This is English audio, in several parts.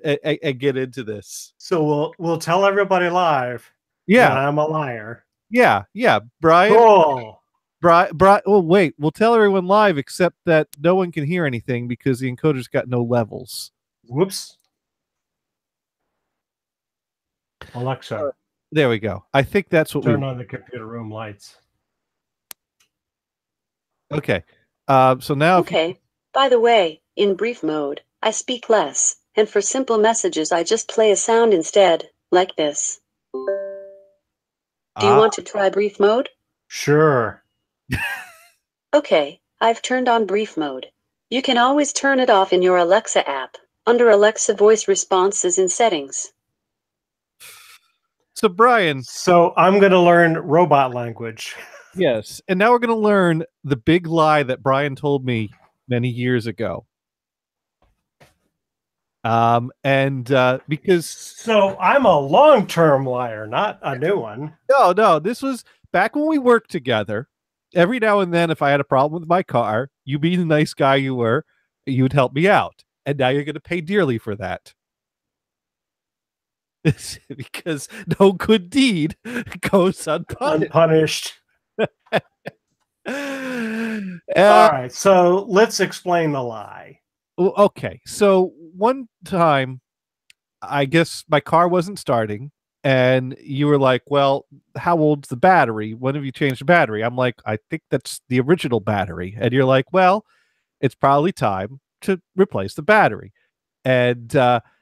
and get into this. So we'll tell everybody live that Yeah, I'm a liar. yeah. Brian, Cool. Brian. Oh, wait. We'll tell everyone live, except that no one can hear anything because the encoder's got no levels. Whoops. Alexa, There we go. I think that's what turn on the computer room lights. Okay. So now, Okay. By the way, in brief mode, I speak less, and for simple messages, I just play a sound instead, like this. Do you want to try brief mode? Sure. Okay, I've turned on brief mode. You can always turn it off in your Alexa app, under Alexa voice responses in settings. So Brian. So I'm going to learn robot language. Yes, and now we're going to learn the big lie that Brian told me many years ago. Because so I'm a long-term liar, not a new one. No, this was back when we worked together. Every now and then, if I had a problem with my car, you being the nice guy you were, you would help me out, and now you're going to pay dearly for that. Because no good deed goes unpunished. All right, so let's explain the lie. Okay, so one time, I guess my car wasn't starting, and you were like, well, how old's the battery? When have you changed the battery? I'm like, I think that's the original battery. And you're like, well, it's probably time to replace the battery. And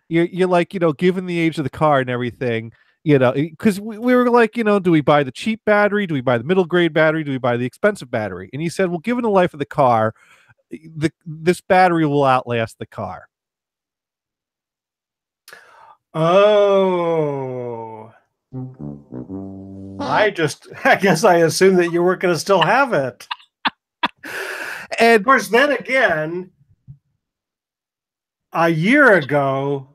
you're like, given the age of the car and everything, because we were like, do we buy the cheap battery? Do we buy the middle grade battery? Do we buy the expensive battery? And you said, well, given the life of the car, this battery will outlast the car. Oh. I guess I assumed that you weren't going to still have it. And of course, then again, a year ago,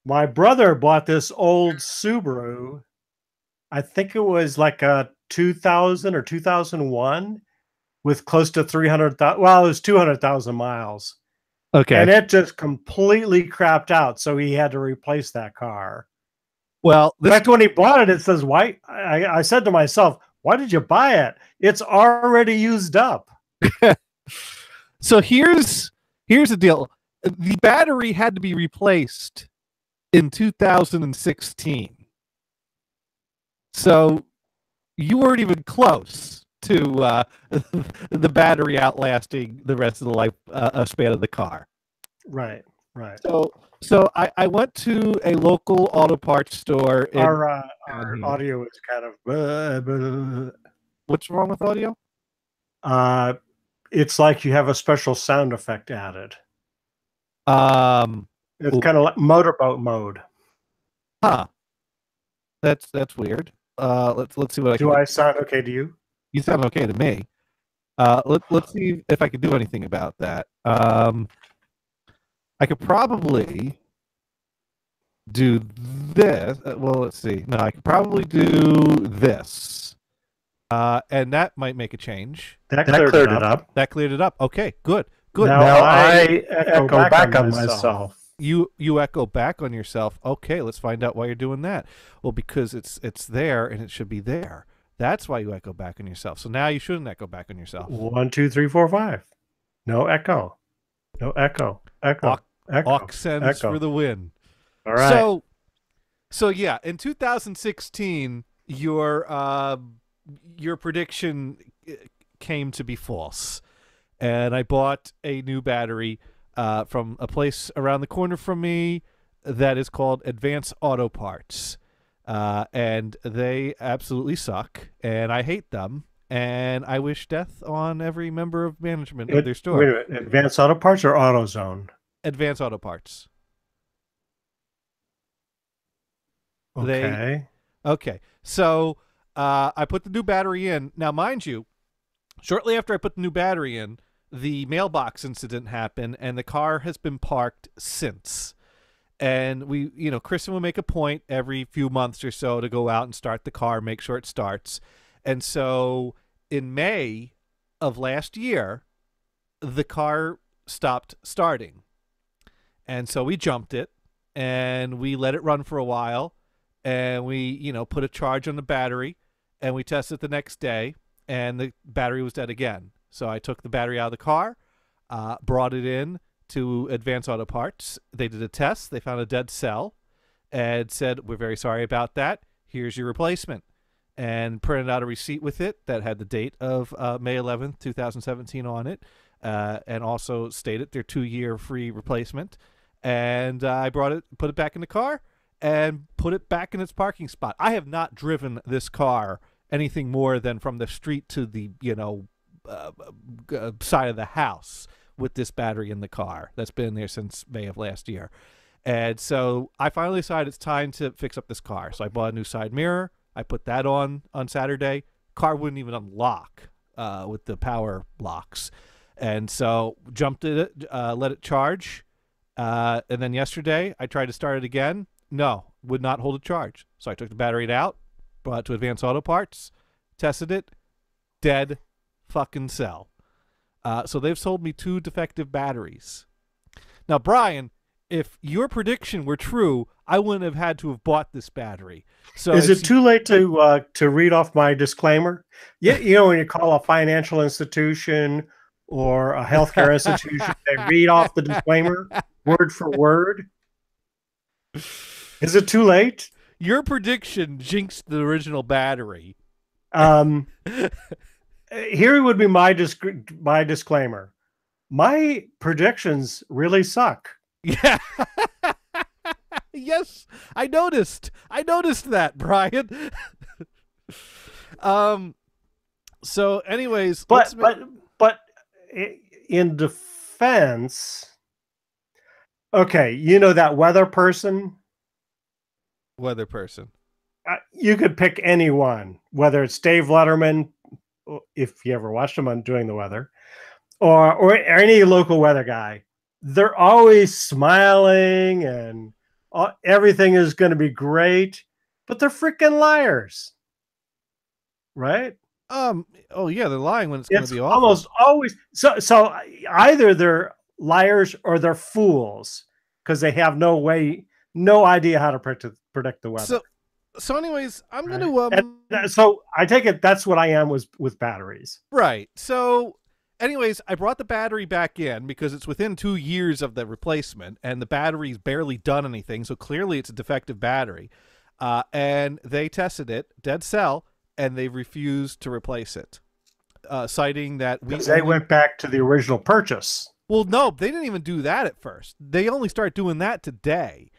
my brother bought this old Subaru. I think it was like a 2000 or 2001 with close to 300,000. Well, it was 200,000 miles. Okay. And it just completely crapped out. So he had to replace that car. Well, in fact, when he bought it, it says, why? I said to myself, why did you buy it? It's already used up. So here's the deal. The battery had to be replaced in 2016. So you weren't even close to the battery outlasting the rest of the life span of the car. Right, right. So I went to a local auto parts store. Our audio is kind of... What's wrong with audio? It's like you have a special sound effect added. It's kind of like motorboat mode. Huh. That's weird. Let's see what I can do. I sound okay to you? You sound okay to me. Let's see if I can do anything about that. I could probably do this. Well, let's see. No, I could probably do this. And that might make a change. That cleared it up. That cleared it up. Okay, good. Good. Now I echo back on myself. You echo back on yourself. Okay, let's find out why you're doing that. Well, because it's there and it should be there. That's why you echo back on yourself. So now you shouldn't echo back on yourself. 1, 2, 3, 4, 5. No echo. No echo. Echo. Aux sends for the win. All right. So yeah, in 2016, your prediction came to be false, and I bought a new battery from a place around the corner from me that is called Advance Auto Parts. And they absolutely suck, and I hate them, and I wish death on every member of management of their store. Wait a minute, Advanced Auto Parts or AutoZone? Advance Auto Parts. Okay. Okay. So I put the new battery in. Now, mind you, shortly after I put the new battery in, the mailbox incident happened, and the car has been parked since. And we, Kristen will make a point every few months or so to go out and start the car, make sure it starts. And so in May of last year, the car stopped starting. And so we jumped it and we let it run for a while, and we, you know, put a charge on the battery, and we tested it the next day, and the battery was dead again. So I took the battery out of the car, brought it in to Advance Auto Parts. They did a test. They found a dead cell and said, we're very sorry about that. Here's your replacement. And printed out a receipt with it that had the date of May 11th, 2017 on it, and also stated their 2-year free replacement. And I put it back in the car and put it back in its parking spot. I have not driven this car anything more than from the street to the, you know, side of the house with this battery in the car. That's been there since May of last year. And so I finally decided it's time to fix up this car. So I bought a new side mirror. I put that on Saturday. Car wouldn't even unlock with the power locks. And so jumped it, let it charge. And then yesterday I tried to start it again. No, would not hold a charge. So I took the battery out, brought it to Advance Auto Parts, tested it, dead fucking cell. So they've sold me 2 defective batteries. Now, Brian, if your prediction were true, I wouldn't have had to have bought this battery. So is it too late to read off my disclaimer? Yeah, you know, when you call a financial institution or a healthcare institution, they read off the disclaimer word for word. Is it too late? Your prediction jinxed the original battery. Here would be my disclaimer. My predictions really suck. Yeah. Yes, I noticed that, Brian. So anyways, but in defense, okay, you know that weather person? You could pick anyone, whether it's Dave Letterman, if you ever watched him on Doing the Weather, or any local weather guy. They're always smiling and everything is going to be great, but they're freaking liars, right? Oh yeah, they're lying when it's going to be awful. Almost always. So either they're liars or they're fools because they have no idea how to predict the weather. So anyways, I'm right? going to so I take it that's what I am with batteries. Right. So anyways, I brought the battery back in because it's within 2 years of the replacement and the battery's barely done anything, so clearly it's a defective battery. And they tested it, dead cell, and they refused to replace it, citing that they went back to the original purchase. Well, no, they didn't even do that at first. They only start doing that today.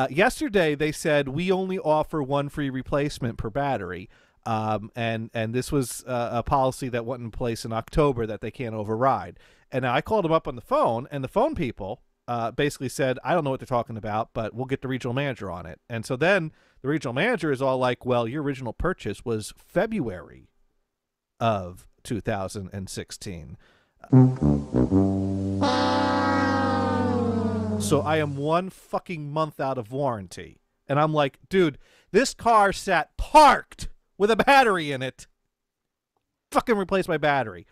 Yesterday, they said we only offer 1 free replacement per battery. And this was a policy that went in place in October that they can't override. And I called them up on the phone, and the phone people basically said, I don't know what they're talking about, but we'll get the regional manager on it. And so then the regional manager is all like, well, your original purchase was February of 2016. So I am 1 fucking month out of warranty. And I'm like, dude, this car sat parked with a battery in it. Fucking replace my battery.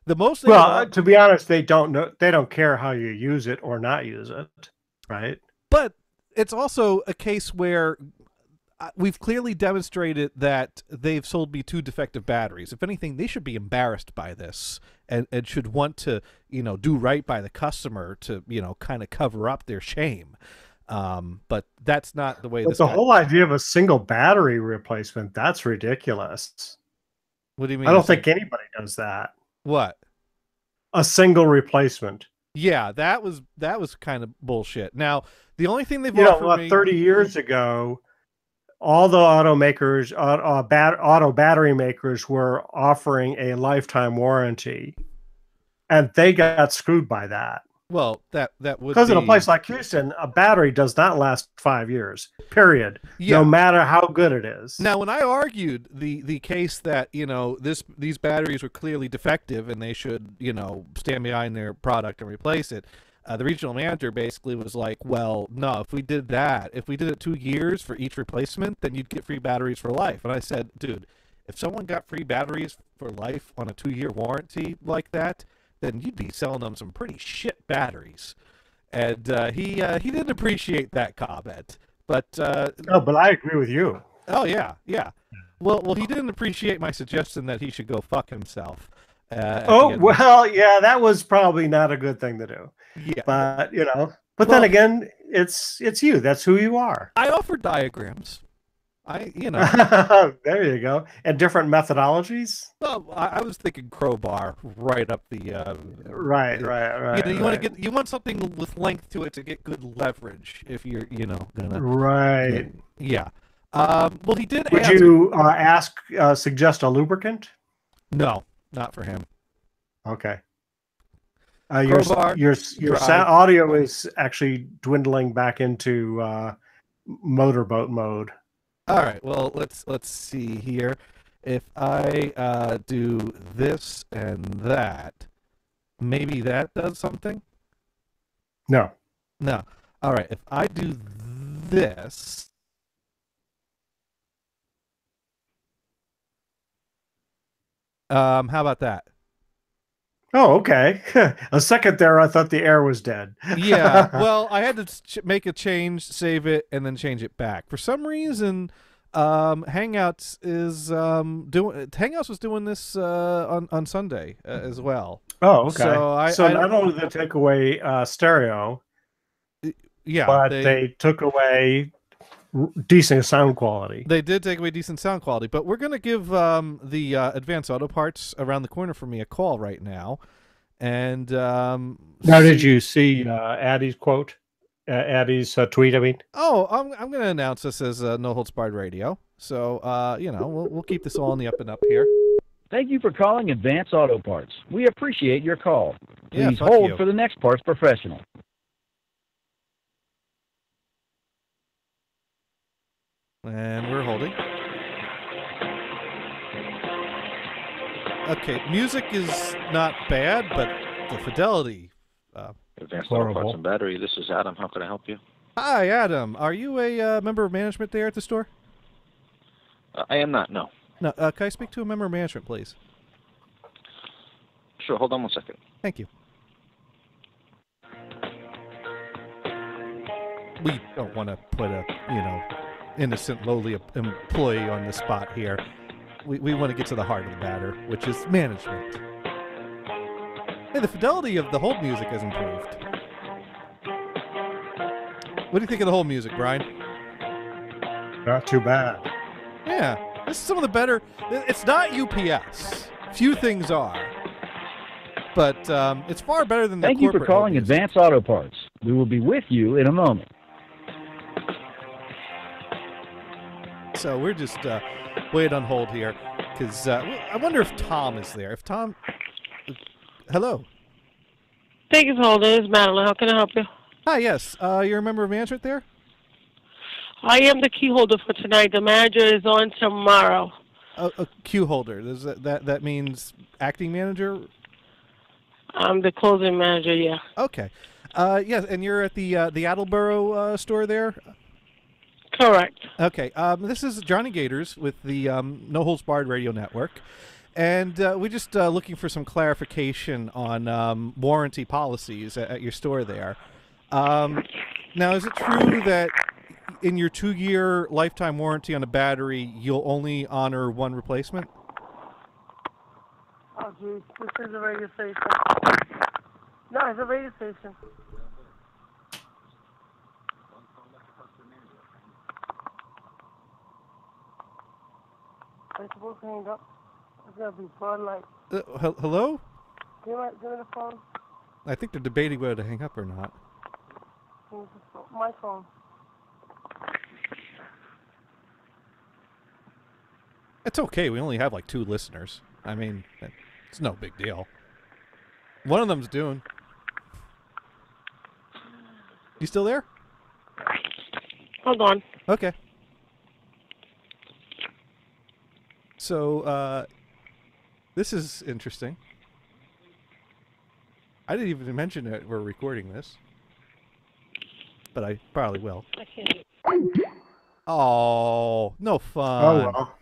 The most to be honest, they don't care how you use it or not use it, right? But it's also a case where we've clearly demonstrated that they've sold me 2 defective batteries. If anything, they should be embarrassed by this and should want to, you know, do right by the customer to, you know, kind of cover up their shame. But that's not the way. But the whole idea of a single battery replacement, that's ridiculous. What do you mean? I don't think anybody does that. What? A single replacement. Yeah, that was kind of bullshit. Now, the only thing they've offered me 30 years ago, all the automakers, auto battery makers were offering a lifetime warranty, and they got screwed by that. Well, that would because in a place like Houston, a battery does not last 5 years. Period. Yeah. No matter how good it is. Now, when I argued the case that, you know, these batteries were clearly defective and they should, you know, stand behind their product and replace it, the regional manager basically was like, well, no, if we did it 2 years for each replacement, then you'd get free batteries for life. And I said, dude, if someone got free batteries for life on a 2-year warranty like that, then you'd be selling them some pretty shit batteries. and he didn't appreciate that comment. But but I agree with you. oh yeah, yeah. Well, he didn't appreciate my suggestion that he should go fuck himself. Oh well, yeah, that was probably not a good thing to do. Yeah, But then again, it's you. That's who you are. I offered diagrams. There you go. And different methodologies. Well, I was thinking crowbar right up the. Right. You want something with length to it to get good leverage if you're gonna. Right. Yeah. Well, he did. Would you suggest a lubricant? No, not for him. Okay. Crowbar, your audio is actually dwindling back into motorboat mode. All right. Well, let's see here. If I do this and that, maybe that does something. No. All right. If I do this. How about that? Oh, okay. A second there, I thought the air was dead. Yeah, well, I had to make a change, save it, and then change it back. For some reason, Hangouts was doing this on Sunday as well. Oh, okay. So not only did they take away stereo, yeah, but they took away decent sound quality. They did take away decent sound quality, but we're going to give the Advanced Auto Parts around the corner from me a call right now. And now, did you see Addie's quote? Addie's tweet, I mean? Oh, I'm going to announce this as No Holds Barred Radio. So, we'll keep this all in the up and up here. Thank you for calling Advanced Auto Parts. We appreciate your call. Please Yeah, hold for the next parts professional. And we're holding. Okay, music is not bad, but the fidelity. Advanced Auto Parts and Battery. This is Adam. How can I help you? Hi, Adam. Are you a member of management there at the store? I am not. No. No. Can I speak to a member of management, please? Sure. Hold on one second. Thank you. We don't want to put a innocent, lowly employee on the spot here. We want to get to the heart of the matter, which is management. Hey, the fidelity of the hold music has improved. What do you think of the hold music, Brian? Not too bad. Yeah, this is some of the better. It's not UPS. Few things are. But it's far better than the Thank you for calling Advanced Auto Parts. We will be with you in a moment. So we're just wait on hold here, because I wonder if Tom is there. If Tom... Hello. Thank you for holding. It's Madeline. How can I help you? Hi, yes. You're a member of management there? I am the key holder for tonight. The manager is on tomorrow. A queue holder. Does that means acting manager? I'm the closing manager, yeah. Okay. Yes, and you're at the Attleboro store there? Correct. Okay. This is Johnny Gators with the No Holds Barred Radio Network. And we're just looking for some clarification on warranty policies at your store there. Now, is it true that in your 2-year lifetime warranty on a battery, you'll only honor one replacement? Oh, geez. This is a radio station. No, it's a radio station. I'm supposed to hang up. It's going to be fun, like... Hello? Give me the phone. I think they're debating whether to hang up or not. My phone. It's okay. We only have like 2 listeners. I mean, it's no big deal. One of them's doing. You still there? Hold on. Okay. So, this is interesting. I didn't even mention that we're recording this. But I probably will. I can't. Oh, no fun. Oh, well.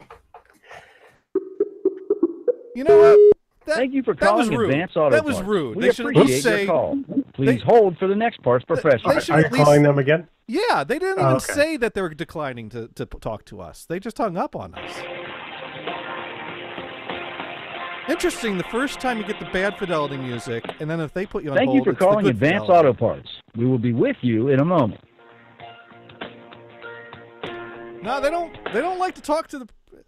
You know what? Thank you for calling that was rude. Advanced Auto That was Parts. rude. We They should appreciate say, your call. Please hold for the next parts professional. They should Are you at least- calling them again? Yeah, they didn't even okay. say that they were declining to talk to us. They just hung up on us. Interesting, the first time you get the bad fidelity music, and then if they put you on Thank hold, you for it's the calling good Advance fidelity. Auto Parts. We will be with you in a moment. No, they don't like to talk to the...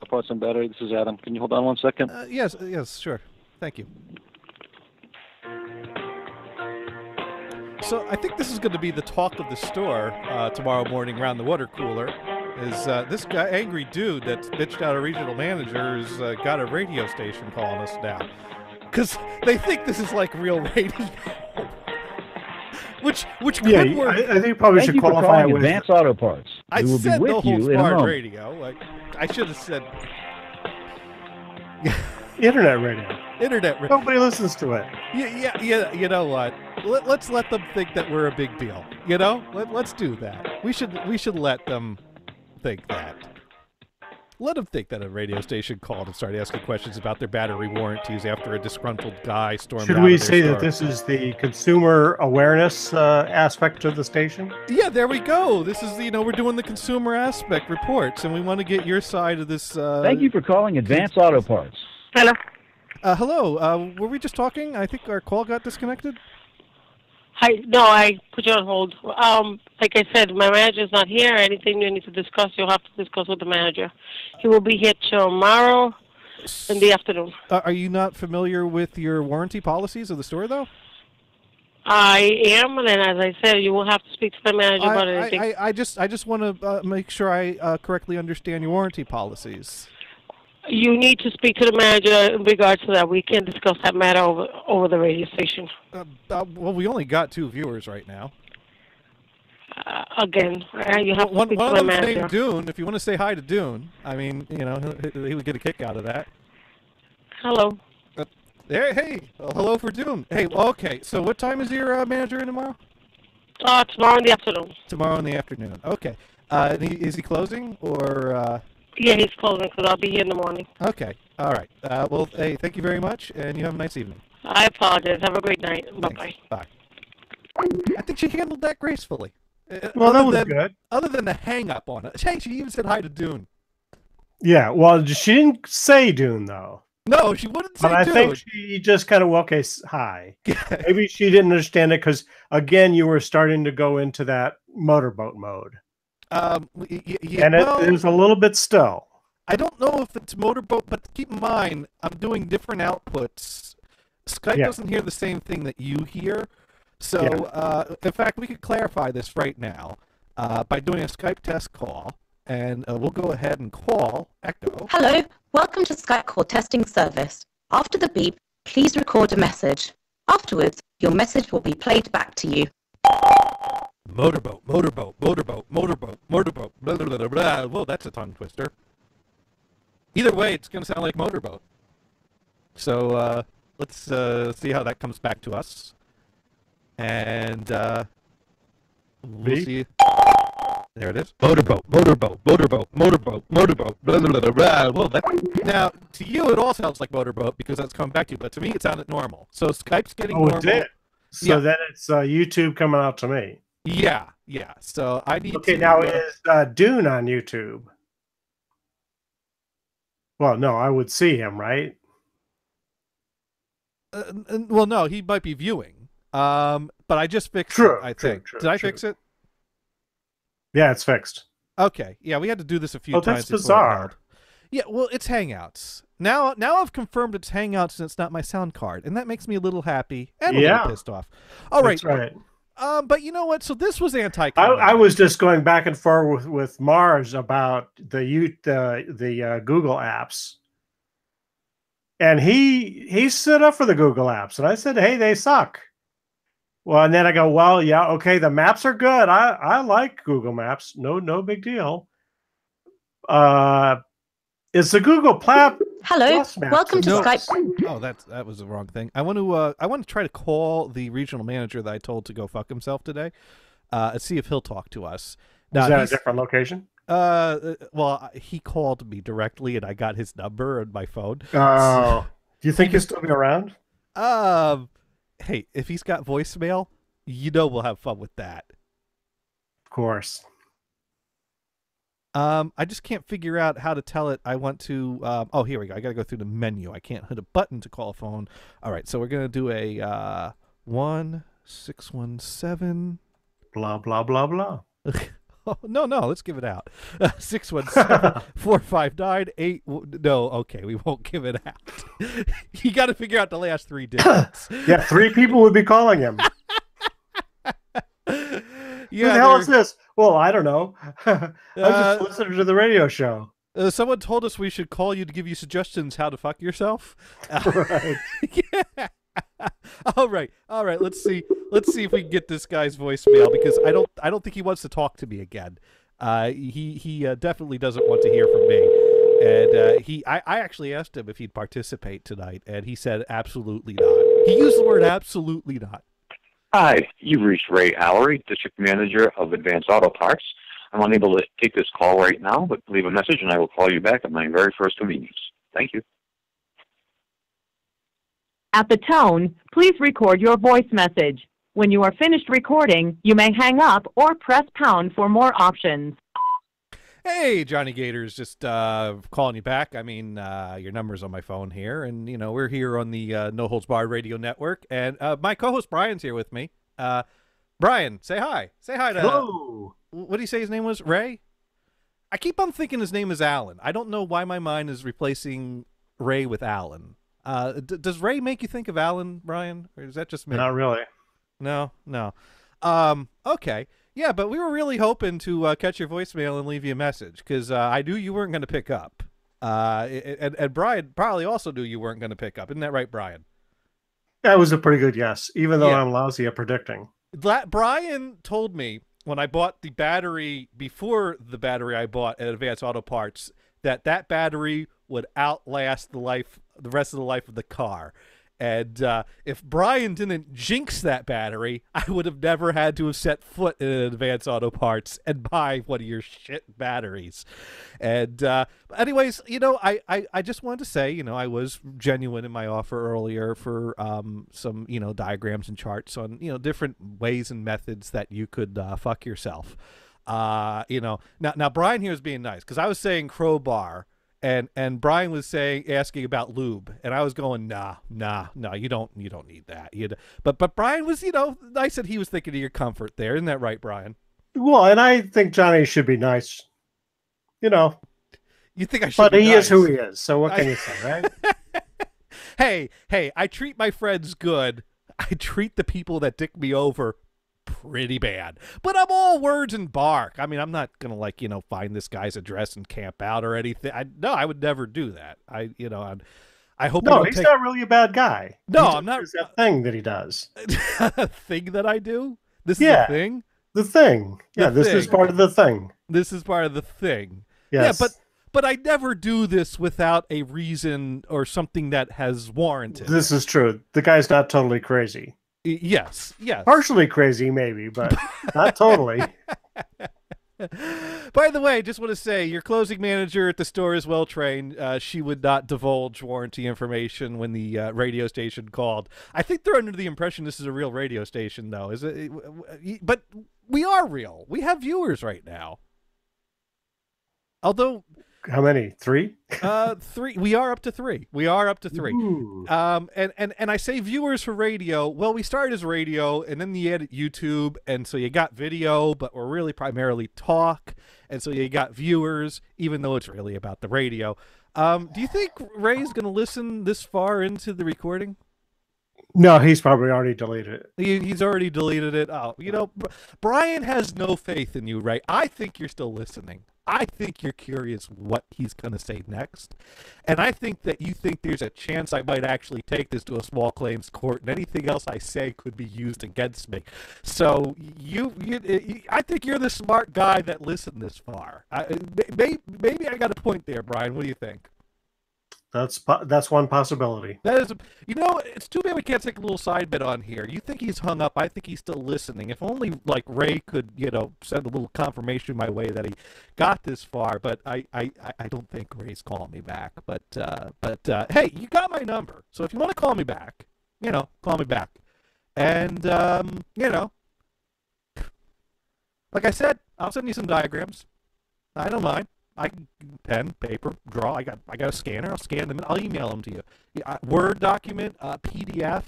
Parts and battery, this is Adam. Can you hold on 1 second? Yes, sure. Thank you. So I think this is going to be the talk of the store tomorrow morning around the water cooler. Is this guy, angry dude that's bitched out a regional manager, has got a radio station calling us now. Because they think this is like real radio. which could work. I think you probably Thank should you for qualify it calling with... Advance Auto Parts. I We will be said no with you holds in a barred moment. radio. Like, I should have said Internet radio. internet radio. Nobody listens to it. Yeah, you know what? Let's let them think that we're a big deal. You know? Let's do that. We should let them think that. Let them think that a radio station called and started asking questions about their battery warranties after a disgruntled guy stormed Should out we of their say store. that this is the consumer awareness aspect of the station? Yeah, there we go. This is, we're doing the consumer aspect reports, and we want to get your side of this. Thank you for calling Advance Auto Parts. Hello. Hello. Were we just talking? I think our call got disconnected. I put you on hold. Like I said, my manager's not here. Anything you need to discuss, you'll have to discuss with the manager. He will be here tomorrow in the afternoon. Are you not familiar with your warranty policies of the store, though? I am, and as I said, you will have to speak to the manager about anything. I just want to make sure I correctly understand your warranty policies. You need to speak to the manager in regards to that. We can discuss that matter over the radio station. Well, we only got 2 viewers right now. Again, you have to One speak of to the them's manager. named Dune. If you want to say hi to Dune, I mean, he would get a kick out of that. Hello. Hey, hello for Dune. Hey, okay. So what time is your manager in tomorrow? Tomorrow in the afternoon. Tomorrow in the afternoon. Okay. Is he closing or? Yeah, he's closing, because I'll be here in the morning. Okay. All right. Well, hey, thank you very much, and you have a nice evening. I apologize. Have a great night. Thanks. Bye-bye. Bye. I think she handled that gracefully. Well, that Other was than- good. Other than the hang-up on it. Hey, she even said hi to Dune. Yeah, well, she didn't say Dune, though. No, she wouldn't say But I Dune. think she just kind of, hi. Maybe she didn't understand it because, again, you were starting to go into that motorboat mode. Yeah, And it was a little bit still. I don't know if it's motorboat, but keep in mind, I'm doing different outputs. Skype Yeah. doesn't hear the same thing that you hear. So, in fact, we could clarify this right now by doing a Skype test call. And we'll go ahead and call Echo. Hello, welcome to Skype call testing service. After the beep, please record a message. Afterwards, your message will be played back to you. Motorboat, motorboat, motorboat, motorboat, motorboat, blah, blah, blah, blah, blah. Whoa, that's a tongue twister. Either way, it's going to sound like motorboat. So let's see how that comes back to us. And we'll see. There it is. Motorboat, motorboat, motorboat, motorboat, motorboat, blah, blah, blah, blah. Well, now, to you, it all sounds like motorboat because that's coming back to you. But to me, it sounded normal. So Skype's getting normal. It did. So then it's YouTube coming out to me. Yeah. So I need Okay, to... now is Dune on YouTube? Well, no, I would see him, right? well, no, he might be viewing. But I just fixed True, it, I true, think. true, Did I true. fix it? Yeah, it's fixed. Okay. Yeah, we had to do this a few Oh, times. that's before it bizarre. held. Yeah, well, it's Hangouts. Now I've confirmed it's Hangouts and it's not my sound card, and that makes me a little happy and a little pissed off. All right. That's right. But you know what? So this was anti. I was just going back and forth with Mars about the Google apps, and he stood up for the Google apps, and I said, "Hey, they suck." Well, and then I go, "Well, yeah, okay, the maps are good. I like Google Maps. No big deal." It's the Google Hello, Plus Maps welcome to and Skype. Notes. Oh, that was the wrong thing. I want to try to call the regional manager that I told to go fuck himself today, and see if he'll talk to us. Now, Is that a he's- different location? Well, he called me directly, and I got his number on my phone. Oh, do you think he'll still be around? Hey, if he's got voicemail, You know we'll have fun with that. Of course. I just can't figure out how to tell it I want to. Oh, here we go. I got to go through the menu. I can't hit a button to call a phone. All right, so we're gonna do a 1617. Blah blah blah blah. Oh, no, let's give it out. 617-459-8. No, okay, we won't give it out. You got to figure out the last 3 digits. Yeah, 3 people would be calling him. Yeah, Who the hell is this? Well, I don't know. I'm just listening to the radio show. Someone told us we should call you to give you suggestions how to fuck yourself. Right. Yeah. All right. Let's see if we can get this guy's voicemail, because I don't think he wants to talk to me again. He definitely doesn't want to hear from me. And I actually asked him if he'd participate tonight, and he said absolutely not. He used the word absolutely not. Hi, you've reached Ray Allery, District Manager of Advanced Auto Parts. I'm unable to take this call right now, but leave a message and I will call you back at my very first convenience. Thank you. At the tone, please record your voice message. When you are finished recording, you may hang up or press pound for more options. Hey, Johnny Gators, just calling you back. I mean, your number's on my phone here, and, you know, we're here on the No Holds Barred Radio Network, and my co-host Brian's here with me. Brian, say hi. Say hi to... Hello. What did he say his name was? Ray? I keep on thinking his name is Alan. I don't know why my mind is replacing Ray with Alan. Does Ray make you think of Alan, Brian? Or is that just me? Not really. No. Okay. Yeah, but we were really hoping to catch your voicemail and leave you a message, because I knew you weren't going to pick up. And Brian probably also knew you weren't going to pick up. Isn't that right, Brian? That was a pretty good guess, even though Yeah. I'm lousy at predicting. Brian told me when I bought the battery, before the battery I bought at Advanced Auto Parts, that battery would outlast the rest of the life of the car. And if Brian didn't jinx that battery, I would have never had to have set foot in Advanced Auto Parts and buy one of your shit batteries. And anyways, you know, I just wanted to say, you know, I was genuine in my offer earlier for some, you know, diagrams and charts on, you know, different ways and methods that you could fuck yourself. You know, now Brian here is being nice, because I was saying crowbar. And Brian was asking about lube, and I was going, nah, you don't need that. But Brian was, you know, nice that he was thinking of your comfort there. Isn't that right, Brian? Well, and I think Johnny should be nice. You know. You think I should? But be he nice. is who he is. So what can you say, right? Hey, I treat my friends good. I treat the people that dick me over pretty bad, but I'm all words and bark. I mean, I'm not gonna, like, you know, find this guy's address and camp out or anything. I would never do that. I hope. No, he's not really a bad guy. No, I'm not. It's that thing that he does. Thing that I do. This is Yeah. the thing. The thing. Yeah, this is part of the thing. This is part of the thing. Yes. Yeah, but I never do this without a reason or something that has warranted. This is true. The guy's not totally crazy. Yes. Partially crazy, maybe, but not totally. By the way, just want to say, your closing manager at the store is well trained. She would not divulge warranty information when the radio station called. I think they're under the impression this is a real radio station, though. Is it? But we are real. We have viewers right now. Although, how many? 3? 3. We are up to 3. Ooh. And I say viewers for radio. Well, we started as radio, and then you added YouTube, and so you got video, but we're really primarily talk, and so you got viewers, even though it's really about the radio. Do you think Ray's going to listen this far into the recording? No, he's probably already deleted it. He's already deleted it. Oh, you know, Brian has no faith in you, Ray. I think you're still listening. I think you're curious what he's going to say next. And I think that you think there's a chance I might actually take this to a small claims court, and anything else I say could be used against me. So I think you're the smart guy that listened this far. Maybe I got a point there, Brian. What do you think? That's one possibility. That is, you know, it's too bad we can't take a little side bet on here. You think he's hung up? I think he's still listening. If only, like, Ray could, you know, send a little confirmation my way that he got this far. But I don't think Ray's calling me back. But hey, you got my number, so if you want to call me back, you know, call me back. And you know, like I said, I'll send you some diagrams. I don't mind. I can pen, paper, draw. I got a scanner. I'll scan them and I'll email them to you. Yeah, Word document, PDF,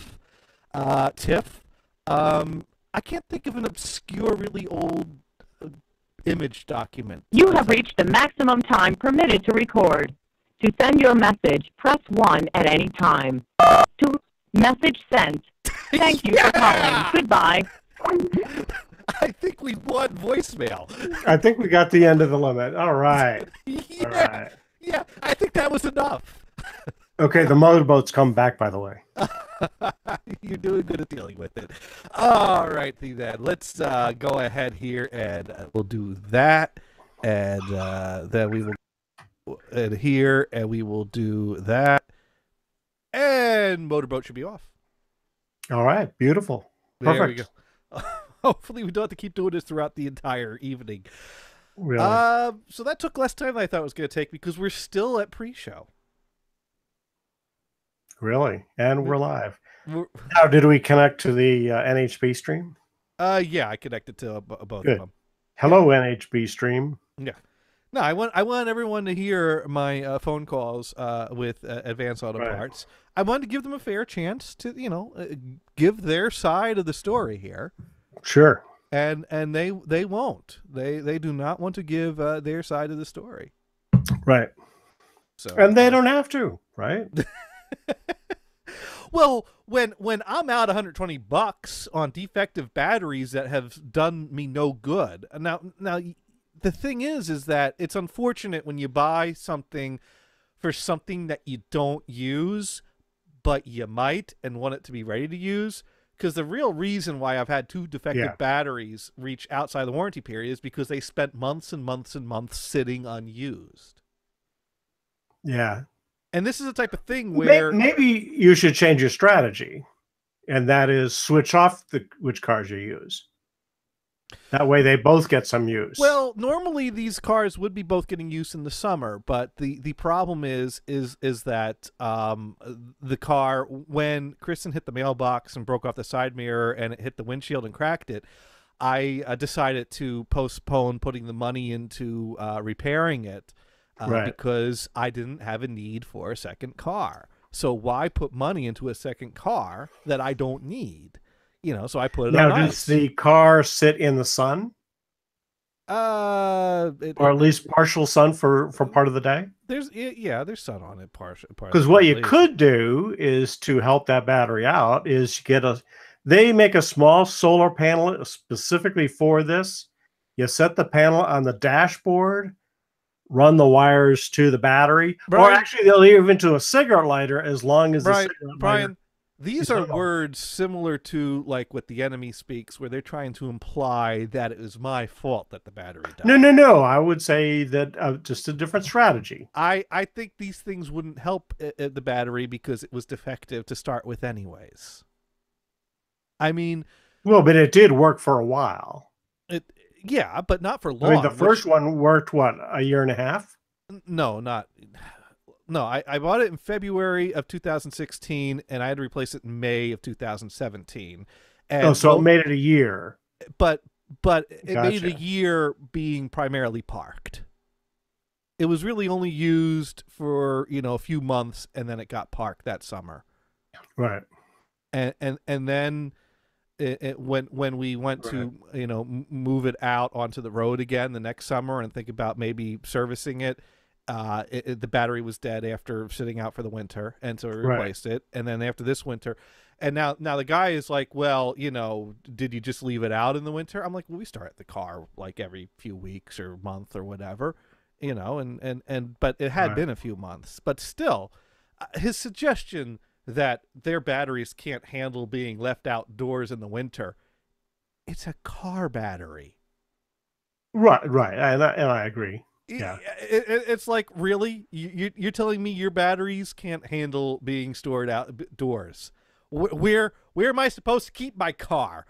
TIFF. I can't think of an obscure, really old image document. You have reached the maximum time permitted to record. To send your message, press 1 at any time. To message sent. Thank you for calling. Goodbye. I think we won voicemail. I think we got the end of the limit. All right. Yeah, All right. yeah, I think that was enough. Okay, the motorboat's come back, by the way. You're doing good at dealing with it. All right, then. Let's go ahead here and we'll do that. And then we will and here and we will do that. And motorboat should be off. All right, beautiful. There Perfect. we go. Hopefully we don't have to keep doing this throughout the entire evening. Really? So that took less time than I thought it was going to take because we're still at pre-show. Really? And we're live. We're, Now, did we connect to the NHB stream? yeah, I connected to both Good. of them. Hello, NHB stream. Yeah. No, I want everyone to hear my phone calls with Advanced Auto Right. Parts. I wanted to give them a fair chance to, give their side of the story here. Sure. And they won't. They do not want to give their side of the story. Right. So And they don't have to, right? well, when I'm out $120 on defective batteries that have done me no good. Now the thing is that it's unfortunate when you buy something for something that you don't use, but you might and want it to be ready to use. Because the real reason why I've had 2 defective batteries reach outside the warranty period is because they spent months and months and months sitting unused. Yeah. And this is the type of thing where maybe you should change your strategy, and that is switch off which cars you use. That way they both get some use. Well, normally these cars would be both getting use in the summer, but the problem is that the car, when Kristen hit the mailbox and broke off the side mirror and it hit the windshield and cracked it, I decided to postpone putting the money into repairing it because I didn't have a need for a second car. So why put money into a second car that I don't need? So I put it on now. Does the car sit in the sun? Or at least partial sun for part of the day? There's sun on it partial. Because what you could do is to help that battery out is get they make a small solar panel specifically for this. You set the panel on the dashboard, run the wires to the battery, or actually they'll even to a cigarette lighter as long as the cigarette lighter. These are words similar to like what the enemy speaks, where they're trying to imply that it was my fault that the battery died. No. I would say that just a different strategy. I think these things wouldn't help the battery because it was defective to start with anyways. I mean... Well, but it did work for a while. Yeah, but not for long. I mean, the first one worked, what, a year and a half? No, not... No, I bought it in February of 2016, and I had to replace it in May of 2017. And so it made it a year. But it made it a year being primarily parked. It was really only used for, a few months, and then it got parked that summer. Right. And then when we went to, move it out onto the road again the next summer and think about maybe servicing it, the battery was dead after sitting out for the winter, and so we replaced it. And then after this winter, and now the guy is like, well, did you just leave it out in the winter? I'm like, well, we start the car like every few weeks or month or whatever, but it had been a few months. But still, his suggestion that their batteries can't handle being left outdoors in the winter, it's a car battery. Right, and I agree. Yeah, it's like, really, you're telling me your batteries can't handle being stored outdoors? Where am I supposed to keep my car?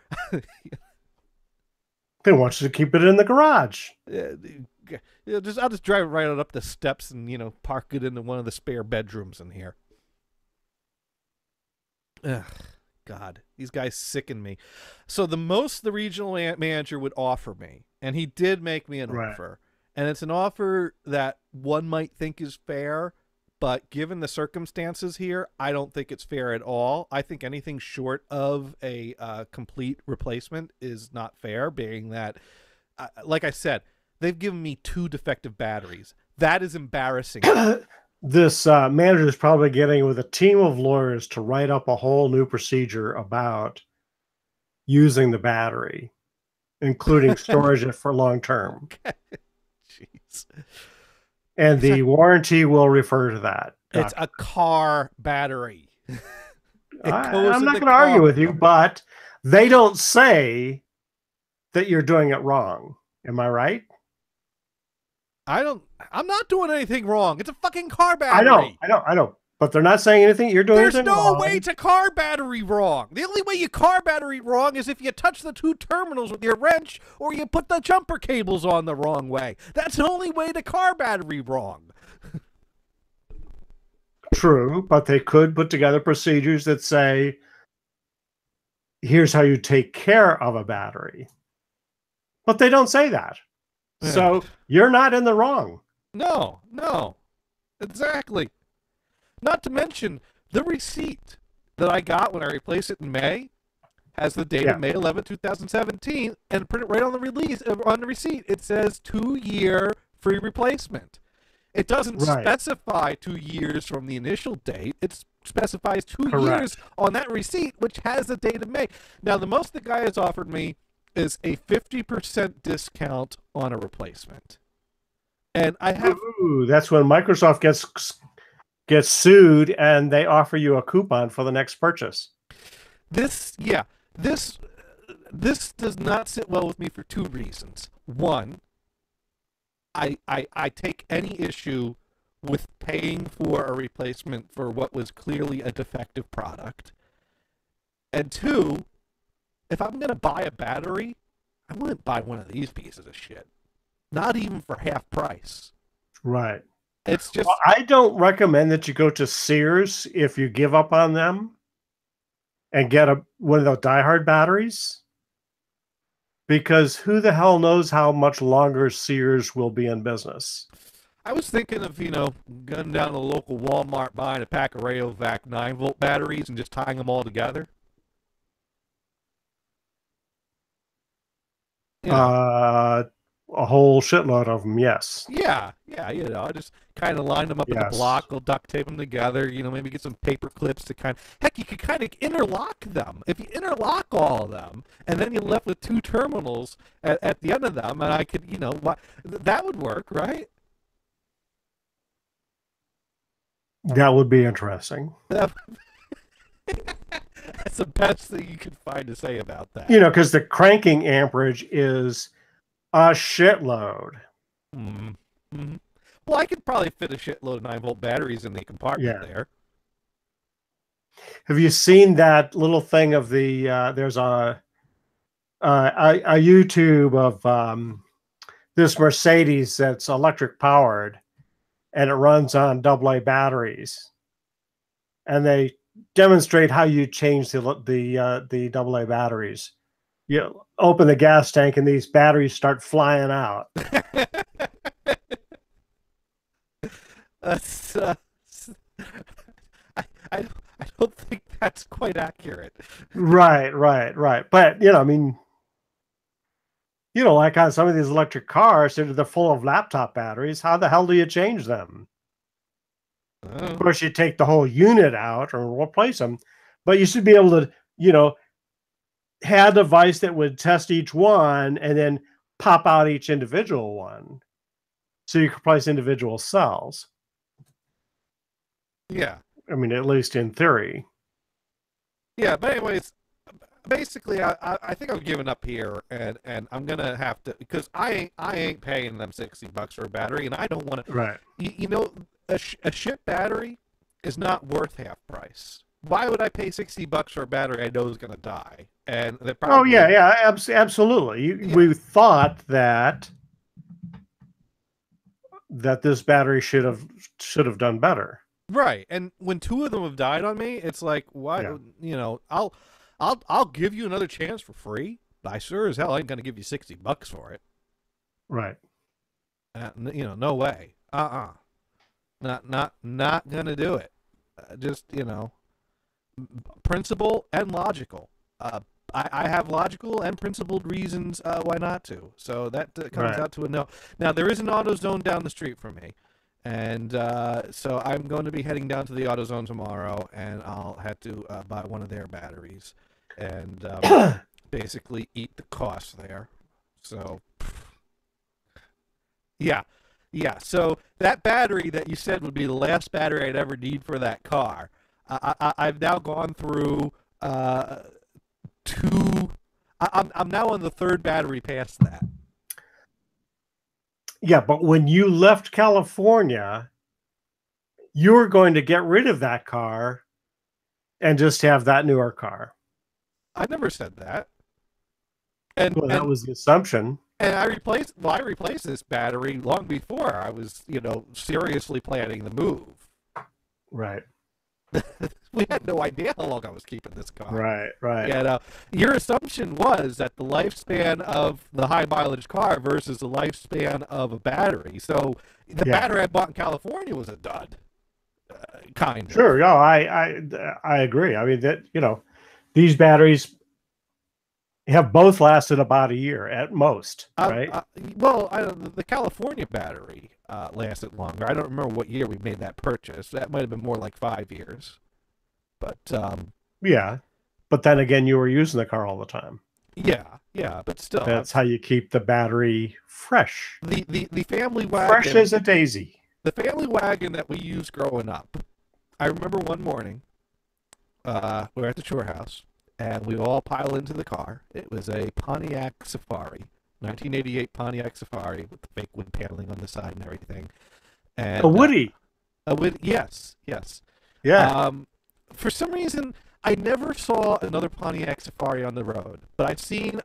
They want you to keep it in the garage. I'll just drive it right up the steps and park it into one of the spare bedrooms in here. Ugh, God, these guys sicken me. So the most the regional manager would offer me, and he did make me an offer, and it's an offer that one might think is fair, but given the circumstances here, I don't think it's fair at all. I think anything short of a complete replacement is not fair, being that, like I said, they've given me 2 defective batteries. That is embarrassing. This manager is probably getting with a team of lawyers to write up a whole new procedure about using the battery, including storage it for long term. Jeez. And the warranty will refer to that. It's a car battery. I'm not going to argue with you, but they don't say that you're doing it wrong. Am I right? I'm not doing anything wrong. It's a fucking car battery. I know. But they're not saying anything. You're doing There's anything no wrong. way to car battery wrong. The only way you car battery wrong is if you touch the 2 terminals with your wrench or you put the jumper cables on the wrong way. That's the only way to car battery wrong. True, but they could put together procedures that say, here's how you take care of a battery. But they don't say that. So you're not in the wrong. No. Exactly. Not to mention, the receipt that I got when I replaced it in May has the date of May 11, 2017, and printed right on the receipt. It says 2-year free replacement. It doesn't specify 2 years from the initial date. It specifies 2 years on that receipt, which has the date of May. Now, the most the guy has offered me is a 50% discount on a replacement. And I have... Ooh, that's when Microsoft gets sued and they offer you a coupon for the next purchase. This does not sit well with me for 2 reasons. One, I take any issue with paying for a replacement for what was clearly a defective product. And 2, if I'm going to buy a battery, I wouldn't buy one of these pieces of shit. Not even for half price. Right. It's just... Well, I don't recommend that you go to Sears if you give up on them and get one of those diehard batteries. Because who the hell knows how much longer Sears will be in business. I was thinking of, going down to the local Walmart, buying a pack of Rayovac 9-volt batteries and just tying them all together. A whole shitload of them, yes. Yeah, I just kind of line them up in a block, we'll duct tape them together, maybe get some paper clips to heck, you could kind of interlock them. If you interlock all of them, and then you're left with 2 terminals at the end of them, and I could, that would work, right? That would be interesting. That's the best thing you could find to say about that. Because the cranking amperage is a shitload. Mm-hmm. Well, I could probably fit a shitload of 9-volt batteries in the compartment there. Have you seen that little thing of the? There's a YouTube of this Mercedes that's electric powered, and it runs on AA batteries, and they demonstrate how you change the AA batteries. You open the gas tank and these batteries start flying out. That's I don't think that's quite accurate. Right. But like on some of these electric cars, they're full of laptop batteries. How the hell do you change them? Of course, you take the whole unit out or replace them, but you should be able to, have a device that would test each one and then pop out each individual one, so you could replace individual cells. Yeah, at least in theory. Yeah, but anyways, basically, I think I'm giving up here, and I'm gonna have to, because I ain't paying them $60 for a battery, and I don't want to. Right. A shit battery is not worth half price. Why would I pay $60 for a battery I know is gonna die? And they probably... absolutely. We thought that this battery should have done better. Right, and when 2 of them have died on me, it's like, why? I'll give you another chance for free, but I sure as hell ain't gonna give you $60 for it. Right. No way. Not gonna do it. Just principle and logical. I have logical and principled reasons why not to. So that comes out to a no. Now, there is an AutoZone down the street from me. And so I'm going to be heading down to the AutoZone tomorrow, and I'll have to buy one of their batteries and basically eat the cost there. So, yeah. So that battery that you said would be the last battery I'd ever need for that car, I've now gone through two. I'm now on the third battery past that. Yeah, but when you left California, you were going to get rid of that car and just have that newer car. I never said that. Well, that was the assumption. And I replaced this battery long before I was, seriously planning the move. Right. We had no idea how long I was keeping this car. Right. And your assumption was that the lifespan of the high mileage car versus the lifespan of a battery. So the battery I bought in California was a dud, kind of. Sure. No, I agree. I mean these batteries have both lasted about a year at most, right? The California battery lasted longer. I don't remember what year we made that purchase. That might have been more like 5 years. But yeah, but then again, you were using the car all the time. Yeah, but still, that's how you keep the battery fresh. The family wagon, fresh as a daisy. The family wagon that we used growing up. I remember one morning, we were at the chore house, and we all pile into the car. It was a Pontiac Safari, 1988 Pontiac Safari with the fake wood paneling on the side and everything. And a Woody. Yes. Yeah. For some reason, I never saw another Pontiac Safari on the road, but I've seen.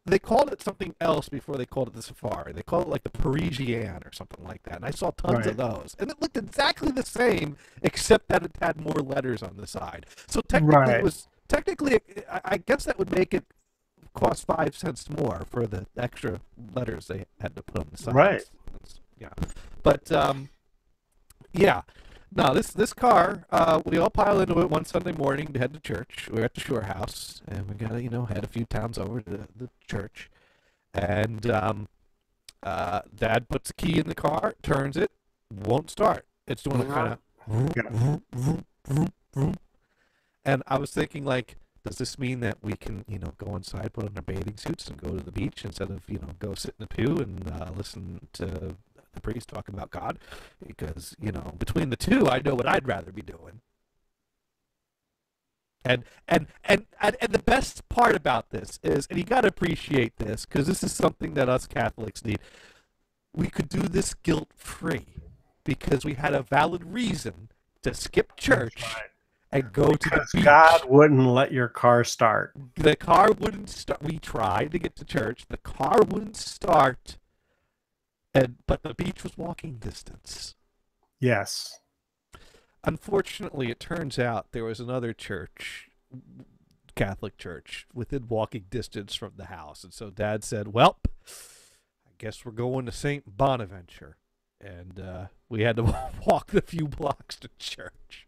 They called it something else before they called it the Safari. They called it like the Parisienne or something like that. And I saw tons of those. And it looked exactly the same, except that it had more letters on the side. So technically, I guess that would make it cost 5 cents more for the extra letters they had to put on the side. Right. Yeah. But, yeah. No, this car, we all pile into it one Sunday morning to head to church. We were at the Shore House, and we got to, head a few towns over to the church. And Dad puts the key in the car, turns it, won't start. It's doing a kind of... And I was thinking, does this mean that we can, go inside, put on our bathing suits, and go to the beach instead of, go sit in the pew and listen to the priest talking about God? Because, between the two, I know what I'd rather be doing. And the best part about this is, and you got to appreciate this, because this is something that us Catholics need. We could do this guilt-free because we had a valid reason to skip church and go to the beach. God wouldn't let your car start. The car wouldn't start. We tried to get to church. The car wouldn't start. But the beach was walking distance. Yes. Unfortunately, it turns out there was another church, Catholic church, within walking distance from the house. And so Dad said, well, I guess we're going to St. Bonaventure. And we had to walk the few blocks to church.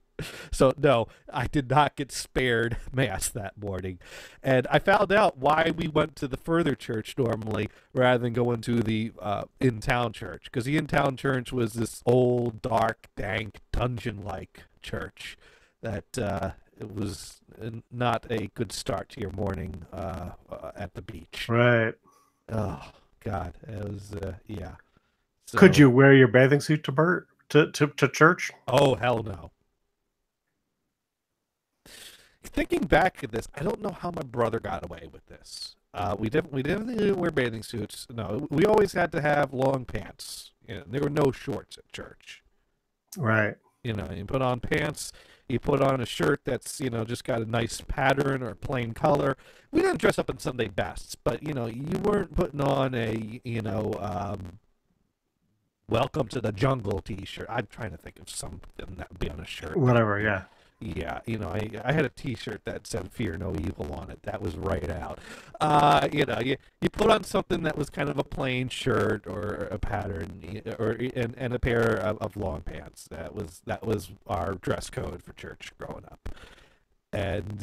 So, no, I did not get spared Mass that morning. And I found out why we went to the further church normally rather than going to the in-town church. Because the in-town church was this old, dark, dank, dungeon-like church that it was not a good start to your morning at the beach. Right. Oh, God. It was, yeah. So, could you wear your bathing suit to church? Oh, hell no. Thinking back at this, I don't know how my brother got away with this. We didn't wear bathing suits. No, we always had to have long pants. There were no shorts at church. Right. You put on pants. You put on a shirt that's just got a nice pattern or plain color. We didn't dress up in Sunday bests, but you weren't putting on a Welcome to the Jungle T-shirt. I'm trying to think of something that would be on a shirt. Whatever, yeah. Yeah, I had a T-shirt that said "Fear No Evil" on it. That was right out. You put on something that was kind of a plain shirt or a pattern, and a pair of long pants. That was our dress code for church growing up. And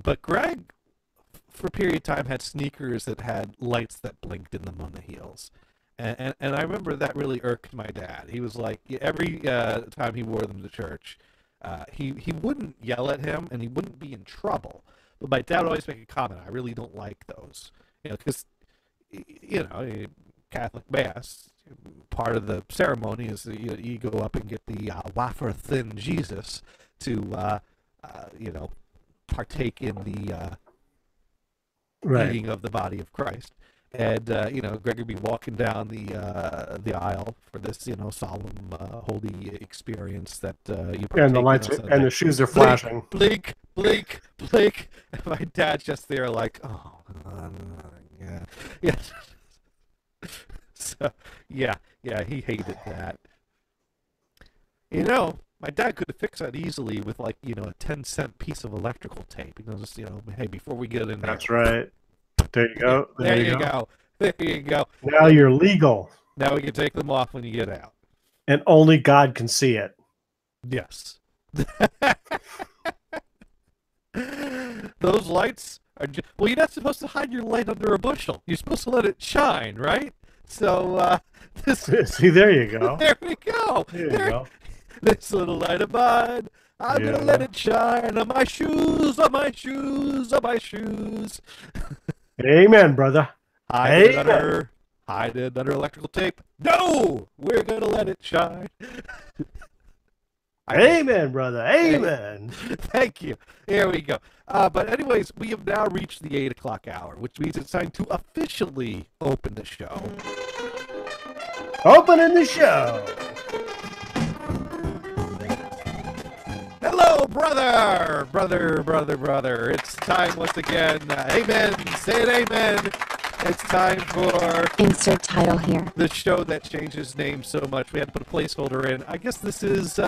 but Greg, for a period of time, had sneakers that had lights that blinked in them on the heels. And I remember that really irked my dad. He was like, every time he wore them to church, he wouldn't yell at him and he wouldn't be in trouble. But my dad would always make a comment, I really don't like those. Because, Catholic Mass, part of the ceremony is you go up and get the wafer-thin Jesus to, partake in the eating of the body of Christ. And Greg would be walking down the aisle for this solemn holy experience that you partake and the lights and the shoes are flashing. Blink, blink, blink. And my dad's just there like, oh, yeah. So yeah, he hated that. My dad could have fixed that easily with a 10-cent piece of electrical tape. Hey, before we get in there. That's right. There you go. There you go. There you go. Now you're legal. Now we can take them off when you get out. And only God can see it. Yes. Those lights are well, you're not supposed to hide your light under a bushel. You're supposed to let it shine, right? So, see, there you go. There we go. There you go. This little light of mine, I'm gonna let it shine on my shoes, on my shoes, on my shoes. Amen, brother. Hide it under electrical tape. No, we're gonna let it shine. Amen, brother. Amen. Thank you. Here we go. But anyways, we have now reached the 8 o'clock hour, which means it's time to officially open the show. Opening the show. Hello, brother. It's time once again. Amen. Say it, amen. It's time for insert title here. The show that changes names so much we had to put a placeholder in. I guess this is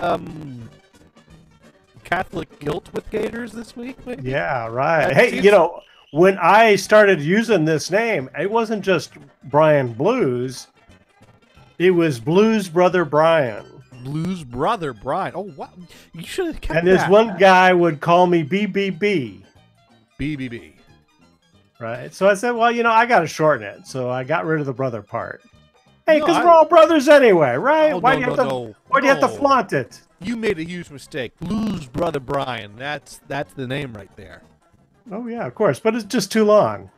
Catholic Guilt with Gators this week, maybe? Yeah, right. Hey, when I started using this name, it wasn't just Brian Blues. It was Blues Brother Brian. Blues Brother Brian. Oh, wow. You should have kept that. And this one guy would call me BBB. BBB. Right. So I said, well, I got to shorten it. So I got rid of the brother part. Hey, because we're all brothers anyway, right? Why do you have to flaunt it? You made a huge mistake. Blues Brother Brian. That's the name right there. Oh, yeah, of course. But it's just too long.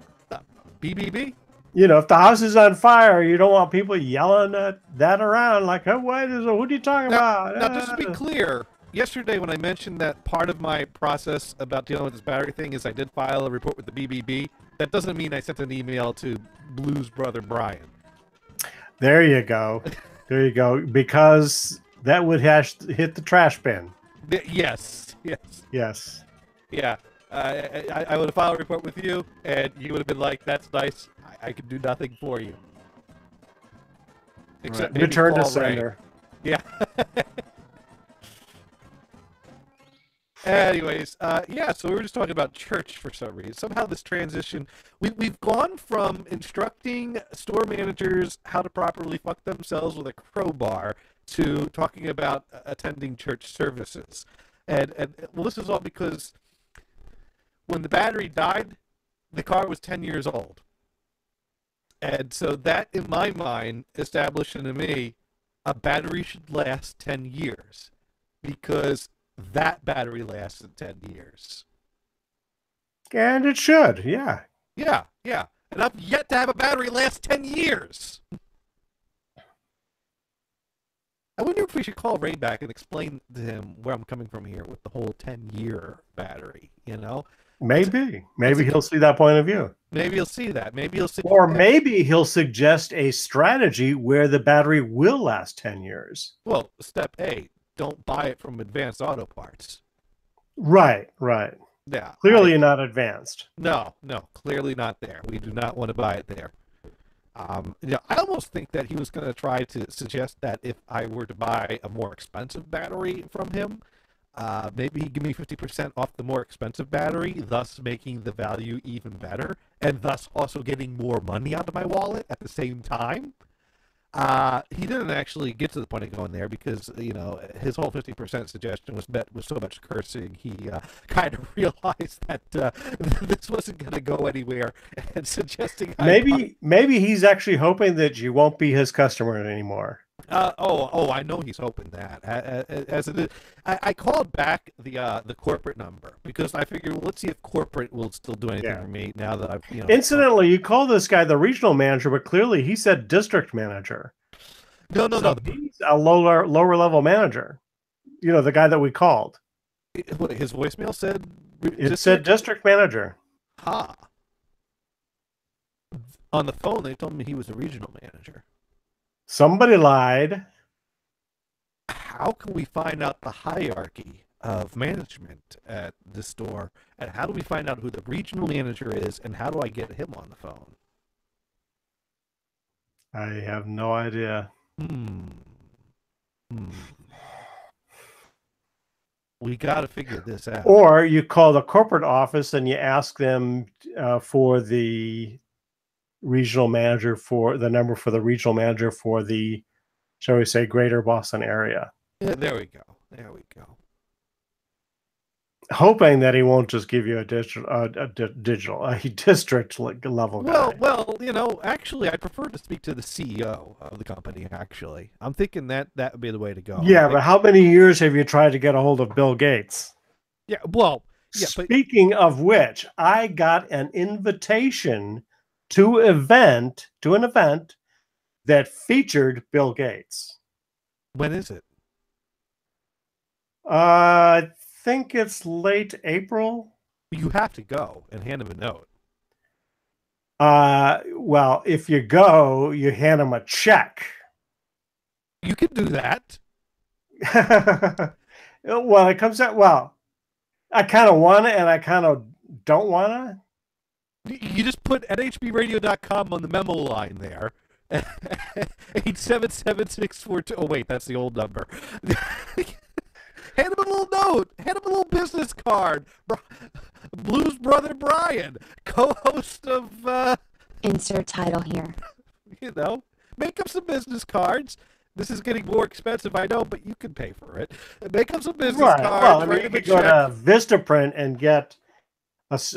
BBB? If the house is on fire, you don't want people yelling that around like, oh, what are you talking about? Now, just to be clear, yesterday when I mentioned that part of my process about dealing with this battery thing is I did file a report with the BBB, that doesn't mean I sent an email to Blues Brother Brian. There you go. There you go. Because that would hit the trash bin. Yes. Yeah. I would have filed a report with you, and you would have been like, that's nice. I can do nothing for you. Except right. Return to sender. Yeah. Anyways, so we were just talking about church for some reason. Somehow this transition, we've gone from instructing store managers how to properly fuck themselves with a crowbar to talking about attending church services. And this is all because when the battery died, the car was 10 years old. And so that, in my mind, established to me a battery should last 10 years because that battery lasted 10 years. And it should, yeah. Yeah. And I've yet to have a battery last 10 years. I wonder if we should call Ray back and explain to him where I'm coming from here with the whole 10-year battery, Maybe he'll see that point of view. Maybe he'll see that. Or maybe he'll suggest a strategy where the battery will last 10 years. Well, step 8, don't buy it from Advanced Auto Parts. Right. Yeah. Clearly not advanced. No, clearly not there. We do not want to buy it there. I almost think that he was going to try to suggest that if I were to buy a more expensive battery from him, maybe he'd give me 50% off the more expensive battery, thus making the value even better, and thus also getting more money out of my wallet at the same time. He didn't actually get to the point of going there because, his whole 50% suggestion was met with so much cursing, he kind of realized that this wasn't going to go anywhere and suggesting... Maybe he's actually hoping that you won't be his customer anymore. I know he's hoping that. As it is, I called back the corporate number because I figured, well, let's see if corporate will still do anything for me now that I've Incidentally, you call this guy the regional manager, but clearly he said district manager. No. He's a lower level manager. The guy that we called. His voicemail said it said district manager. Ha. On the phone, they told me he was a regional manager. Somebody lied. How can we find out the hierarchy of management at the store? And how do we find out who the regional manager is? And how do I get him on the phone? I have no idea. We got to figure this out. Or you call the corporate office and you ask them for the regional manager, for the number for the regional manager for the, shall we say, greater Boston area. Yeah, there we go. Hoping that he won't just give you a district level guy. Well, actually, I prefer to speak to the CEO of the company, actually. I'm thinking that would be the way to go. Yeah, but how many years have you tried to get a hold of Bill Gates? Yeah, well... Yeah, Speaking of which, I got an invitation to an event that featured Bill Gates. When is it? I think it's late April. You have to go and hand him a note. Well, if you go, you hand him a check. You can do that. Well, it comes out, well, I kind of want to and I kind of don't want to. You just put nhbradio.com on the memo line there. 877-642. Oh, wait, that's the old number. Hand him a little note. Hand him a little business card. Blues Brother Brian, co-host of... Insert title here. Make up some business cards. This is getting more expensive, I know, but you can pay for it. Make up some business cards. Well, you could go to Vistaprint and get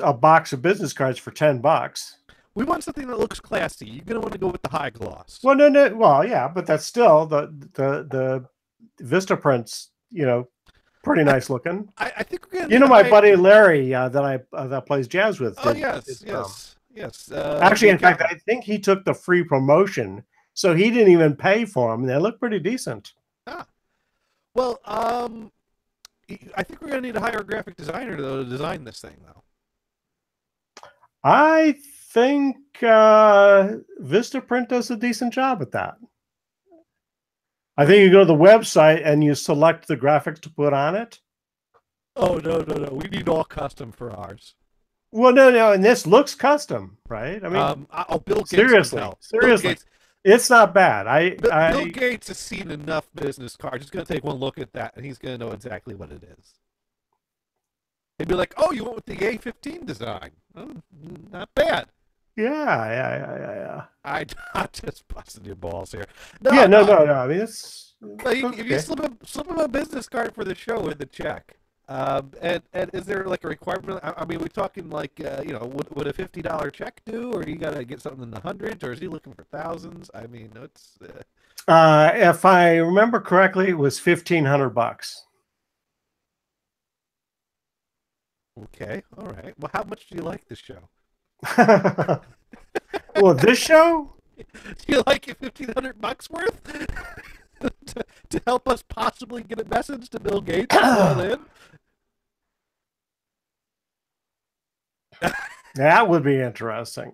a box of business cards for $10. We want something that looks classy. You're going to want to go with the high gloss. Well, no. Well, yeah, but that's still the Vistaprint's, pretty nice looking. I think we're going to. My buddy Larry that plays jazz with. Yes. Actually, in fact, I think he took the free promotion, so he didn't even pay for them. They look pretty decent. Well, I think we're going to need to hire a graphic designer to design this thing, though. I think Vistaprint does a decent job at that. I think you go to the website and you select the graphics to put on it. Oh, no. We need all custom for ours. Well, no, and this looks custom, right? I mean, Bill Gates. Seriously, it's not bad. Bill Gates has seen enough business cards. He's going to take one look at that, and he's going to know exactly what it is. He'd be like, "Oh, you went with the A15 design? Oh, not bad." Yeah. I'm just busting your balls here. No. I mean, it's if you slip him a business card for the show with the check. And is there like a requirement? I mean, we're talking like would a $50 check do, or you got to get something in the hundreds, or is he looking for thousands? I mean, it's. If I remember correctly, it was $1,500. Okay, all right. Well, how much do you like the show? Well, this show? Do you like it $1,500 worth to help us possibly get a message to Bill Gates? That would be interesting.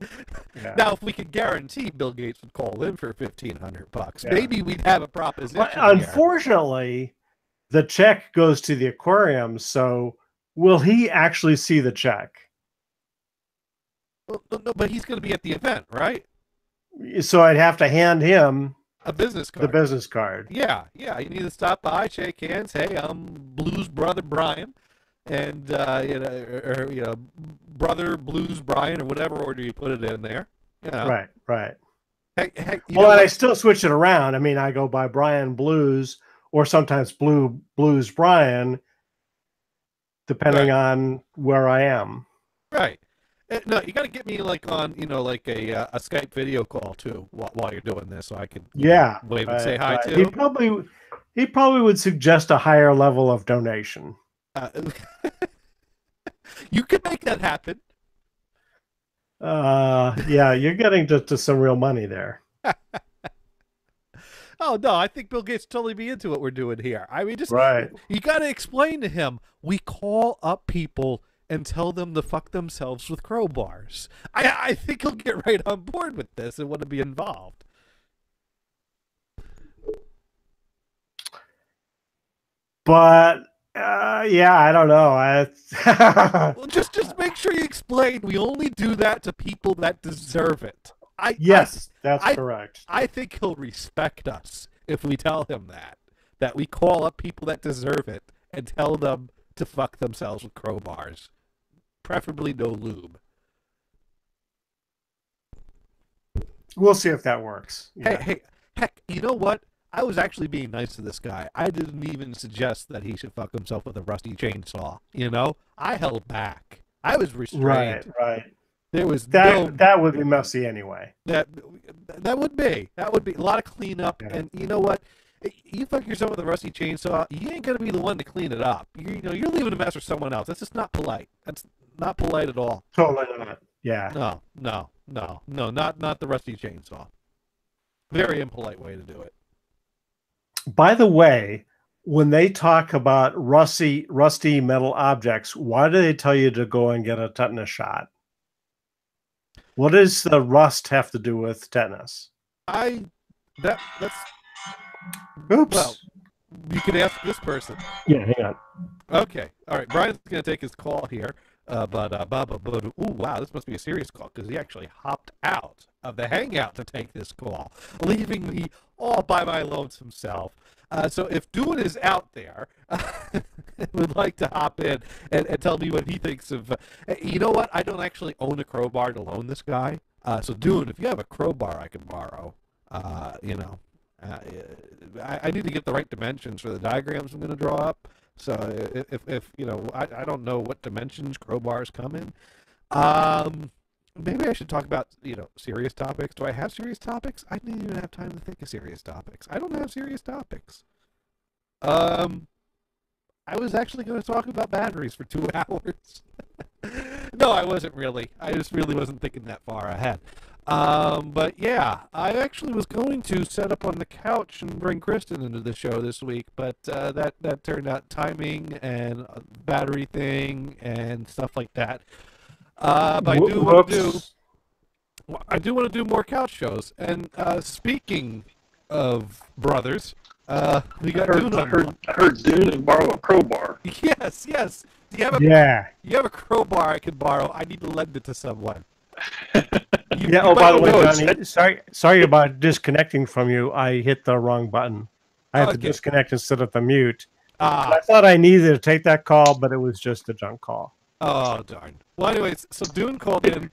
Yeah. Now, if we could guarantee Bill Gates would call in for $1,500, maybe we'd have a proposition. Well, unfortunately, the check goes to the aquarium, so will he actually see the check? Well, no, but he's going to be at the event, right? So I'd have to hand him a business card. The business card. Yeah. You need to stop by, shake hands. Hey, I'm Blues Brother Brian, and Brother Blues Brian, or whatever order you put it in there. You know. Right. Heck, well, and I still switch it around. I mean, I go by Brian Blues, or sometimes Blues Brian, depending on where I am. Right. No, you got to get me like on, like a Skype video call too while you're doing this, so I can wave and say hi too. He probably would suggest a higher level of donation. You could make that happen. Yeah, you're getting to some real money there. Oh no, I think Bill Gates totally be into what we're doing here. I mean, you got to explain to him. We call up people and tell them to fuck themselves with crowbars. I think he'll get right on board with this and want to be involved. But yeah, I don't know. Well, just make sure you explain. We only do that to people that deserve it. That's correct. I think he'll respect us if we tell him that we call up people that deserve it and tell them to fuck themselves with crowbars, preferably no lube. We'll see if that works. Yeah. Hey, heck, you know what? I was actually being nice to this guy. I didn't even suggest that he should fuck himself with a rusty chainsaw. I held back. I was restrained. Right. There was that would be messy anyway. That would be a lot of cleanup. Yeah. And you know what? You fuck yourself with a rusty chainsaw, you ain't gonna be the one to clean it up. You're leaving a mess for someone else. That's just not polite. That's not polite at all. Totally not. Yeah. No, not the rusty chainsaw. Very impolite way to do it. By the way, when they talk about rusty metal objects, why do they tell you to go and get a tetanus shot? What does the rust have to do with tetanus? That's. Oops. Well, you could ask this person. Yeah, hang on. Okay. All right. Brian's going to take his call here. Ooh, wow, this must be a serious call because he actually hopped out of the hangout to take this call, leaving me all by my lonesome self. So if Dune is out there, would like to hop in and tell me what he thinks of. You know what? I don't actually own a crowbar to loan this guy. So Dune, if you have a crowbar I can borrow, I need to get the right dimensions for the diagrams I'm going to draw up. So if I don't know what dimensions crowbars come in. Maybe I should talk about, serious topics. Do I have serious topics? I didn't even have time to think of serious topics. I don't have serious topics. I was actually going to talk about batteries for 2 hours. No, I wasn't really. I just really wasn't thinking that far ahead. But yeah, I actually was going to set up on the couch and bring Kristen into the show this week, but that turned out timing and battery thing and stuff like that. But I do want to do more couch shows. And speaking of brothers, we got Dune on. I heard Dune and borrow a crowbar. Yes. Do you have you have a crowbar I can borrow? I need to lend it to someone. By the way, Johnny, sorry about disconnecting from you. I hit the wrong button. I had to disconnect instead of the mute. I thought I needed to take that call, but it was just a junk call. Oh, darn. Well, anyways, so Dune called in.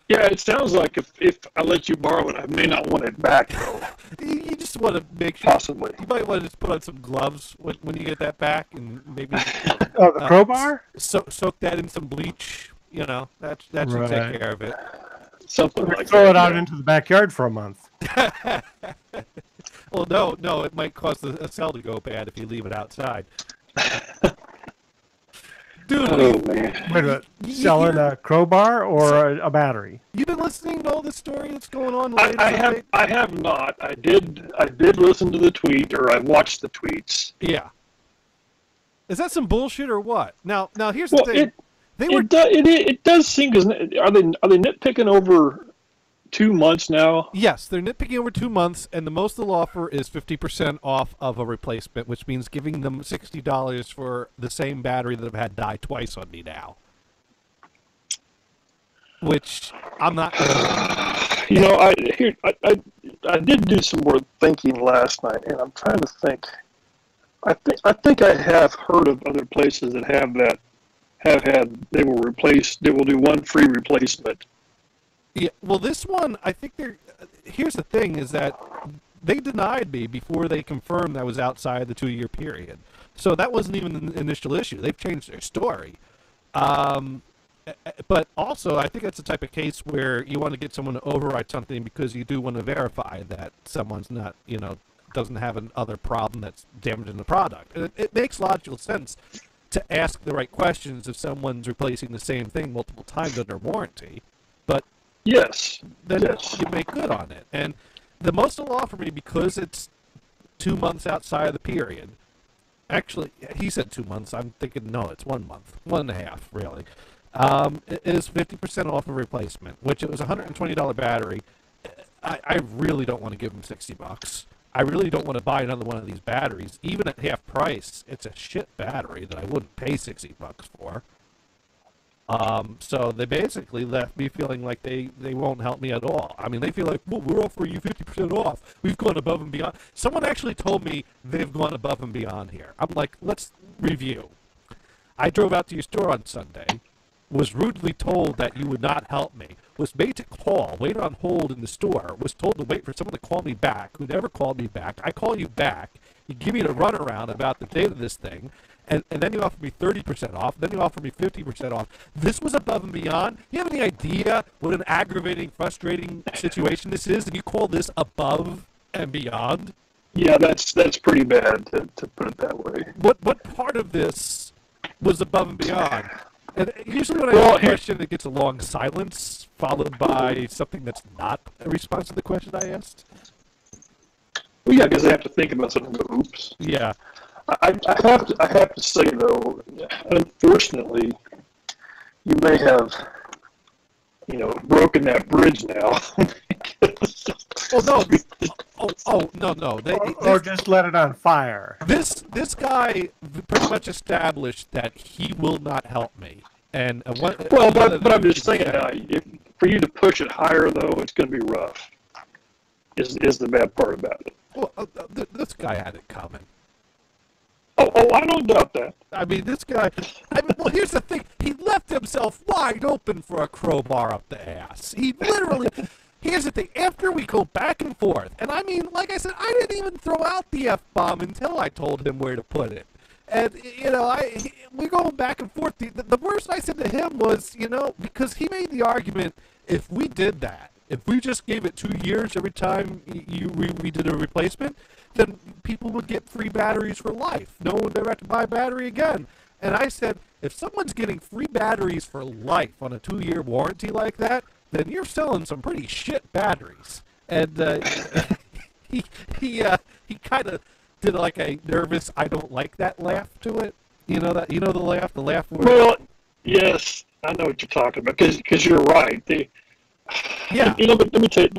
Yeah, it sounds like if I let you borrow it, I may not want it back, though. You just want to make sure. Possibly. You might want to just put on some gloves when you get that back, and maybe. The crowbar? Soak that in some bleach. That should take care of it. Something like that. Throw it out into the backyard for a month. Well, no, it might cause the cell to go bad if you leave it outside. Dude, wait a minute. Selling a crowbar or a battery? You've been listening to all this story that's going on. I have not. I did listen to the tweet, or I watched the tweets. Yeah. Is that some bullshit or what? Now here's the thing. It does seem, because are they nitpicking over 2 months now? Yes, they're nitpicking over 2 months, and the most they'll offer is 50% off of a replacement, which means giving them $60 for the same battery that I've had die twice on me now. Which I'm not. You know, I did do some more thinking last night, and I'm trying to think. I think I have heard of other places that have had they will do one free replacement. Yeah, well, this one, I think here's the thing, is that they denied me before they confirmed I was outside the 2-year period. So that wasn't even an initial issue. They've changed their story. But also, I think that's the type of case where you want to get someone to override something because you do want to verify that someone's not, doesn't have another problem that's damaging the product. And it makes logical sense to ask the right questions if someone's replacing the same thing multiple times under warranty. But yes, then you make good on it. And the most they'll offer me, because it's 2 months outside of the period. Actually, he said 2 months. I'm thinking, no, it's 1 month. 1.5, really. It is 50% off a replacement, which it was a $120 battery. I really don't want to give him $60. I really don't want to buy another one of these batteries. Even at half price, it's a shit battery that I wouldn't pay $60 for. So they basically left me feeling like they won't help me at all. I mean, they feel like, well, we're offering you 50% off. We've gone above and beyond. Someone actually told me they've gone above and beyond here. I'm like, let's review. I drove out to your store on Sunday, was rudely told that you would not help me, was made to call, wait on hold in the store, was told to wait for someone to call me back, who never called me back. I call you back. You give me the runaround about the date of this thing. And then you offer me 30% off. Then you offer me 50% off. This was above and beyond. You have any idea what an aggravating, frustrating situation this is? And you call this above and beyond? Yeah, that's pretty bad to put it that way. What part of this was above and beyond? And usually when I ask a question, it gets a long silence followed by something that's not a response to the question I asked. Well, yeah, because I have to think about something and go, oops. Yeah. I have to say, though, unfortunately, you may have, broken that bridge now. No. Or just let it on fire. This guy pretty much established that he will not help me. And but I'm just saying, for you to push it higher, though, it's going to be rough. Is the bad part about it? Well, this guy had it coming. Oh, I don't doubt that. I mean, this guy... well, here's the thing. He left himself wide open for a crowbar up the ass. He literally... Here's the thing. After we go back and forth, and I mean, like I said, I didn't even throw out the F-bomb until I told him where to put it. And, we're going back and forth. The worst I said to him was, because he made the argument, if we did that, if we just gave it 2 years every time we did a replacement, then people would get free batteries for life. No one would ever have to buy a battery again. And I said, if someone's getting free batteries for life on a 2-year warranty like that, then you're selling some pretty shit batteries. And he kind of did like a nervous, I don't like that laugh to it. You know the laugh where... Well, yes, I know what you're talking about, because you're right. Yeah. But let me tell you,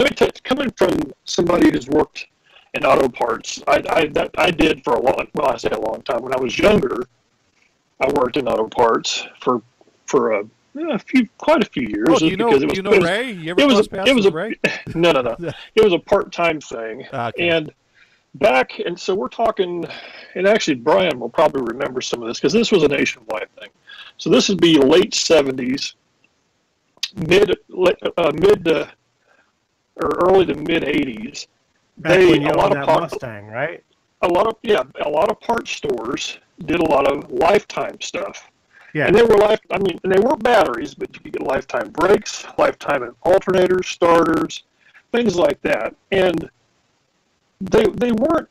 coming from somebody who's worked in auto parts, I did for a long time. When I was younger, I worked in auto parts for quite a few years. Oh, Ray? You ever cross paths with Ray? No. It was a part-time thing. Okay. And so we're talking, and actually Brian will probably remember some of this because this was a nationwide thing. So this would be late 70s, or early to mid 80s. Back when you owned that Mustang, right? A lot of parts stores did a lot of lifetime stuff. Yeah. And they were they weren't batteries, but you could get lifetime brakes, lifetime alternators, starters, things like that. And they weren't,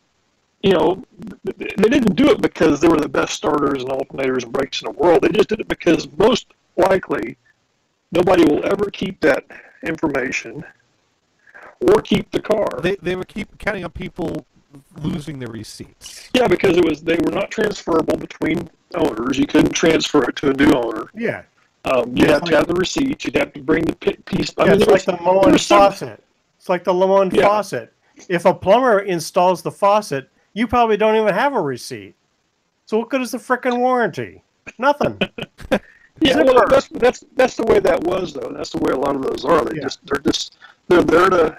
they didn't do it because they were the best starters and alternators and brakes in the world. They just did it because most likely nobody will ever keep that information or keep the car. They would keep counting on people losing their receipts. Yeah, because they were not transferable between owners. You couldn't transfer it to a new owner. Yeah. You'd have to have the receipts. You'd have to bring the piece. It's like the Moen faucet. It's like the Moen faucet. If a plumber installs the faucet, you probably don't even have a receipt. So what good is the frickin' warranty? Nothing. Yeah, well, that's the way that was, though. That's the way a lot of those are. They're they're there to,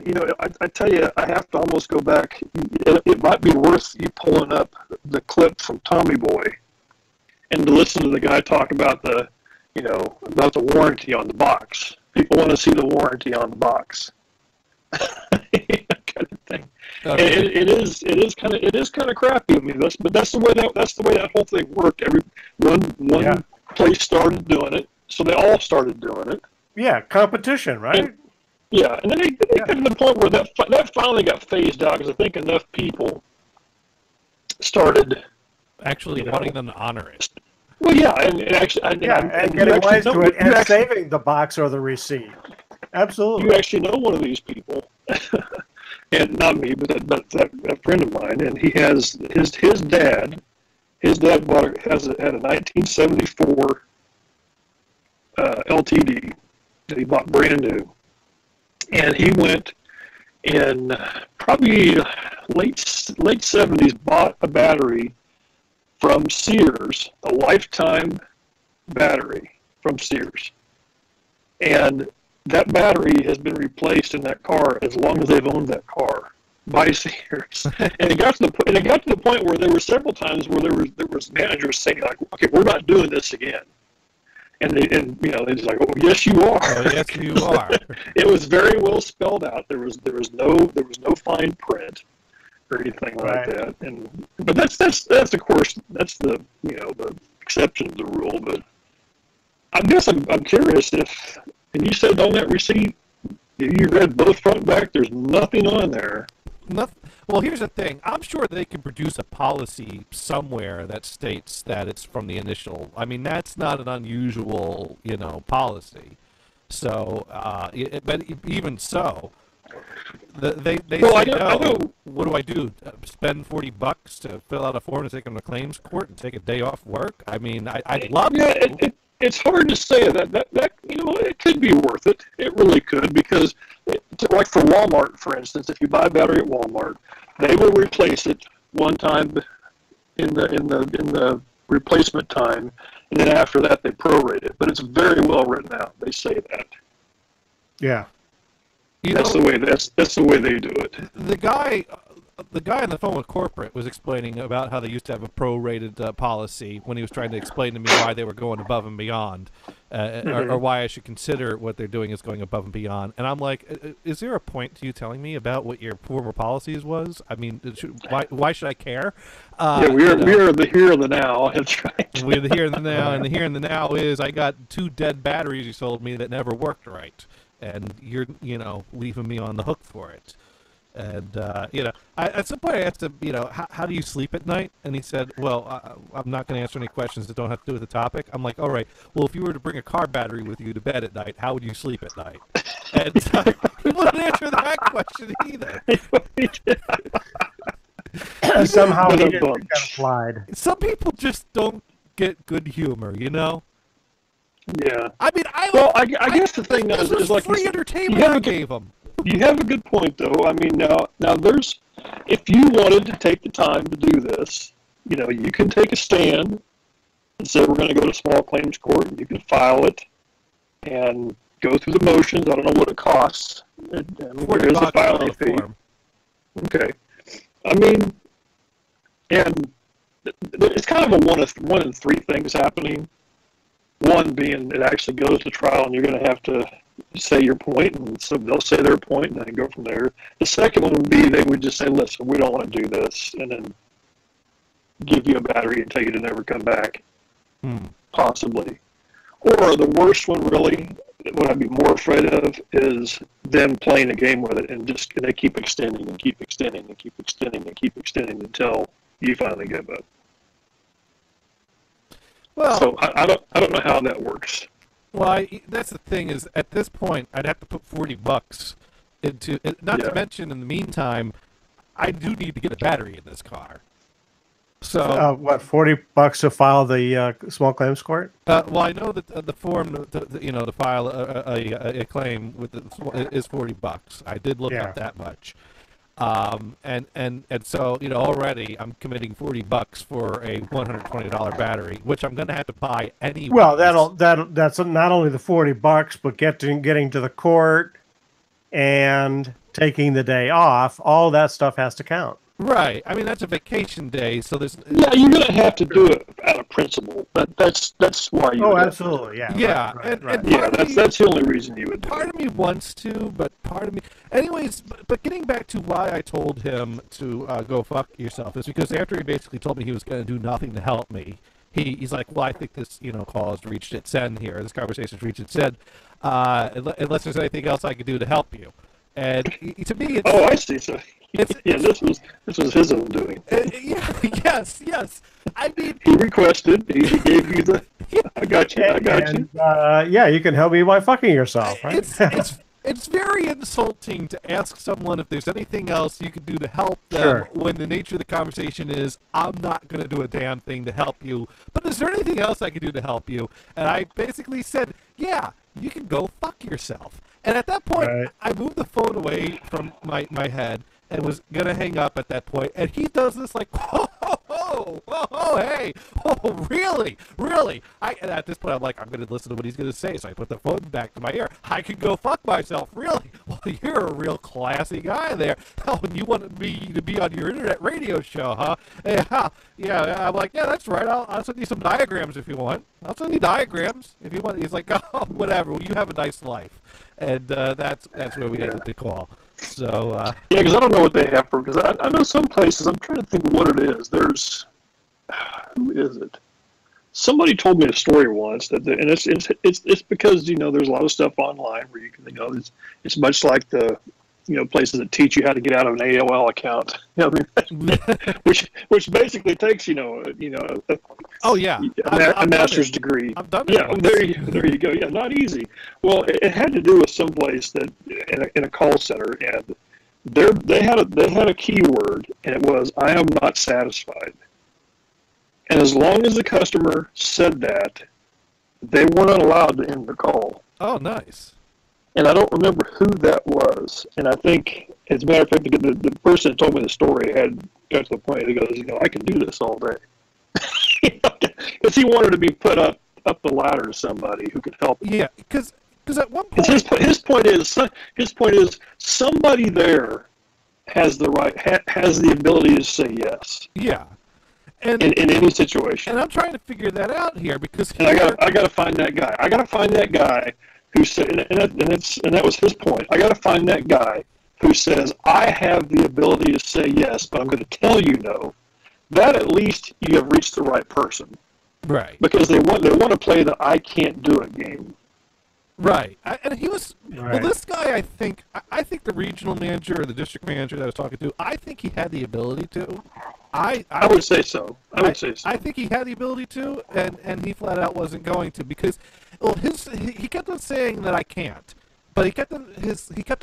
I tell you, I have to almost go back. It might be worth you pulling up the clip from Tommy Boy and to listen to the guy talk about about the warranty on the box. People want to see the warranty on the box. Kind of thing. Okay. It is kind of crappy. I mean, that's the way that whole thing worked. One place started doing it, so they all started doing it. Yeah, competition, right? And then they got to the point where that finally got phased out because I think enough people started actually wanting them to honor it. Well, yeah, and getting wise to it and saving the box or the receipt. Absolutely. You actually know one of these people, and not me, but that friend of mine, and he has his dad. His dad had a 1974 LTD that he bought brand new, and he went in probably late 70s, bought a battery from Sears, a lifetime battery from Sears, and that battery has been replaced in that car as long as they've owned that car by Sears. And it got to the point where there were several times where there was managers saying like, "Okay, we're not doing this again." And they just like, "Oh, yes, you are." Oh, yes, you are. It was very well spelled out. There was no fine print or anything like that. But that's of course that's the the exception to the rule. But I guess I'm curious if. And you said on that receipt, you read both front and back, there's nothing on there. Well, here's the thing. I'm sure they can produce a policy somewhere that states that it's from the initial. I mean, that's not an unusual, policy. So, but even so, they say, no, what do I do? Spend $40 to fill out a form to take them to claims court and take a day off work? I mean, I'd love to. It's hard to say that it could be worth it. It really could, because like for Walmart, for instance, if you buy a battery at Walmart, they will replace it one time in the replacement time, and then after that they prorate it. But it's very well written out. They say that. Yeah, that's the way they do it. The guy on the phone with corporate was explaining about how they used to have a prorated policy when he was trying to explain to me why they were going above and beyond, or why I should consider what they're doing as going above and beyond. And I'm like, is there a point to you telling me about what your former policies was? I mean, why should I care? We are the here and the now. That's right. We're the here and the now, and the here and the now is I got 2 dead batteries you sold me that never worked right, and you're leaving me on the hook for it. And, at some point I asked him, how do you sleep at night? And he said, well, I'm not going to answer any questions that don't have to do with the topic. I'm like, all right, well, if you were to bring a car battery with you to bed at night, how would you sleep at night? And he wouldn't answer that question either. Somehow he didn't get applied. Some people just don't get good humor, Yeah. I mean, I guess the thing is like free entertainment I gave them. You have a good point, though. I mean, now there's, if you wanted to take the time to do this, you can take a stand and say we're going to go to small claims court, and you can file it and go through the motions. I don't know what it costs. And there is a filing fee. Okay. I mean, and it's kind of a one in 3 things happening. One being it actually goes to trial, and you're going to have to say your point, and so they'll say their point, and then go from there. The second one would be they would just say, listen, we don't want to do this, and then give you a battery and tell you to never come back, possibly. Or the worst one, really, what I'd be more afraid of is them playing a game with it, and they keep extending and keep extending and keep extending and keep extending until you finally give up. Well, so I don't know how that works. Well, that's the thing is, at this point, I'd have to put $40 into it. Not to mention, in the meantime, I do need to get a battery in this car. So, what, $40 to file the small claims court? Well, I know that the form to file a claim with is $40. I did look up that much. And so already I'm committing $40 for a $120 battery, which I'm going to have to buy anyway. Well, that's not only the $40, but getting to the court, and taking the day off, all that stuff has to count. Right. I mean, that's a vacation day, so there's. Yeah, you're going to have to do it out of principle. That's why you. Oh, would have absolutely. Yeah. Yeah, Right. and Yeah, that's the only reason you would do part it. of me wants to, but part of me, anyways. But getting back to why I told him to go fuck yourself is because after he basically told me he was going to do nothing to help me, he's like, well, I think this call has reached its end here. This conversation's reached its end. Unless there's anything else I can do to help you. And to me, it's, Oh, I see. So this was his own doing. yes. I mean, He requested. He gave you the. I got you. And, yeah, you can help me by fucking yourself, right? It's very insulting to ask someone if there's anything else you can do to help them Sure. when the nature of the conversation is, I'm not going to do a damn thing to help you, but is there anything else I can do to help you? And I basically said, yeah, you can go fuck yourself. And at that point, Right. I moved the phone away from my head and was going to hang up at that point. And he does this like, hey, really? And at this point, I'm like, I'm going to listen to what he's going to say. So I put the phone back to my ear. I could go fuck myself, really? Well, you're a real classy guy there. Oh, and you wanted me to be on your internet radio show, huh? Yeah, I'm like, yeah, that's right. I'll send you some diagrams if you want. I'll send you diagrams if you want. He's like, oh, whatever. Well, you have a nice life. And that's where we ended the call. So Yeah, because I don't know what they have for. Because I know some places. I'm trying to think of what it is. There's who is it? Somebody told me a story once and it's because there's a lot of stuff online where you can it's much like the places that teach you how to get out of an AOL account. Which basically takes oh yeah, a master's degree. I've done it. Yeah, there you go. Yeah, not easy. Well, it had to do with some place that in a call center, and they had a keyword, and it was "I am not satisfied." And as long as the customer said that, they weren't allowed to end the call. Oh, nice. And I don't remember who that was. And I think, as a matter of fact, the person that told me the story had got to the point. He goes, I can do this all day. Because he wanted to be put up the ladder to somebody who could help him. Yeah, because at one point his point is somebody there has the ability to say yes. Yeah. And in any situation. And I'm trying to figure that out here because I got to find that guy. I got to find that guy who said, and that was his point. I got to find that guy who says, I have the ability to say yes, but I'm going to tell you no. That at least you have reached the right person, right? Because they want to play the I can't do it game, right? And he was Right. well. This guy, I think the regional manager or the district manager that I was talking to, I think he had the ability to. I would say so. I think he had the ability to, and he flat out wasn't going to because, well, he kept on saying that I can't, but he kept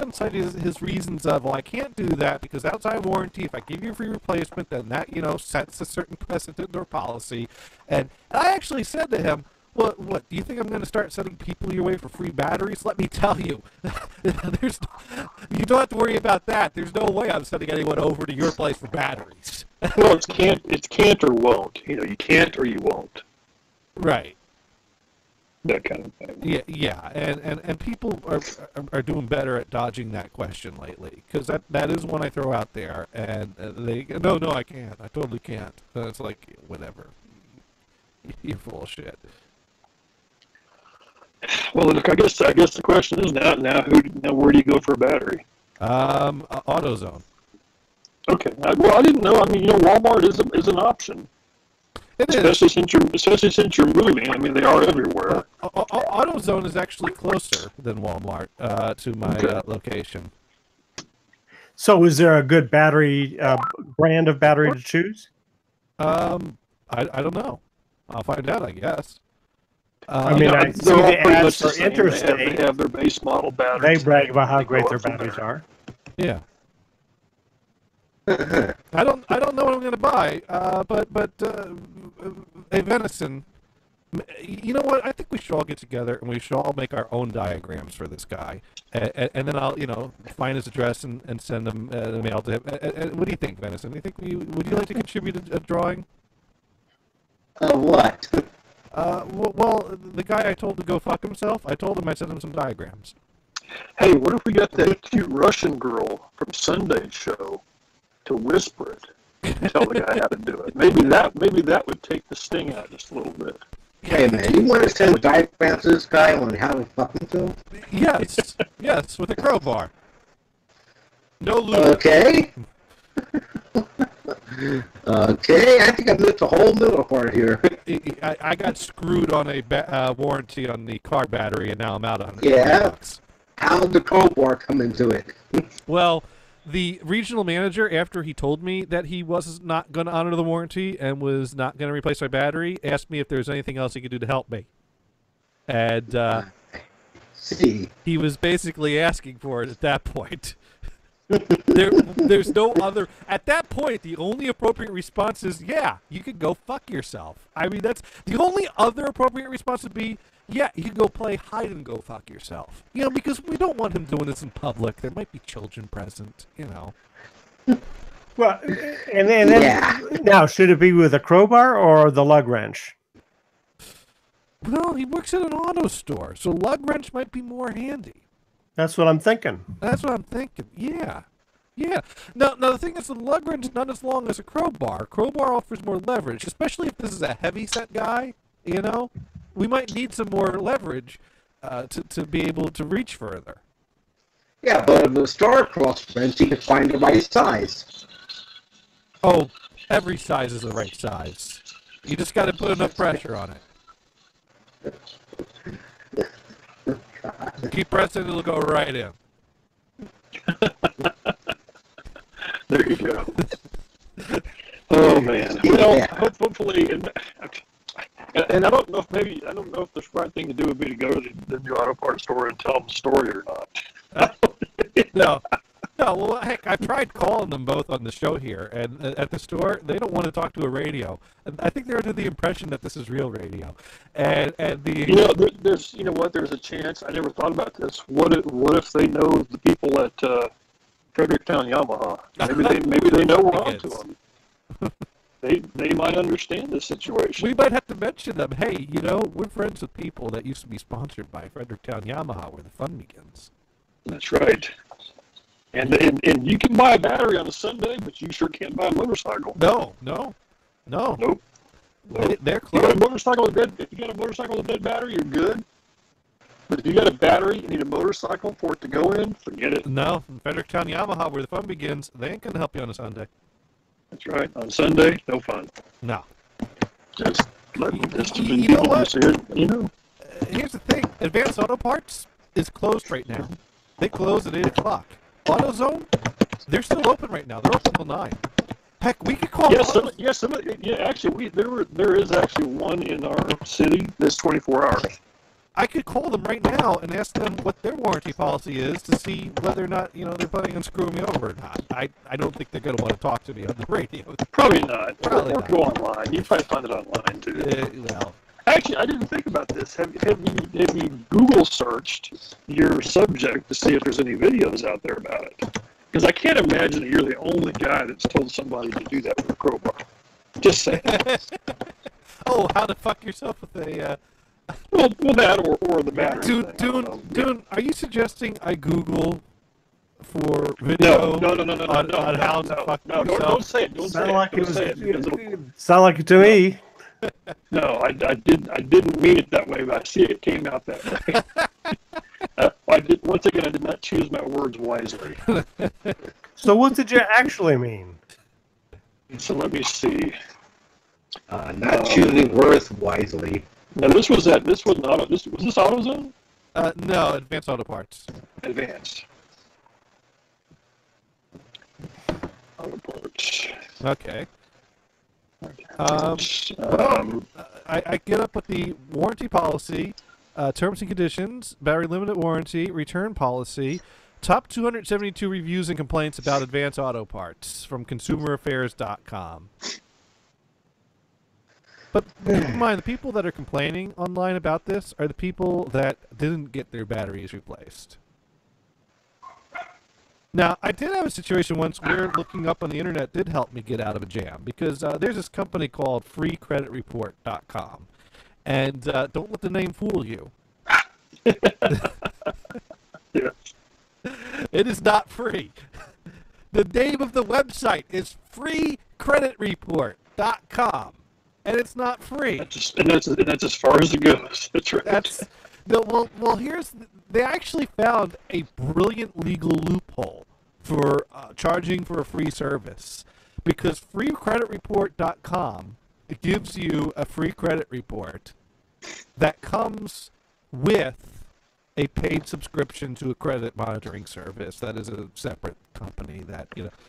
on citing his reasons of, well, I can't do that because outside warranty, if I give you a free replacement, then that sets a certain precedent or policy, and I actually said to him, what do you think I'm going to start sending people your way for free batteries? Let me tell you, you don't have to worry about that. There's no way I'm sending anyone over to your place for batteries. Well, it's can't or won't. You can't or you won't. Right. That kind of thing. Yeah, and people are doing better at dodging that question lately because that is one I throw out there, and they go, no, I can't. I totally can't. It's like whatever. You're full of shit. Well, look, I guess the question is now where do you go for a battery? AutoZone. Okay. Well, I didn't know. I mean, Walmart is an option. Especially since you're moving. I mean, they are everywhere. AutoZone is actually closer than Walmart to my location. So, is there a good battery brand of battery to choose? I don't know. I'll find out, I guess. I mean, I see the ads for Interstate. They have their base model batteries. They brag about how great their batteries are. Yeah. I don't know what I'm going to buy, but a venison. You know what? I think we should all get together and we should all make our own diagrams for this guy, and then I'll find his address and send him the mail to him. What do you think, venison? Do you think would you like to contribute a drawing? What? Well, the guy I told to go fuck himself, I told him I sent him some diagrams. Hey, what if we got that cute Russian girl from Sunday's show to whisper it and tell the guy how to do it? Maybe that would take the sting out just a little bit. Hey man, you want to send diagrams to this guy on how to fuck himself? Yes, yes, with a crowbar. No lube. Okay. Okay, I think I missed the whole middle part here. I got screwed on a warranty on the car battery, and now I'm out on it. Yeah. How did the crowbar come into it? Well, the regional manager, after he told me that he was not going to honor the warranty and was not going to replace my battery, asked me if there was anything else he could do to help me. And see, he was basically asking for it at that point. There's no other. At that point, the only appropriate response is, yeah, you could go fuck yourself. I mean, that's the only other appropriate response would be, yeah, you could go play hide and go fuck yourself. You know, because we don't want him doing this in public. There might be children present, you know. Well, and then now, should it be with a crowbar or the lug wrench? Well, he works at an auto store, so lug wrench might be more handy. That's what I'm thinking. That's what I'm thinking. Yeah. Yeah. Now the thing is, the lug wrench is not as long as a crowbar. Crowbar offers more leverage, especially if this is a heavy-set guy, you know? We might need some more leverage to be able to reach further. Yeah, but with a star-crossed wrench, you can find the right size. Oh, every size is the right size. You just got to put enough pressure on it. Keep pressing, it'll go right in. There you go. Oh man. Well, hopefully, and I don't know if the right thing to do would be to go to the new auto parts store and tell them the story or not. No. Well, heck, I've tried calling them both on the show here, and at the store, they don't want to talk to a radio. I think they're under the impression that this is real radio, and the there's a chance. I never thought about this. What if they know the people at Fredericktown Yamaha? Maybe they know we're on to them. They might understand this situation. We might have to mention them. Hey, we're friends with people that used to be sponsored by Fredericktown Yamaha, where the fun begins. That's right. And you can buy a battery on a Sunday, but you sure can't buy a motorcycle. No. Nope. They're close. If you got a motorcycle with a dead battery, you're good. But if you got a battery, you need a motorcycle for it to go in, forget it. No, Fredericktown Yamaha, where the fun begins, they ain't gonna help you on a Sunday. That's right. On Sunday, no fun. No. Just let you know what? Here's the thing. Advanced Auto Parts is closed right now. They close at 8 o'clock. AutoZone, they're still open right now. They're open till 9. Heck, we could call. Actually, there is actually one in our city that's 24 hours. I could call them right now and ask them what their warranty policy is to see whether or not they're planning on screwing me over or not. I don't think they're going to want to talk to me on the radio. Probably not. Probably or not. Go online. You probably find it online too. Well. Actually, I didn't think about this. Have you Google searched your subject to see if there's any videos out there about it? Because I can't imagine that you're the only guy that's told somebody to do that with a crowbar. Just saying. Oh, how to fuck yourself with a... Well, that or the battery. Dune, are you suggesting I Google for video on how to fuck yourself? Don't say it. Sound like it to me. No, I didn't mean it that way, but I see it came out that way. Once again, I did not choose my words wisely. So what did you actually mean? So let me see. Not choosing words wisely. Now was this AutoZone? No, Advanced Auto Parts. Advanced Auto Parts. Okay. I get up with the warranty policy, terms and conditions, battery limited warranty, return policy, top 272 reviews and complaints about Advanced Auto Parts from ConsumerAffairs.com. But keep in mind, the people that are complaining online about this are the people that didn't get their batteries replaced. Now, I did have a situation once where looking up on the internet did help me get out of a jam, because there's this company called FreeCreditReport.com, and don't let the name fool you. Yeah. It is not free. The name of the website is freecreditreport.com, and it's not free. That's as far as it goes. That's right. Well, they actually found a brilliant legal loophole for charging for a free service, because freecreditreport.com gives you a free credit report that comes with a paid subscription to a credit monitoring service that is a separate company that,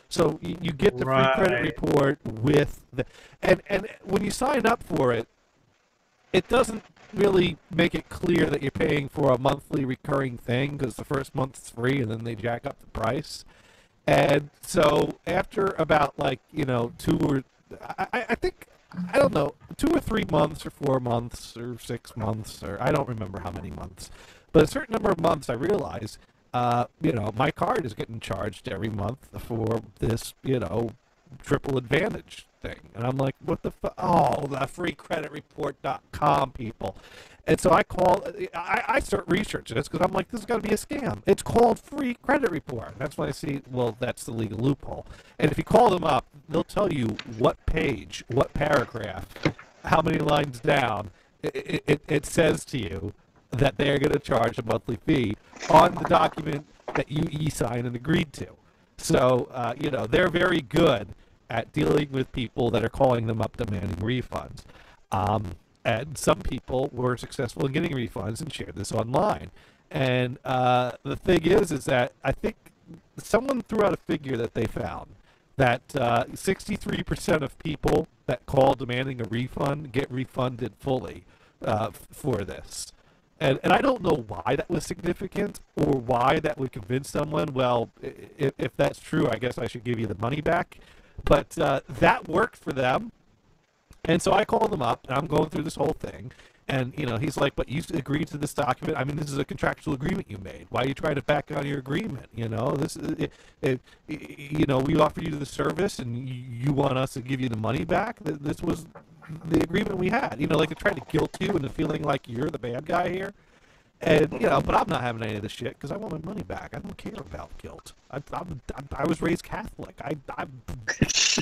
so you get the free credit report with and when you sign up for it, it doesn't really make it clear that you're paying for a monthly recurring thing, because the first month's free and then they jack up the price. And so after about I think, I don't know, 2 or 3 months or 4 months or 6 months, or I don't remember how many months, but a certain number of months, I realized, my card is getting charged every month for this, triple advantage thing. And I'm like, what the oh, the freecreditreport.com people. And so I start researching this, because I'm like, this has got to be a scam. It's called Free Credit Report. That's when I see, well, that's the legal loophole. And if you call them up, they'll tell you what page, what paragraph, how many lines down it says to you that they're going to charge a monthly fee on the document that you e-sign and agreed to. So, they're very good at dealing with people that are calling them up demanding refunds. And some people were successful in getting refunds and shared this online. And the thing is that I think someone threw out a figure that they found that 63% of people that call demanding a refund get refunded fully for this. And I don't know why that was significant, or why that would convince someone, well, if that's true, I guess I should give you the money back. But that worked for them. And so I called him up, and I'm going through this whole thing. And, he's like, but you agreed to this document. I mean, this is a contractual agreement you made. Why are you trying to back on your agreement? This is, we offered you the service, and you want us to give you the money back? This was the agreement we had. Like they're trying to guilt you into feeling like you're the bad guy here. And, but I'm not having any of this shit, because I want my money back. I don't care about guilt. I was raised Catholic. I'm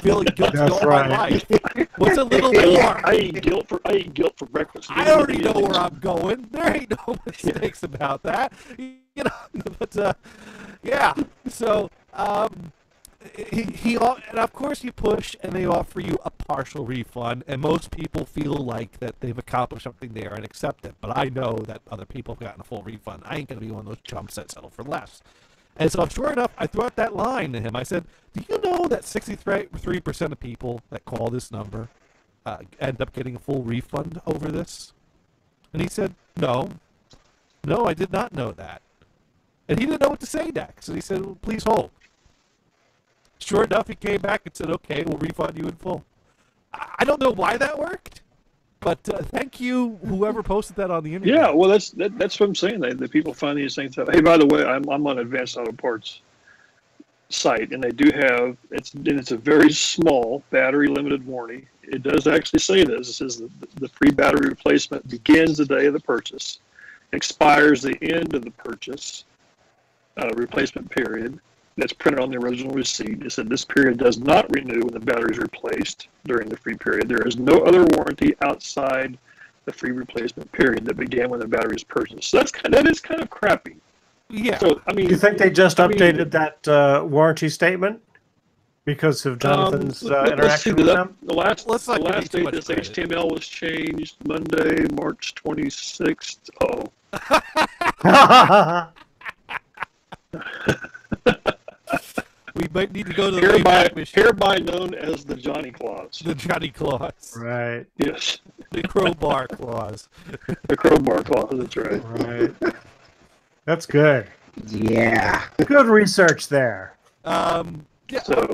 feeling guilty all my life. What's a little more? I eat guilt for breakfast. I already know where I'm going. There ain't no mistakes about that. But yeah. So and of course you push, and they offer you a partial refund, and most people feel like that they've accomplished something there and accept it. But I know that other people have gotten a full refund. I ain't gonna be one of those chumps that settle for less. And so sure enough, I threw out that line to him. I said, do you know that 63% of people that call this number end up getting a full refund over this? And he said, no, I did not know that. And he didn't know what to say next. And he said, well, please hold. Sure enough, he came back and said, okay, we'll refund you in full. I don't know why that worked, but thank you, whoever posted that on the internet. Yeah, well, that's what I'm saying. The people find these things out. Hey, by the way, I'm on Advanced Auto Parts site, and they do have, it's a very small battery limited warranty. It does actually say this. It says the free battery replacement begins the day of the purchase, expires the end of the purchase replacement period. That's printed on the original receipt. It said this period does not renew when the battery is replaced during the free period. There is no other warranty outside the free replacement period that began when the battery is purchased. So that is kind of crappy. Yeah. So I mean, you think they just updated that warranty statement because of Jonathan's interaction with them? The last date this HTML was changed Monday, March 26th. Oh. We might need to go to the hereby known as the Johnny Claus. The Johnny Claus. Right. Yes. The crowbar clause. The crowbar clause, that's right. Right. That's good. Yeah. Good research there. Yeah,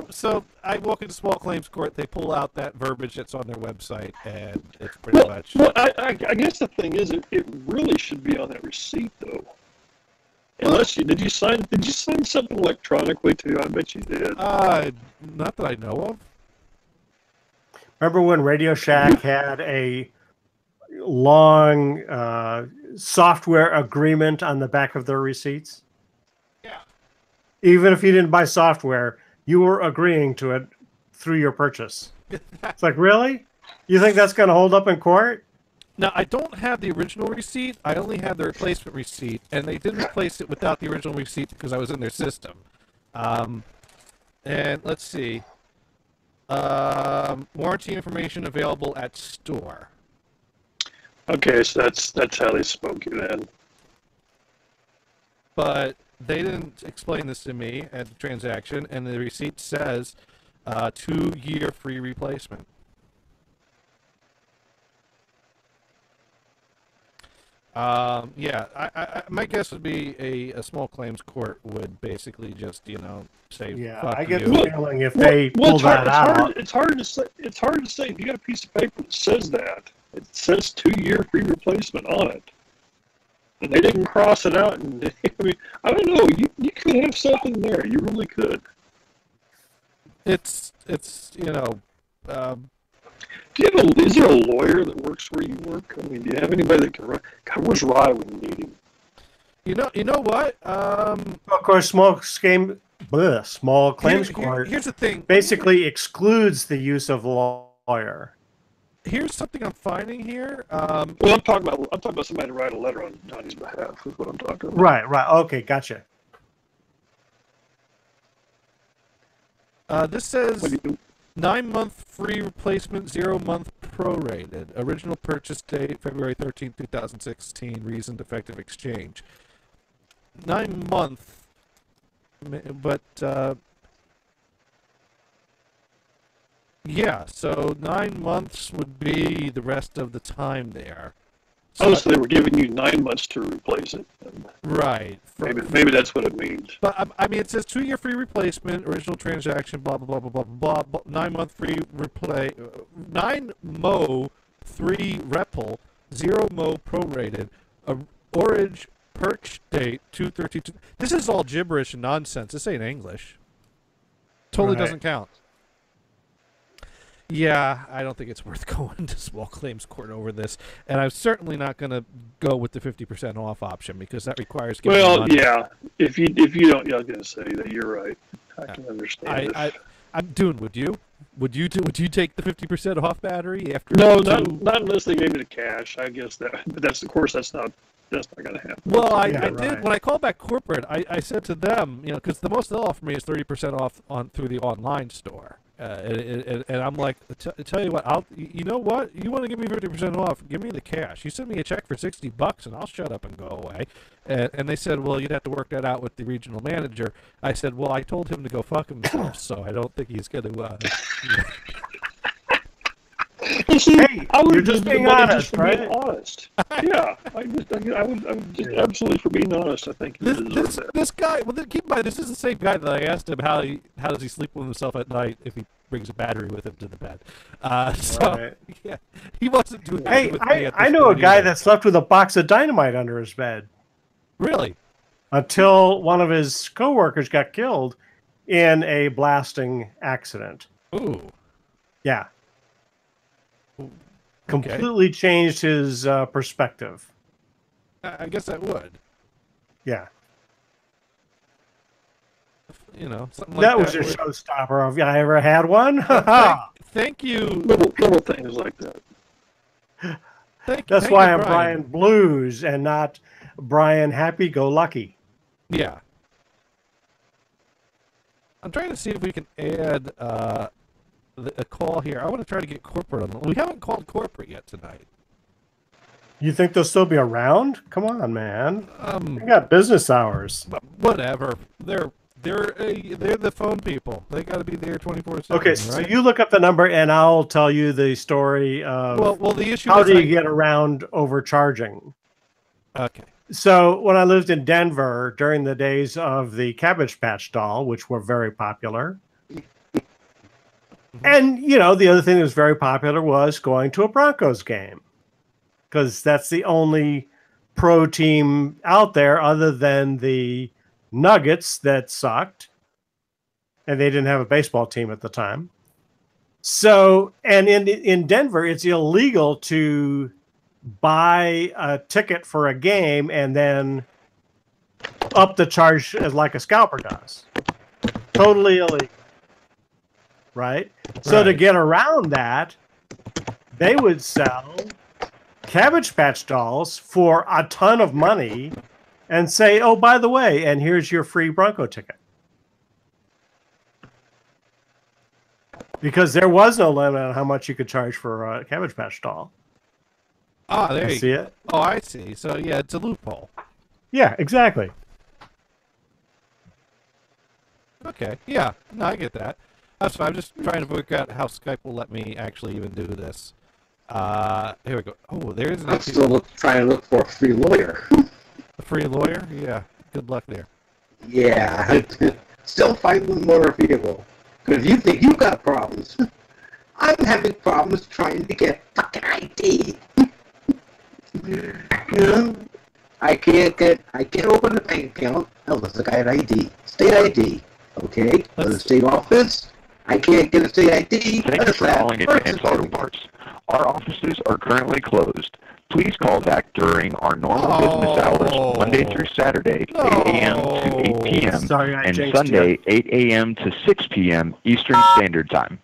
so I walk into small claims court, they pull out that verbiage that's on their website, and it's pretty much... Well, I guess the thing is, it really should be on that receipt, though. Unless did you sign something electronically too? I bet you did. Not that I know of. Remember when Radio Shack had a long software agreement on the back of their receipts? Even if you didn't buy software, you were agreeing to it through your purchase. It's like, really? You think that's going to hold up in court? Now, I don't have the original receipt. I only have the replacement receipt, and they did replace it without the original receipt because I was in their system. And let's see. Warranty information available at store. Okay, so that's how they spoke you then. But they didn't explain this to me at the transaction, and the receipt says 2-year free replacement. Yeah, my guess would be a small claims court would basically just, say, Yeah, fuck I get you. the feeling if they pull that out. It's hard to say. It's hard to say if you got a piece of paper that says that. It says 2-year free replacement on it, and they didn't cross it out. And I mean, I don't know. You could have something there. You really could. It's is there a lawyer that works where you work? I mean, do you have anybody that can run? God, where's Rye when you need him? You know what? Of course, small claims court. Here's the thing. Basically excludes the use of lawyer. Here's something I'm finding here. Well, I'm talking about somebody to write a letter on his behalf. Is what I'm talking about. Right. Okay, gotcha. This says 9-month free replacement, 0-month prorated. Original purchase date February 13th, 2016. Reasoned effective exchange. 9-month, but yeah. So 9 months would be the rest of the time there. So they were giving you 9 months to replace it. Right. Maybe that's what it means. But I mean, it says 2-year free replacement, original transaction, blah blah blah blah blah blah. 9-month free replay, 9-mo 3 repl, 0-mo prorated, orange perch date 2/32. This is all gibberish and nonsense. This ain't English. Totally doesn't count. Yeah, I don't think it's worth going to small claims court over this, and I'm certainly not going to go with the 50% off option because that requires giving money. Yeah, if you don't, I was going to say that you're right. I can understand. I'm doing. Would you? Would you take the 50% off battery after? No, not unless they gave me the cash. I guess that, but that's not going to happen. Well, I did when I called back corporate. I said to them, because the most they'll offer me is 30% off through the online store. And I'm like, tell you what, you know what? You want to give me 50% off? Give me the cash. You send me a check for $60, and I'll shut up and go away. And they said, well, you'd have to work that out with the regional manager. I said, well, I told him to go fuck himself, so I don't think he's going to. Hey, you're just being honest, right? Honest. Yeah, I would just absolutely for being honest. I think this guy. Well, keep in mind, this is the same guy that I asked him how does he sleep with himself at night if he brings a battery with him to the bed. Yeah, he wasn't doing that. Hey, I know a guy that slept with a box of dynamite under his bed. Really? Until one of his coworkers got killed in a blasting accident. Ooh. Yeah. Okay. Completely changed his perspective. I guess that would. Yeah. Something like that was your showstopper. Have I ever had one? Thank you. Little things like that. That's why I'm Brian Blues and not Brian Happy-Go-Lucky. Yeah. I'm trying to see if we can add a call here. I want to try to get corporate on. We haven't called corporate yet tonight. You think they'll still be around? Come on, man. They got business hours. Whatever. They're the phone people. They got to be there 24/7. Okay, so you look up the number, and I'll tell you the story of well, the issue. How do you get around overcharging? Okay. So when I lived in Denver during the days of the Cabbage Patch doll, which were very popular. And, the other thing that was very popular was going to a Broncos game because that's the only pro team out there other than the Nuggets that sucked. And they didn't have a baseball team at the time. So, and in Denver, it's illegal to buy a ticket for a game and then up the charge as like a scalper does. totally illegal. Right? So to get around that, they would sell Cabbage Patch dolls for a ton of money and say, oh, by the way, and here's your free Bronco ticket. Because there was no limit on how much you could charge for a Cabbage Patch doll. Ah, there you see go. it? Oh, I see. So, yeah, it's a loophole. Yeah, exactly. Okay. Yeah. No, I get that. That's fine. I'm just trying to work out how Skype will let me actually even do this. Here we go. Oh, there's an I'm still trying to look for a free lawyer. A free lawyer? Yeah. Good luck there. Yeah. Still fighting with motor vehicle. Because you think you got problems. I'm having problems trying to get fucking ID. You know? I can't open a bank account unless I got ID. State ID. Okay? For the state office, I can't get a state ID. Thanks for calling Advance Auto Parts. Our offices are currently closed. Please call back during our normal business hours, Monday through Saturday, 8 a.m. to 8 p.m., and Sunday, 8 a.m. to 6 p.m. Eastern Standard Time.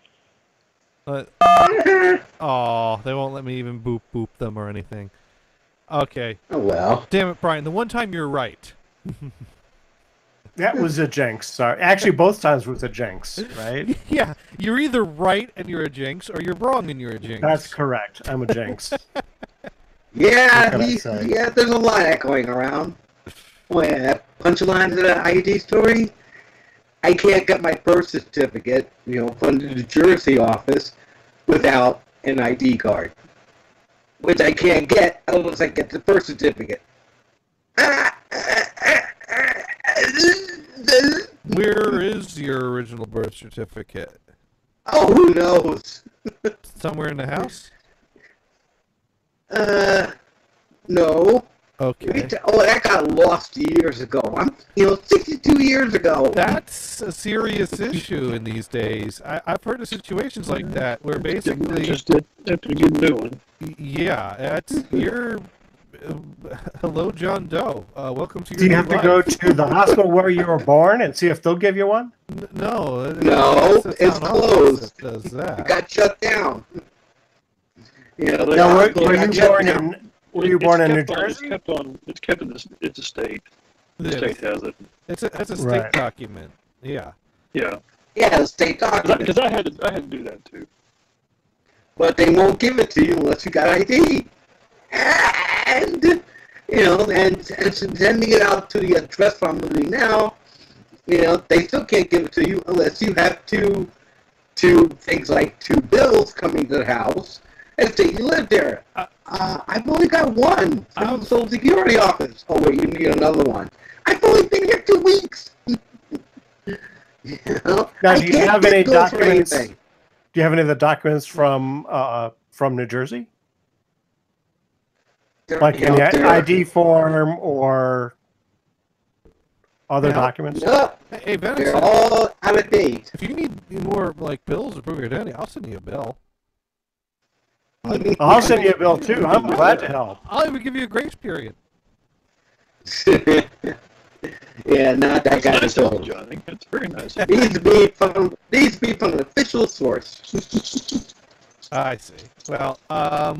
Oh, they won't let me even boop them or anything. Okay. Oh, well. Damn it, Brian. The one time you're right. That was a jinx. Sorry. Actually, both times was a jinx, right? Yeah. You're either right and you're a jinx, or you're wrong and you're a jinx. That's correct. I'm a jinx. Yeah, there's a lot of that going around. Punchline to the ID story. I can't get my birth certificate, from the New Jersey office without an ID card, which I can't get unless I get the birth certificate. Where is your original birth certificate? Oh, who knows? Somewhere in the house? No. Okay. That got lost years ago. 62 years ago. That's a serious issue in these days. I've heard of situations like that where basically just have to get a new one. Yeah, you're. Hello, John Doe. Welcome to your. Do you have to go to the hospital where you were born and see if they'll give you one? No, it's closed. Does that? It got shut down. Now, were you born in New Jersey? It's kept in it's a state. The state has it. It's a state document. Yeah. Yeah. Yeah, the state document. Because I had to do that too. But they won't give it to you unless you got ID. And and sending it out to the address I'm living now, they still can't give it to you unless you have two things like 2 bills coming to the house and say you live there. I've only got one from the Social Security office. Oh wait, you need another one. I've only been here 2 weeks. Now, do you have any documents? Do you have any of the documents from New Jersey? Like any ID form or other documents? No, hey, Venison, they're all out of date. If you need more bills to prove your identity, I'll send you a bill. I'll send you a bill too. I'm glad to help. I'll even give you a grace period. Yeah, not that kind of bill. Johnny, it's very nice. Needs to be from an official source. I see. Well,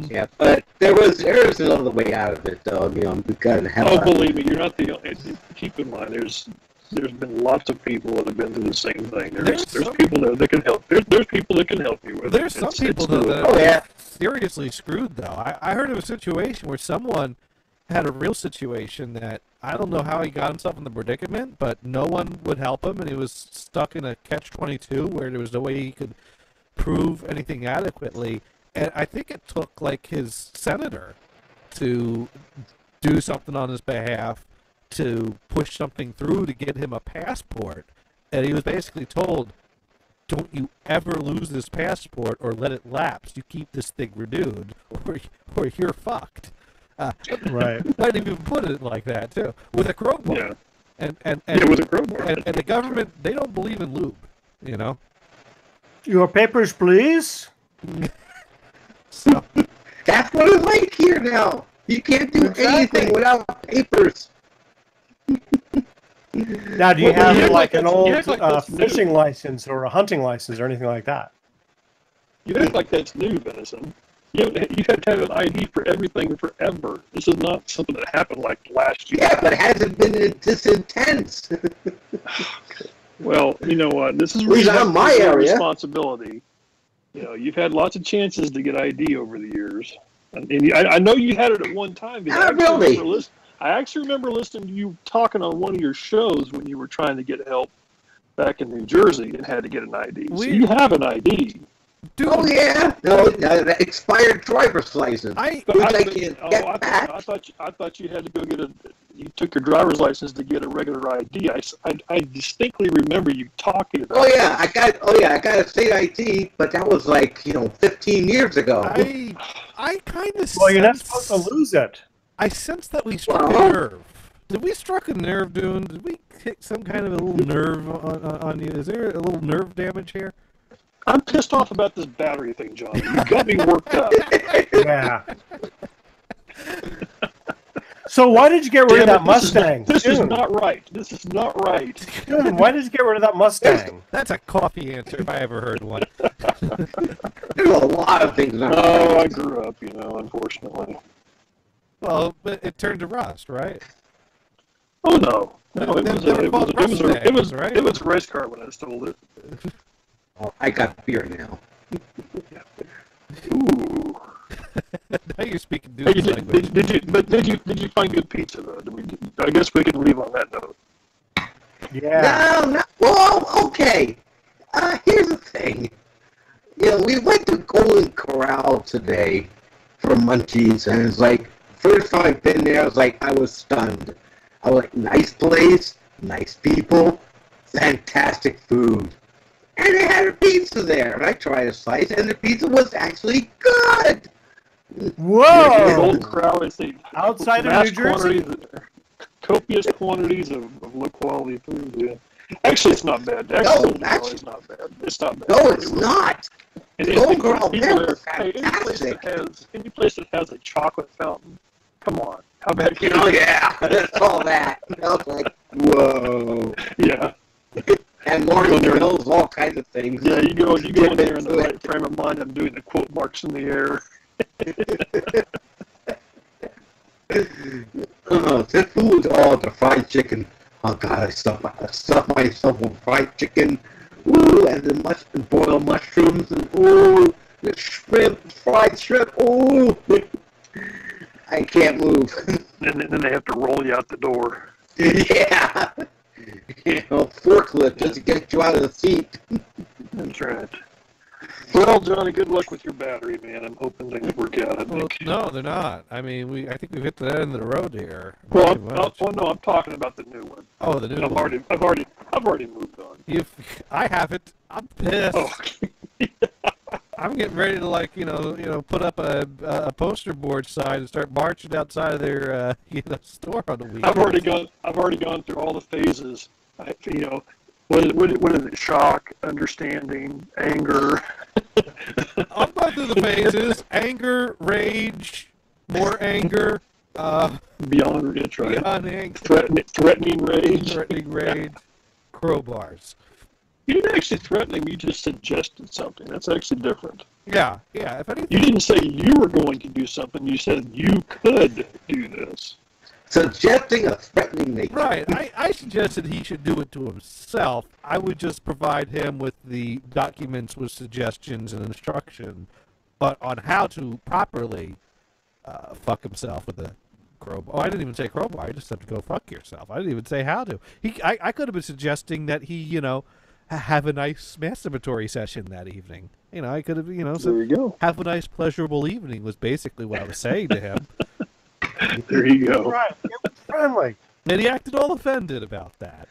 yeah, but there is another way out of it, though. We've got to have. Oh, believe me, you're not the only. Keep in mind, there's been lots of people that have been through the same thing. There's people that can help. There's people that can help you with it. There's some people that are seriously screwed, though. I heard of a situation where someone had a real situation that I don't know how he got himself in the predicament, but no one would help him, and he was stuck in a catch-22 where there was no way he could prove anything adequately. And I think it took like his senator to do something on his behalf to push something through to get him a passport. And he was basically told, don't you ever lose this passport or let it lapse. You keep this thing renewed or you're fucked. Right. Might even put it like that too, with a crowbar. Yeah. And with a crowbar. And the government, they don't believe in lube, Your papers, please. So that's what it's like here now. You can't do anything without papers. Now, do you have you like an old that's fishing new. license or a hunting license or anything like that? You act like that's new, Venison. You have to have an ID for everything forever. This is not something that happened like last year. Yeah, but it hasn't been this intense. Well, you know what? This is At least not my area. responsibility. You know, you've had lots of chances to get ID over the years, and I know you had it at one time. Not really. I actually remember listening to you talking on one of your shows when you were trying to get help back in New Jersey and had to get an ID. So you have an ID. Dude. Oh yeah, no, that expired driver's license. I thought you had to go get you took your driver's license to get a regular ID. I distinctly remember you talking about. I got a state ID, but that was like 15 years ago. I kind of. Well, you're not supposed to lose it. I sense that we struck a nerve. Did we struck a nerve, Dune? Did we hit some kind of a little nerve on you? Is there a little nerve damage here? I'm pissed off about this battery thing, John. You got me worked up. Yeah. So why did you get rid of that Mustang? This is not right. This is not right. Dude, why did you get rid of that Mustang? That's a coffee answer if I ever heard one. There's a lot of things. I grew up, unfortunately. Well, but it turned to rust, right? Oh no. No, it was a race car when I stole it. Oh, I got beer now. Ooh. Now you're speaking Dude's language. Did you find good pizza though? I guess we can leave on that note. Yeah. No. Well, okay. Here's the thing. We went to Golden Corral today for Munchies, and it's like first time I've been there, I was stunned. I was like, nice place, nice people, fantastic food. And they had a pizza there, and I tried a slice, and the pizza was actually good. Whoa! Golden Corral is outside of New Jersey. Copious quantities of low quality food. Yeah. Actually, it's not bad. It's not bad. It's not bad. No, it's not. Golden Corral is fantastic. Any place that has a chocolate fountain, come on. How bad can it be? Yeah, that's all that. I was like, whoa. Yeah. And Morning Hills, all kinds of things. Yeah, you go in there in the right frame of mind. I'm doing the quote marks in the air. The food, the fried chicken. Oh God, I stuffed myself with fried chicken. Ooh, and the boiled mushrooms, and ooh, the shrimp, fried shrimp. Ooh, I can't move. And then they have to roll you out the door. Yeah. Forklift just to get you out of the seat. That's right. Well, Johnny, good luck with your battery, man. I'm hoping things work out. No, they're not. I mean, I think we've hit the end of the road here. Well, no, I'm talking about the new one. Oh, the new one. I've already moved on. I haven't. I'm pissed. Oh. I'm getting ready to put up a poster board sign and start marching outside of their store on the weekend. I've already gone through all the phases. What is it? Shock, understanding, anger. I'm going through the phases: anger, rage, more anger. Beyond it, right? Beyond anger. Threatening rage. Threatening rage. Crowbars. You didn't actually threaten him, you just suggested something. That's actually different. Yeah. If anything, you didn't say you were going to do something, you said you could do this. Suggesting a threatening nature. Right. I suggested he should do it to himself. I would just provide him with the documents with suggestions and instruction, but on how to properly fuck himself with a crowbar. Oh, I didn't even say crowbar. I just said to go fuck yourself. I didn't even say how to. I could have been suggesting that he, have a nice masturbatory session that evening. I could have, there you go. Have a nice, pleasurable evening was basically what I was saying to him. There you go. Right, it was friendly. And he acted all offended about that.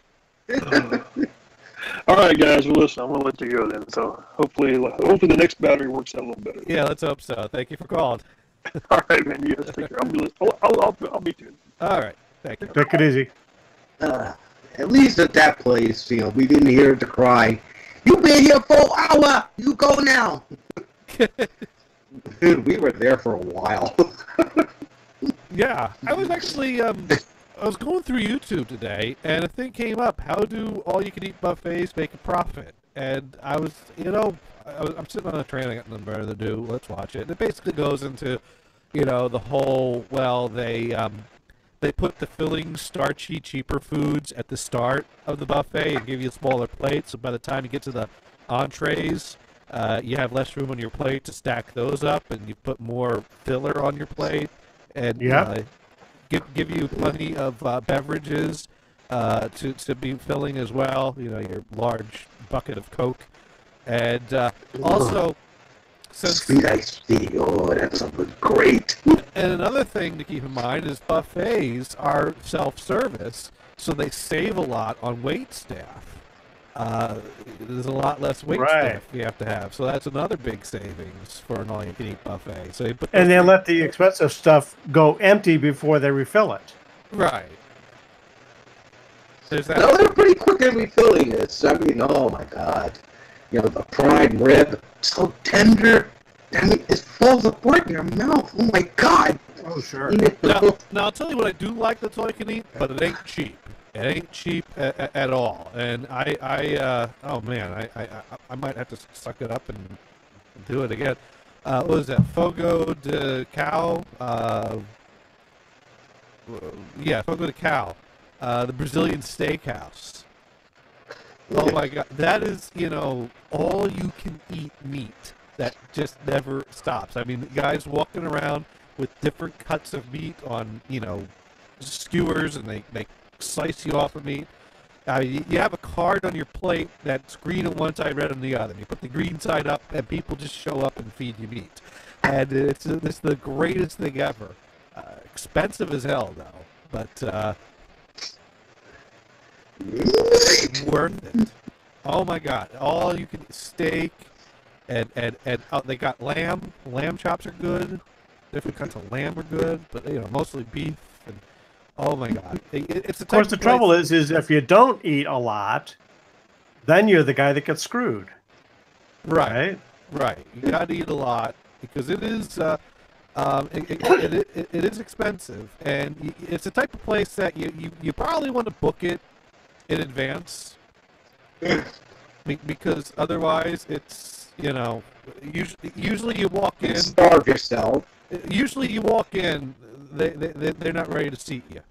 All right, guys. Well, listen, I'm going to let you go then. So hopefully the next battery works out a little better. Yeah, let's hope so. Thank you for calling. All right, man. You guys take care. I'll be tuned. All right. Thank you. Take it easy. At least at that place, we didn't hear the cry. You've been here for an hour. You go now. Dude, we were there for a while. Yeah, I was actually I was going through YouTube today, and a thing came up: how do all-you-can-eat buffets make a profit? And I was, I'm sitting on a train, I got nothing better to do. Let's watch it. And it basically goes into, the whole, they put the filling, starchy, cheaper foods at the start of the buffet and give you a smaller plate. So by the time you get to the entrees, you have less room on your plate to stack those up, and you put more filler on your plate, and give you plenty of beverages to be filling as well. Your large bucket of Coke, and also. Sweet iced tea. Oh, that sounds great. And another thing to keep in mind is buffets are self-service, so they save a lot on wait staff. There's a lot less wait staff you have to have, so that's another big savings for an all-you-can-eat buffet. So and they let the expensive stuff go empty before they refill it. Right. There's that. No, they're pretty quick in refilling it. I mean, oh my God. The prime rib, so tender. I mean, it falls apart in your mouth. Oh my God. Oh, sure. Now, I'll tell you what I do like that's all you can eat, but it ain't cheap. It ain't cheap at all. And oh man, I might have to suck it up and do it again. What was that? Fogo de Cow? Fogo de Cow. The Brazilian steakhouse. Oh my God, that is, all you can eat meat that just never stops. I mean, the guys walking around with different cuts of meat on, skewers, and they slice you off of meat. You have a card on your plate that's green on one side, red on the other. You put the green side up, and people just show up and feed you meat. And it's the greatest thing ever. Expensive as hell, though, but worth it. Oh my God! All you can steak, and they got lamb. Lamb chops are good. Different kinds of lamb are good, but mostly beef. And oh my God! It's of course the trouble is if you don't eat a lot, then you're the guy that gets screwed. Right. You got to eat a lot because it is. It is expensive, and it's the type of place that you probably want to book it in advance, because otherwise it's usually you walk in, starve yourself. Usually you walk in, they're not ready to seat you.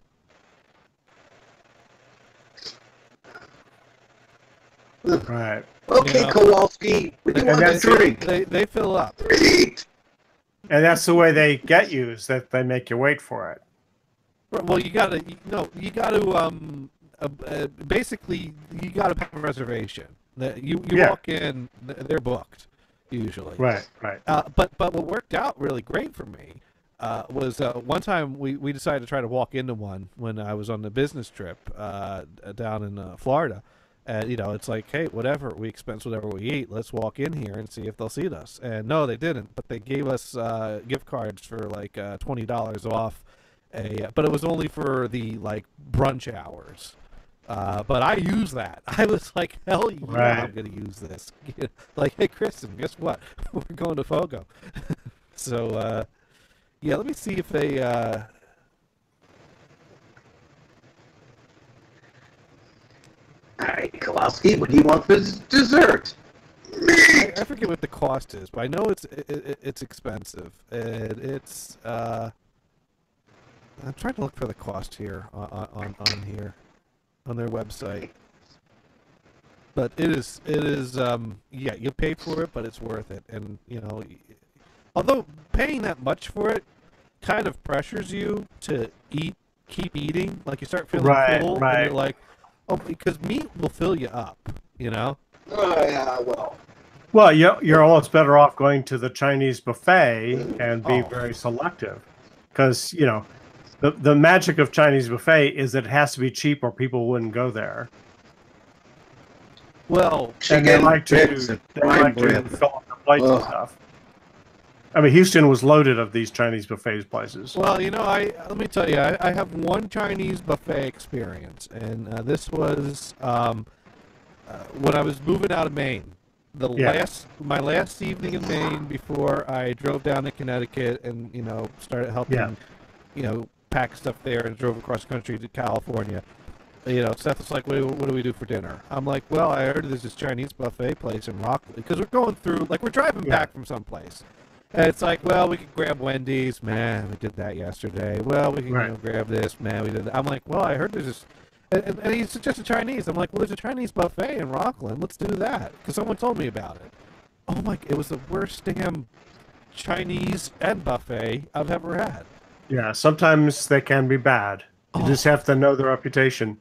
Right. Okay, Kowalski. They fill up. And that's the way they get you, is that they make you wait for it. Well, you gotta basically you gotta have a reservation. You walk in, they're booked usually. Right. But what worked out really great for me was one time we decided to try to walk into one when I was on the business trip down in Florida. And, it's like, hey, whatever, we expense whatever we eat. Let's walk in here and see if they'll seat us. And no, they didn't. But they gave us gift cards for like $20 off. But it was only for the brunch hours. But I used that. I was like, hell yeah, I'm going to use this. Like, hey, Kristen, guess what? We're going to Fogo. So, let me see if they... All right, Kowalski, what do you want for dessert? I forget what the cost is, but I know it's expensive, and it's. I'm trying to look for the cost here on here, on their website. But it is you pay for it, but it's worth it, and although paying that much for it kind of pressures you to keep eating, like you start feeling full, and you're like. Oh, because meat will fill you up, Oh, yeah, well. Well, you're almost better off going to the Chinese buffet and be very selective. Because, the magic of Chinese buffet is that it has to be cheap or people wouldn't go there. Well, and they like to fill up the plates and stuff. I mean, Houston was loaded of these Chinese buffet places. Well, let me tell you, I have one Chinese buffet experience, and this was when I was moving out of Maine. My last evening in Maine before I drove down to Connecticut and started helping, packed stuff there and drove across country to California. Seth was like, what do we do for dinner? I'm like, well, I heard there's this Chinese buffet place in Rockland, because we're going through, like, we're driving back from someplace. And it's like, well, we could grab Wendy's. Man, we did that yesterday. Well, we can grab this. Man, we did that. I'm like, well, I heard there's this. And he suggested Chinese. I'm like, well, there's a Chinese buffet in Rockland. Let's do that. Because someone told me about it. Oh, my, it was the worst damn Chinese and buffet I've ever had. Yeah, sometimes they can be bad. You just have to know the reputation.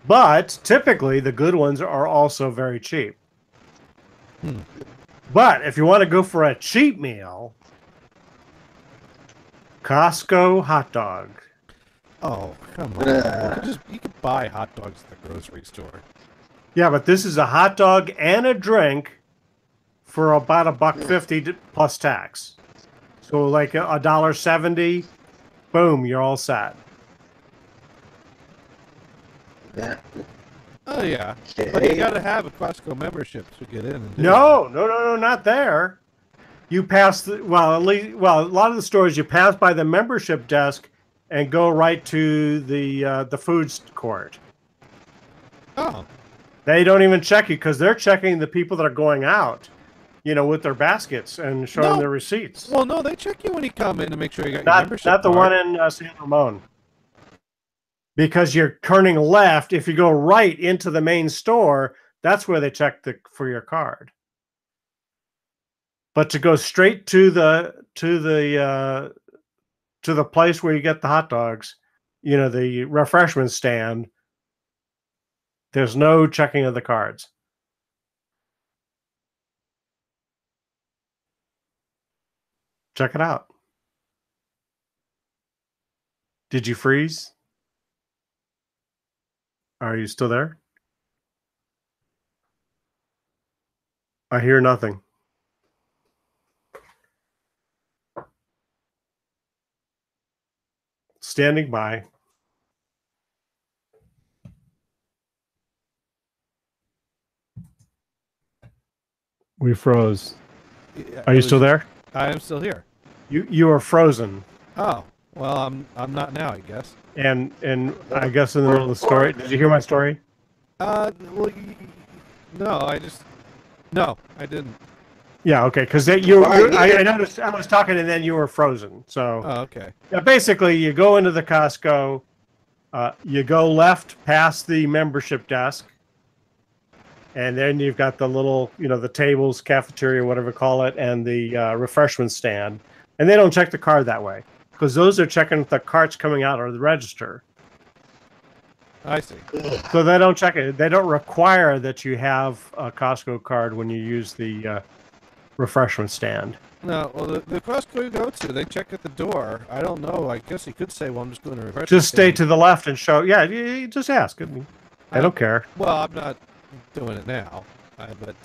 But typically, the good ones are also very cheap. But if you want to go for a cheap meal, Costco hot dog. Oh, come on. You can buy hot dogs at the grocery store. Yeah, but this is a hot dog and a drink for about $1.50 plus tax. So like $1.70, boom, you're all set. Yeah. Oh yeah, but you gotta have a Costco membership to get in. And do No, not there. You pass a lot of the stores you pass by the membership desk and go right to the food court. Oh. They don't even check you because they're checking the people that are going out, with their baskets and showing their receipts. Well, no, they check you when you come in to make sure you got your membership Not the card. one in San Ramon. Because you're turning left. If you go right into the main store, that's where they check for your card. But to go straight to the place where you get the hot dogs, the refreshment stand, there's no checking of the cards. Check it out. Did you freeze? Are you still there? I hear nothing. Standing by. We froze. Are you still there? I am still here. You are frozen. Oh, well, I'm not now, I guess. And I guess in the middle of the story, did you hear my story? Well, no, I didn't. Yeah, okay, because I noticed I was talking and then you were frozen. So, okay. Yeah, basically, you go into the Costco, you go left past the membership desk, and then you've got the little, the tables, cafeteria, whatever you call it, and the refreshment stand. And they don't check the card that way because those are checking the carts coming out of the register. I see. So they don't check it. They don't require that you have a Costco card when you use the refreshment stand. No, well, the Costco you go to, they check at the door. I don't know. I guess you could say, well, I'm just going to refreshment Just stay stand. to the left and show. Yeah, you just ask. I don't care. Well, I'm not doing it now. But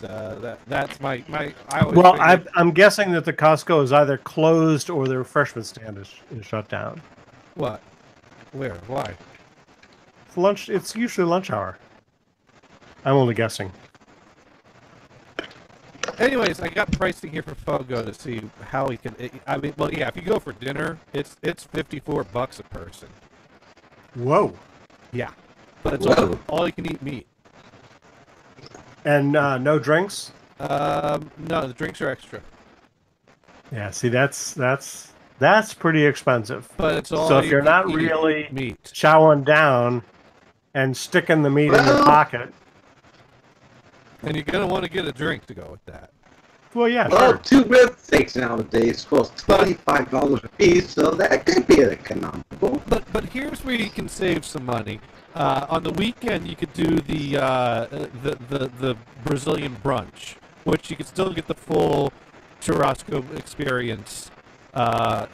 that's my. I'm guessing that the Costco is either closed or the refreshment stand is shut down. What? Where? Why? It's lunch. It's usually lunch hour. I'm only guessing. Anyways, I got pricing here for Fogo to see how we can. If you go for dinner, it's $54 a person. Whoa. Yeah, but it's all you can eat meat. And no drinks? No, the drinks are extra. Yeah, see, that's pretty expensive. But it's all so if you're not really meat, chowing down and sticking the meat in your pocket, and you're gonna want to get a drink to go with that. Well, yeah. Well, sure. 2 rib steaks nowadays cost $25 a piece, so that could be economical. But here's where you can save some money. On the weekend, you could do the Brazilian brunch, which you could still get the full churrasco experience. You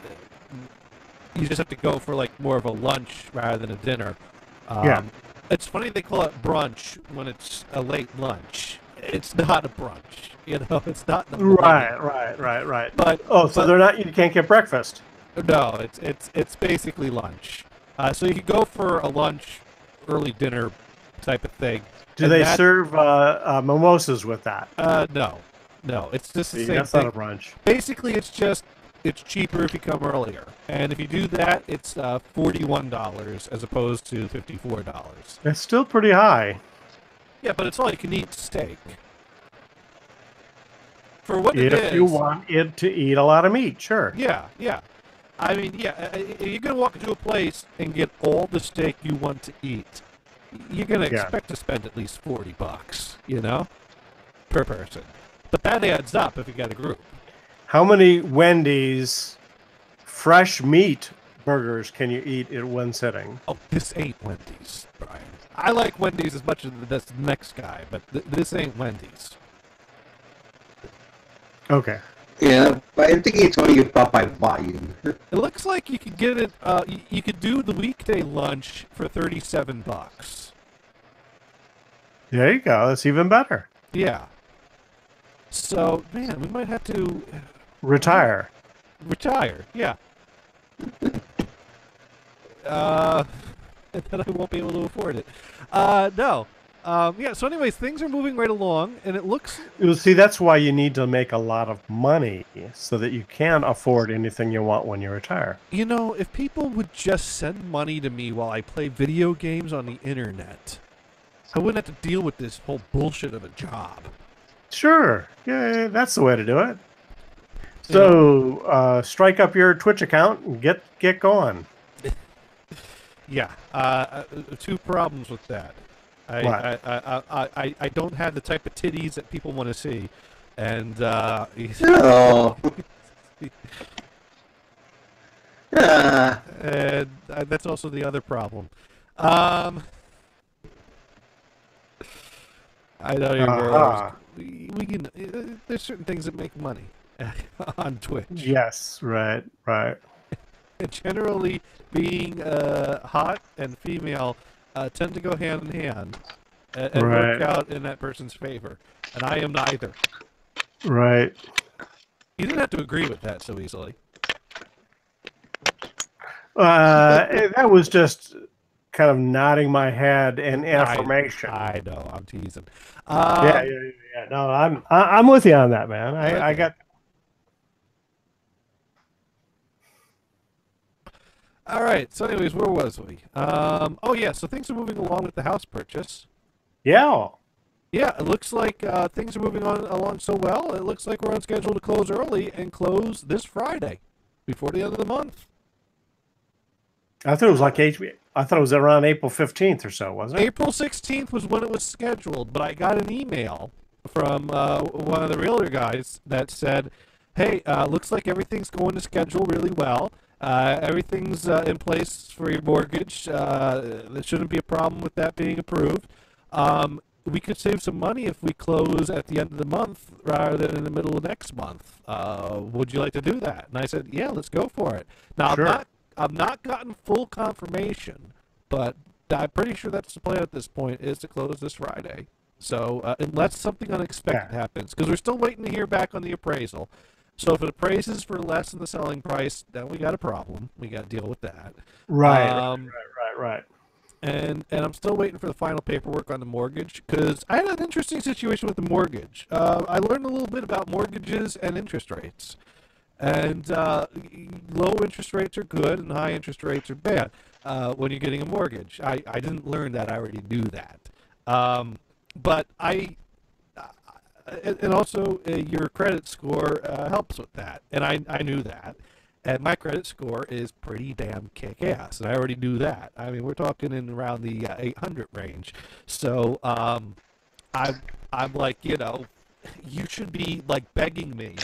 just have to go for like more of a lunch rather than a dinner. Yeah. It's funny they call it brunch when it's a late lunch. It's not a brunch. It's not the morning. Right. But they're not. You can't get breakfast. No, it's basically lunch. So you could go for a lunch, early dinner type of thing. Do they serve mimosas with that? No. It's just the same that's thing. Not a brunch. Basically, it's just it's cheaper if you come earlier. And if you do that, it's $41 as opposed to $54. It's still pretty high. Yeah, but it's all you can eat steak. For what it If is. you want it to eat a lot of meat, sure. Yeah, yeah. I mean, yeah, you're going to walk into a place and get all the steak you want to eat. You're going to expect to spend at least $40, you know, per person. But that adds up if you got a group. How many Wendy's fresh meat burgers can you eat in one sitting? Oh, this ain't Wendy's, Brian. I like Wendy's as much as this next guy, but this ain't Wendy's. Okay. Yeah, but I think it's only about by volume. It looks like you could get it. You could do the weekday lunch for $37. There you go. That's even better. Yeah. So, man, we might have to retire. Retire, yeah. And then I won't be able to afford it. No. Yeah, so anyways, things are moving right along, and it looks... You see, that's why you need to make a lot of money, so that you can afford anything you want when you retire. You know, if people would just send money to me while I play video games on the internet, I wouldn't have to deal with this whole bullshit of a job. Sure. Yeah, that's the way to do it. So, strike up your Twitch account and get going. Yeah. Two problems with that. I don't have the type of titties that people want to see, and and that's also the other problem. I know you're we can. There's certain things that make money on Twitch. Yes, right. And generally, being hot and female tend to go hand in hand and work out in that person's favor. And I am neither. Right. You didn't have to agree with that so easily. That was just kind of nodding my head in affirmation. I know, I'm teasing. Yeah. No, I'm with you on that, man. I got. All right. So, anyways, where was we? Oh yeah. So things are moving along with the house purchase. Yeah. Yeah. It looks like things are moving along so well. It looks like we're on schedule to close early and close this Friday, before the end of the month. I thought it was I thought it was around April 15th or so, wasn't it? April 16th was when it was scheduled, but I got an email from one of the realtor guys that said, hey, looks like everything's going to schedule really well. Everything's in place for your mortgage. There shouldn't be a problem with that being approved. We could save some money if we close at the end of the month rather than in the middle of next month. Would you like to do that? And I said, yeah, let's go for it. Now, sure. I've not gotten full confirmation, but I'm pretty sure that's the plan at this point, is to close this Friday. So unless something unexpected happens, because we're still waiting to hear back on the appraisal. So if it appraises for less than the selling price, then we got a problem. We got to deal with that. Right. And I'm still waiting for the final paperwork on the mortgage, because I had an interesting situation with the mortgage. I learned a little bit about mortgages and interest rates. And low interest rates are good and high interest rates are bad when you're getting a mortgage. I didn't learn that. I already knew that. But and also your credit score helps with that. And I knew that. And my credit score is pretty damn kick-ass. And I already knew that. I mean, we're talking in around the 800 range. So I'm like, you know, you should be like begging me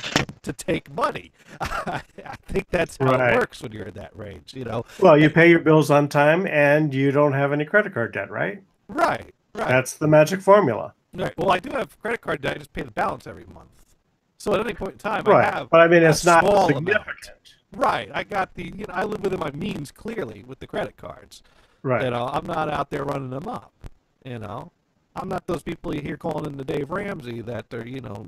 to take money. I think that's how it works when you're in that range, you know. Well, you pay your bills on time and you don't have any credit card debt, right? Right. That's the magic formula. Right. Well, I do have credit card debt. I just pay the balance every month. So at any point in time, right. I have. But I mean, it's not significant. Amount. Right. I got the. You know, I live within my means clearly with the credit cards. Right. You know, I'm not out there running them up. You know, I'm not those people you hear calling in the Dave Ramsey that they're, you know,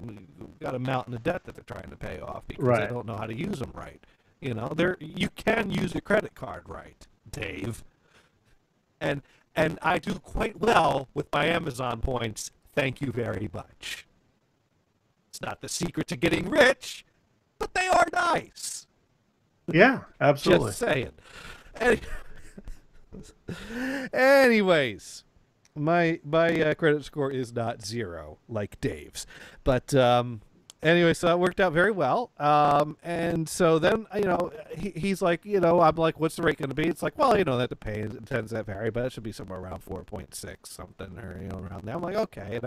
got a mountain of debt that they're trying to pay off because they don't know how to use them right. You know, you can use a credit card right, Dave. And I do quite well with my Amazon points. Thank you very much. It's not the secret to getting rich, but they are nice. Yeah, absolutely. Just saying. Anyways, my credit score is not 0 like Dave's, but anyway, so it worked out very well. And so then, he's like, I'm like, what's the rate going to be? It's like, well, that depends. It tends to vary, but it should be somewhere around 4.6 something, or, around there. I'm like, okay.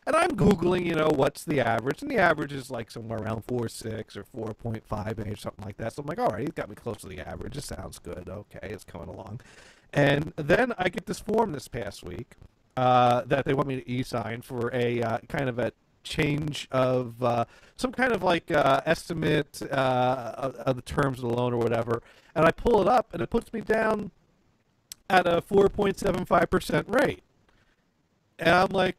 And I'm Googling, what's the average? And the average is like somewhere around 4.6 or 4.5, something like that. So I'm like, all right, he's got me close to the average. It sounds good. Okay, it's coming along. And then I get this form this past week that they want me to e-sign for a kind of a change of some kind of like estimate of the terms of the loan or whatever, and I pull it up and it puts me down at a 4.75% rate, and I'm like,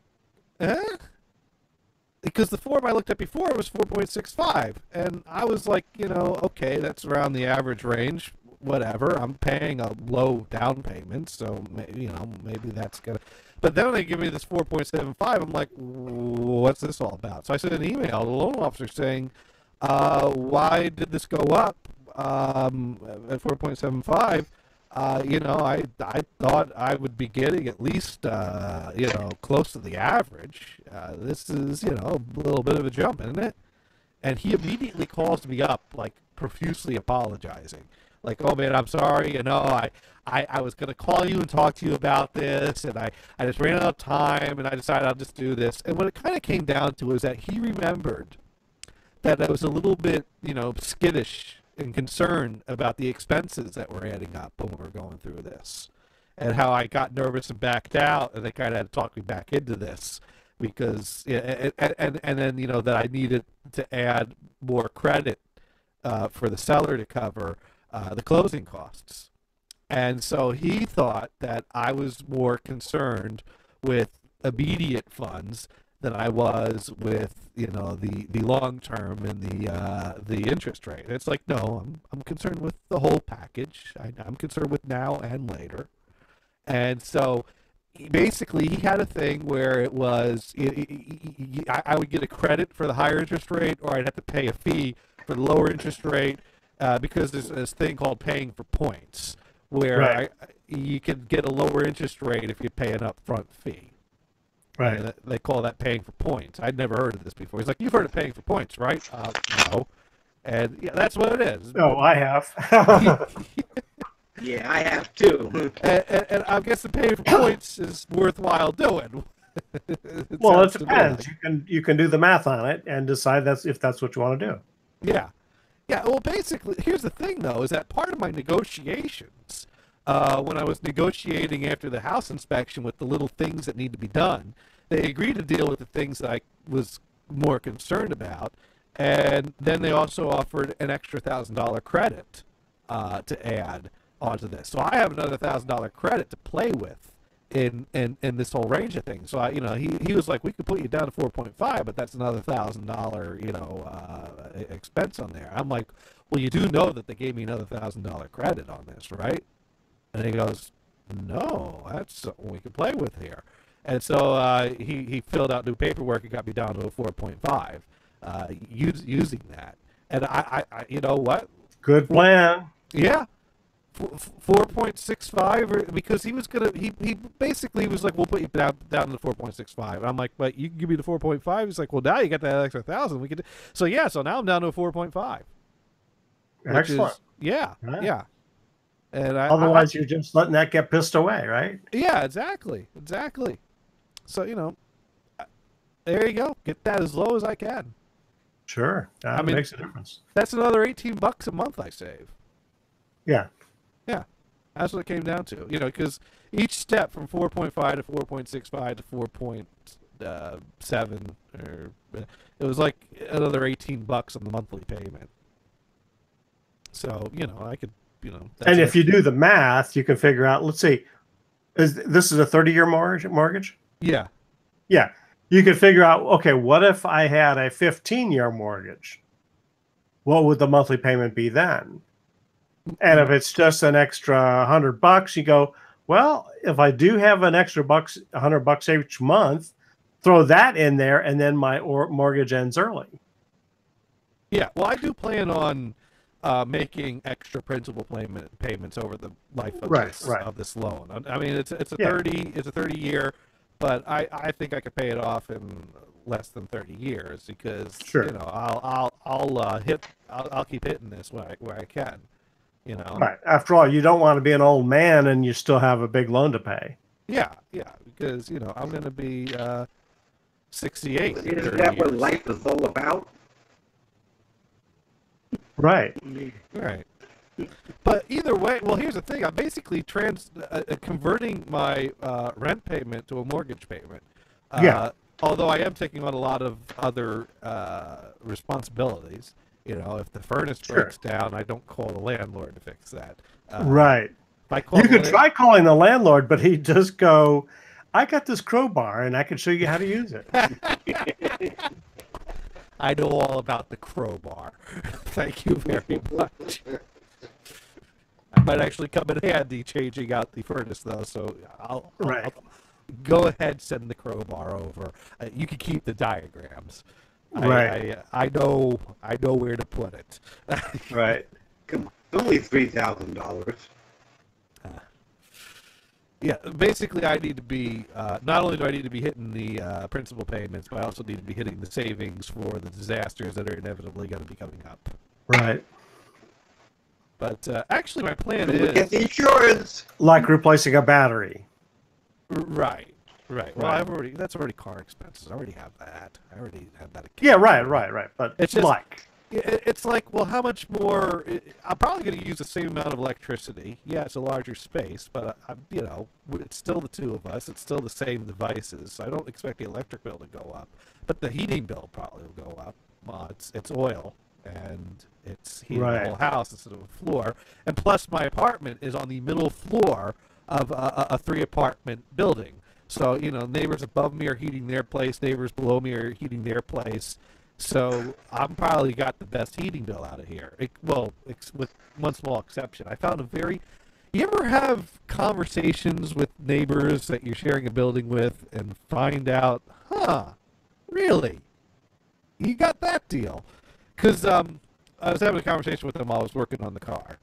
because the form I looked at before was 4.65, and I was like, okay, that's around the average range, whatever. I'm paying a low down payment, so maybe that's gonna. But then they give me this 4.75. I'm like, what's this all about? So I sent an email to the loan officer saying, why did this go up at 4.75? I thought I would be getting at least, close to the average. This is, a little bit of a jump, isn't it? And he immediately calls me up, like, profusely apologizing. Like, oh, man, I'm sorry, I was going to call you and talk to you about this, and I just ran out of time, and I decided I'll just do this. And what it kind of came down to is that he remembered that I was a little bit, skittish and concerned about the expenses that were adding up when we were going through this, and how I got nervous and backed out, and they kind of had to talk me back into this because, and then, that I needed to add more credit for the seller to cover the closing costs. And so he thought that I was more concerned with immediate funds than I was with, the long term and the interest rate. And it's like, no, I'm concerned with the whole package. I'm concerned with now and later. And so basically he had a thing where it was I would get a credit for the higher interest rate, or I'd have to pay a fee for the lower interest rate, because there's this thing called paying for points, where you can get a lower interest rate if you pay an upfront fee. Right. And they call that paying for points. I'd never heard of this before. He's like, you've heard of paying for points, right? No. And yeah, that's what it is. Oh, I have. Yeah, I have too. and I guess the paying for points is worthwhile doing. Well, it depends. You can do the math on it and decide if that's what you want to do. Yeah. Yeah, well, basically, here's the thing, though, is that part of my negotiations, when I was negotiating after the house inspection with the little things that need to be done, they agreed to deal with the things that I was more concerned about, and then they also offered an extra $1,000 credit to add onto this. So I have another $1,000 credit to play with in this whole range of things. So he was like, we could put you down to 4.5, but that's another $1,000 expense on there. I'm like, well, you do know that they gave me another $1,000 credit on this, right? And he goes, no, that's something we can play with here. And so he filled out new paperwork and got me down to a 4.5 using that. And I you know what? Good plan. Yeah. 4.65, because he basically was like, we'll put you down to the 4.65. And I'm like, but you can give me the 4.5. He's like, well, now you got that extra 1,000. We could. So yeah, so now I'm down to a 4.5. Excellent. Yeah. And otherwise, you're just letting that get pissed away, right? Yeah, exactly. So there you go. Get that as low as I can. Sure, that makes a difference. That's another $18 a month I save. Yeah. Yeah, that's what it came down to. Because each step from 4.5 to 4.65 to 4.7, it was like another $18 on the monthly payment. So I could, and if you do the math, you can figure out. Let's see, this is a 30-year mortgage? Yeah. Yeah, you can figure out. Okay, what if I had a 15-year mortgage? What would the monthly payment be then? And if it's just an extra $100, you go, well, if I do have an extra $100 each month, throw that in there, and then my mortgage ends early. Yeah, well, I do plan on making extra principal payments over the life of this loan. I mean, it's a 30-year, but I think I could pay it off in less than 30 years because I'll keep hitting this where I can. Right. After all, you don't want to be an old man and you still have a big loan to pay. Yeah, because I'm going to be 68. Isn't that what life is all about? Right. Right. But either way, well, here's the thing. I'm basically converting my rent payment to a mortgage payment. Although I am taking on a lot of other responsibilities. If the furnace breaks down, I don't call the landlord to fix that. Right. You could try calling the landlord, but he'd just go, I got this crowbar and I can show you how to use it. I know all about the crowbar. Thank you very much. I might actually come in handy changing out the furnace, though, so I'll go ahead, send the crowbar over. You can keep the diagrams. Right. I know where to put it. Right. Come on, only $3,000. Yeah, basically, I need to be not only do I need to be hitting the principal payments, but I also need to be hitting the savings for the disasters that are inevitably going to be coming up. Right. But actually, my plan is get the insurance, like replacing a battery. Right. Well, that's already car expenses. I already have that. I already have that. Yeah, right. But it's just, it's like, well, how much more? I'm probably going to use the same amount of electricity. Yeah, it's a larger space, but it's still the two of us. It's still the same devices. So I don't expect the electric bill to go up, but the heating bill probably will go up. Well, it's oil, and it's heating the whole house instead of a floor. And plus, my apartment is on the middle floor of a 3-apartment building. So, neighbors above me are heating their place, neighbors below me are heating their place. So I'm probably got the best heating bill out of here. With one small exception. I found you ever have conversations with neighbors that you're sharing a building with and find out, really? You got that deal? Because I was having a conversation with them while I was working on the car.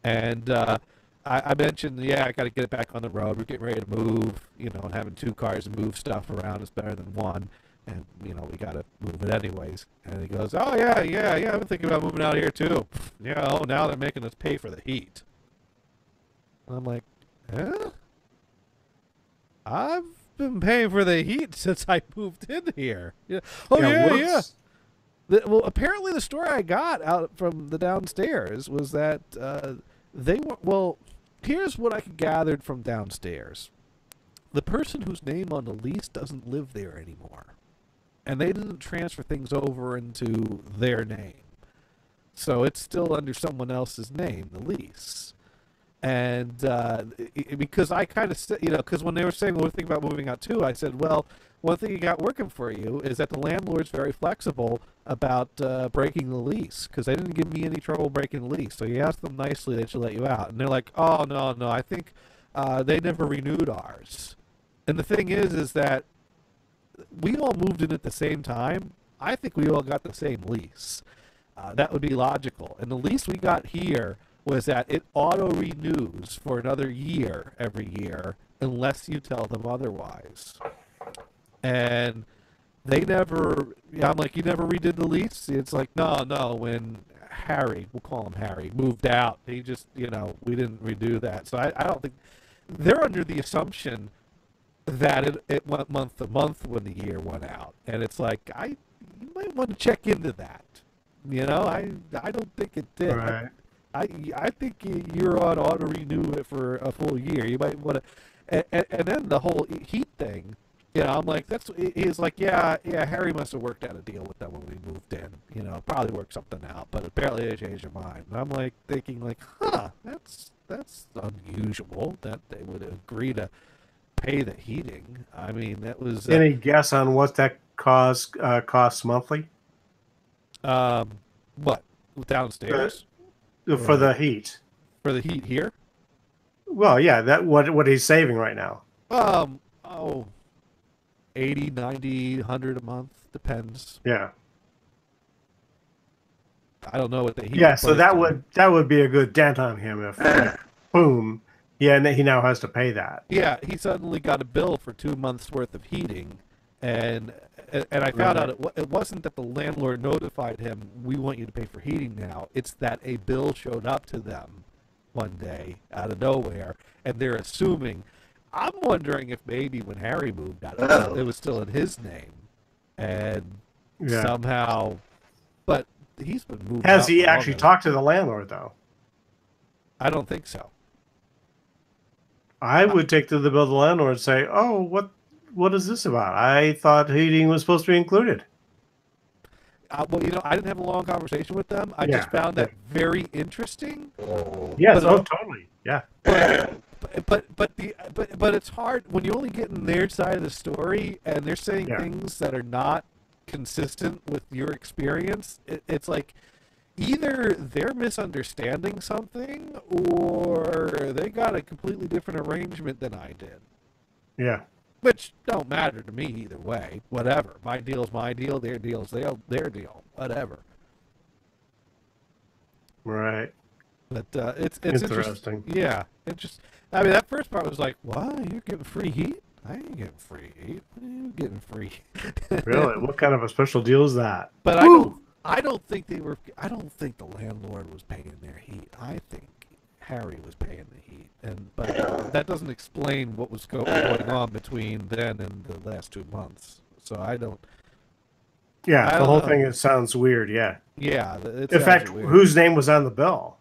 And I mentioned, I got to get it back on the road. We're getting ready to move, and having 2 cars and move stuff around is better than one. And, we got to move it anyways. And he goes, oh, yeah, I've been thinking about moving out here too. Now they're making us pay for the heat. And I'm like, huh? I've been paying for the heat since I moved in here. Yeah. Oh, yeah. Well, apparently the story I got out from the downstairs was that they were, here's what I gathered from downstairs. The person whose name on the lease doesn't live there anymore. And they didn't transfer things over into their name. So it's still under someone else's name, the lease. And because I kind of said, because when they were saying, we're thinking about moving out too, I said, well, one thing you got working for you is that the landlord's very flexible about breaking the lease, because they didn't give me any trouble breaking the lease. So you asked them nicely, they should let you out. And they're like, oh, no, I think they never renewed ours. And the thing is that we all moved in at the same time. I think we all got the same lease. That would be logical. And the lease we got here was that it auto-renews for another year every year unless you tell them otherwise. And they never, I'm like, you never redid the lease? It's like, no, when Harry, we'll call him Harry, moved out, he just, we didn't redo that. So I don't think, they're under the assumption that it went month to month when the year went out. And it's like, you might want to check into that. I don't think it did. Right. I think you're on auto renew it for a full year. You might want to, and then the whole heat thing. I'm like, he's like, yeah, Harry must have worked out a deal with them when we moved in. Probably worked something out, but apparently they changed their mind. And I'm like thinking, like, that's unusual that they would agree to pay the heating. I mean, that was. Any guess on what that costs monthly? What downstairs? For the heat. For the heat here? Well, yeah, that what he's saving right now. 80, 90, 100 a month, depends. Yeah. I don't know what the heat. Yeah, so that would be a good dent on him if, boom, yeah, and he now has to pay that. Yeah, he suddenly got a bill for 2 months worth of heating, and I found out it wasn't that the landlord notified him, we want you to pay for heating now. It's that a bill showed up to them one day out of nowhere, and they're assuming. I'm wondering if maybe when Harry moved out, it was still in his name, and somehow, but he's been moved. Has he actually talked to the landlord though? I don't think so. I would take to the bill to the landlord and say, "Oh, what is this about? I thought heating was supposed to be included." Well, I didn't have a long conversation with them. I just found that very interesting. Yes, totally. Yeah. But it's hard when you only get in their side of the story and they're saying things that are not consistent with your experience. It's like either they're misunderstanding something or they got a completely different arrangement than I did. Yeah. Which don't matter to me either way. Whatever. My deal's my deal. Their deal's their deal. Whatever. Right. But it's interesting. Yeah. I mean, that first part was like, what? You're getting free heat? I ain't getting free heat. I'm getting free. Really? What kind of a special deal is that? But I don't think I don't think the landlord was paying their heat. I think Harry was paying the heat, but that doesn't explain what was going on between then and the last 2 months. So I don't. Yeah, the whole thing sounds weird. Yeah. Yeah. In fact, whose name was on the bill?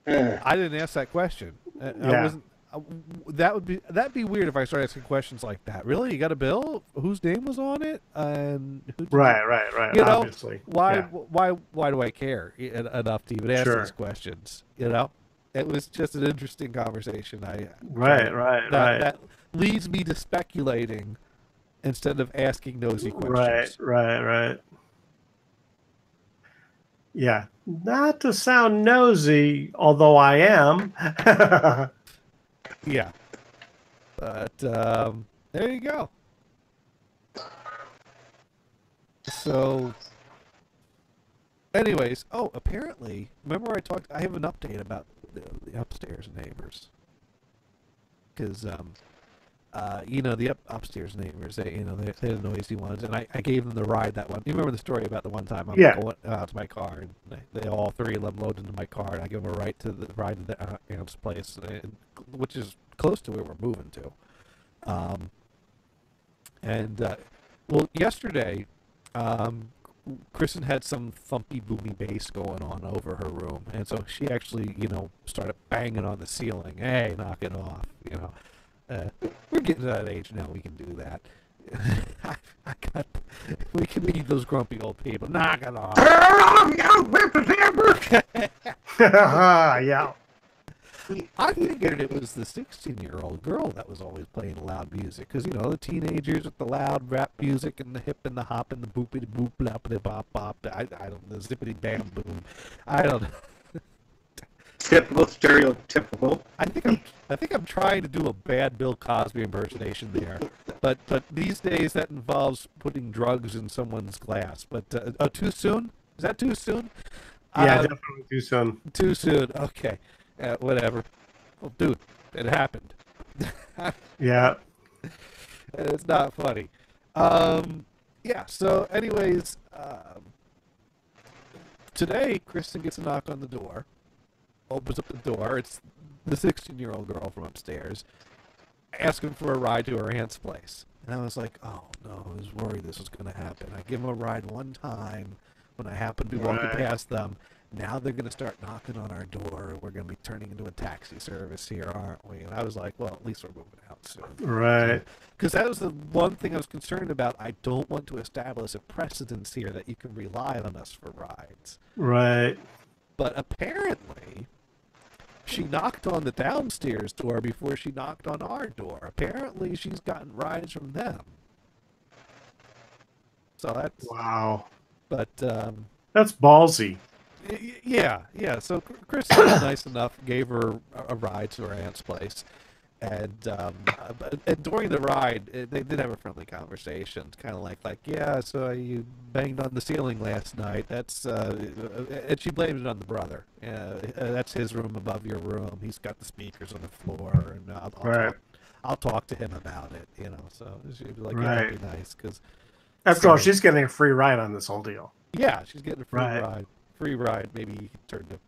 I didn't ask that question. I wasn't. That'd be weird if I started asking questions like that. Really, you got a bill? Whose name was on it? And right. Obviously, why do I care enough to even ask these questions? It was just an interesting conversation. That leads me to speculating instead of asking nosy questions. Right. Yeah, not to sound nosy, although I am. Yeah, but there you go. So, anyways, apparently, remember I have an update about the upstairs neighbors, because the upstairs neighbors, they're the noisy ones, and I gave them the ride that one. You remember the story about the one time I'm going out to my car, and they all three of them loaded into my car, and I give them a ride to the aunt's place, which is close to where we're moving to. Well, yesterday, Kristen had some thumpy, boomy bass going on over her room, and so she actually, started banging on the ceiling. Hey, knock it off, We're getting to that age now. We can do that. We can be those grumpy old people. Knock it off. Yeah. I figured it was the 16-year-old girl that was always playing loud music, because the teenagers with the loud rap music and the hip and the hop and the boopity boop blappity bop bop. I don't know, zippity bam boom. I don't know. Typical, stereotypical. I think I'm trying to do a bad Bill Cosby impersonation there, but these days that involves putting drugs in someone's glass. But too soon? Is that too soon? Yeah, definitely too soon. Too soon. Okay, whatever. Well, dude, it happened. Yeah, it's not funny. Yeah. So, anyways, today Kristen gets a knock on the door. Opens up the door. It's the 16-year-old girl from upstairs asking for a ride to her aunt's place. And I was like, oh no, I was worried this was going to happen. I give them a ride one time when I happened to be walking past them. Now they're going to start knocking on our door. We're going to be turning into a taxi service here, aren't we? And I was like, well, at least we're moving out soon. Right. Because that was the one thing I was concerned about. I don't want to establish a precedence here that you can rely on us for rides. Right. But apparently, she knocked on the downstairs door before she knocked on our door. Apparently, she's gotten rides from them. So that's... Wow. But... that's ballsy. Yeah. So Chris was nice enough, gave her a ride to her aunt's place. And during the ride, they did have a friendly conversation, kind of like, yeah, so you banged on the ceiling last night. That's and she blamed it on the brother. That's his room above your room. He's got the speakers on the floor, and I'll talk to him about it. So she'd be like, yeah, that'd be nice, because after all, she's getting a free ride on this whole deal. Yeah, she's getting a free ride. Maybe you can turn the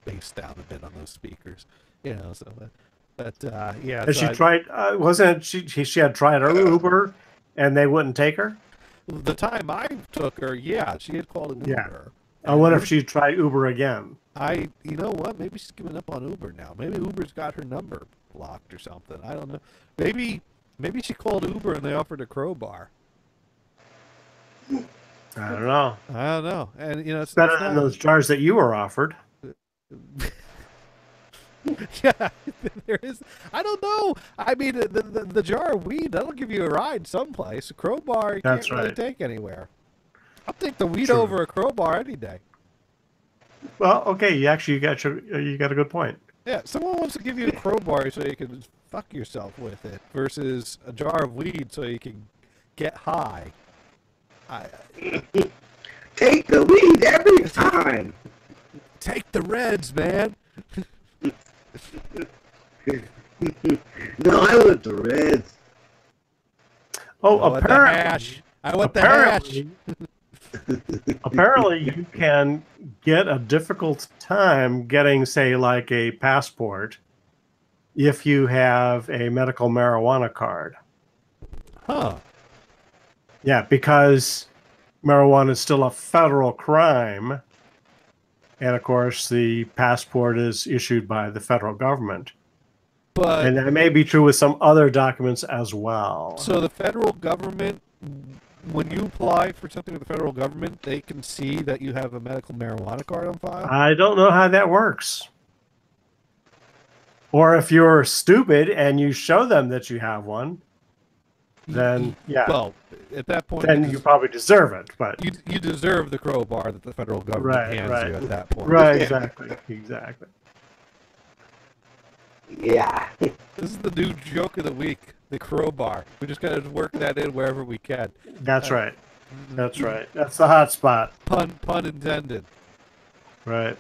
bass down a bit on those speakers. So. But yeah, has she tried? Wasn't she had tried her Uber, and they wouldn't take her? The time I took her, yeah, she had called an Uber. I wonder if she'd try Uber again. You know what? Maybe she's giving up on Uber now. Maybe Uber's got her number blocked or something. I don't know. Maybe she called Uber and they offered a crowbar. I don't know. And it's better than those jars that you were offered. Yeah, there is. I don't know. I mean, the jar of weed, that'll give you a ride someplace. A crowbar, you can't really take anywhere. I'll take the weed over a crowbar any day. Well, okay, you got a good point. Yeah, someone wants to give you a crowbar so you can fuck yourself with it, versus a jar of weed so you can get high. Take the weed every time. Take the reds, man. No, I want the reds. Apparently, I want the hash. Apparently, you can get a difficult time getting, say, like a passport if you have a medical marijuana card. Huh. Yeah, because marijuana is still a federal crime. And, of course, the passport is issued by the federal government. And that may be true with some other documents as well. So the federal government, when you apply for something with the federal government, they can see that you have a medical marijuana card on file? I don't know how that works. Or if you're stupid and you show them that you have one, then, yeah. Well, at that point... Then you probably deserve it, but... You deserve the crowbar that the federal government hands you at that point. Right, exactly. Yeah. This is the new joke of the week, the crowbar. We just got to work that in wherever we can. That's right. That's right. That's the hot spot. Pun intended. Right.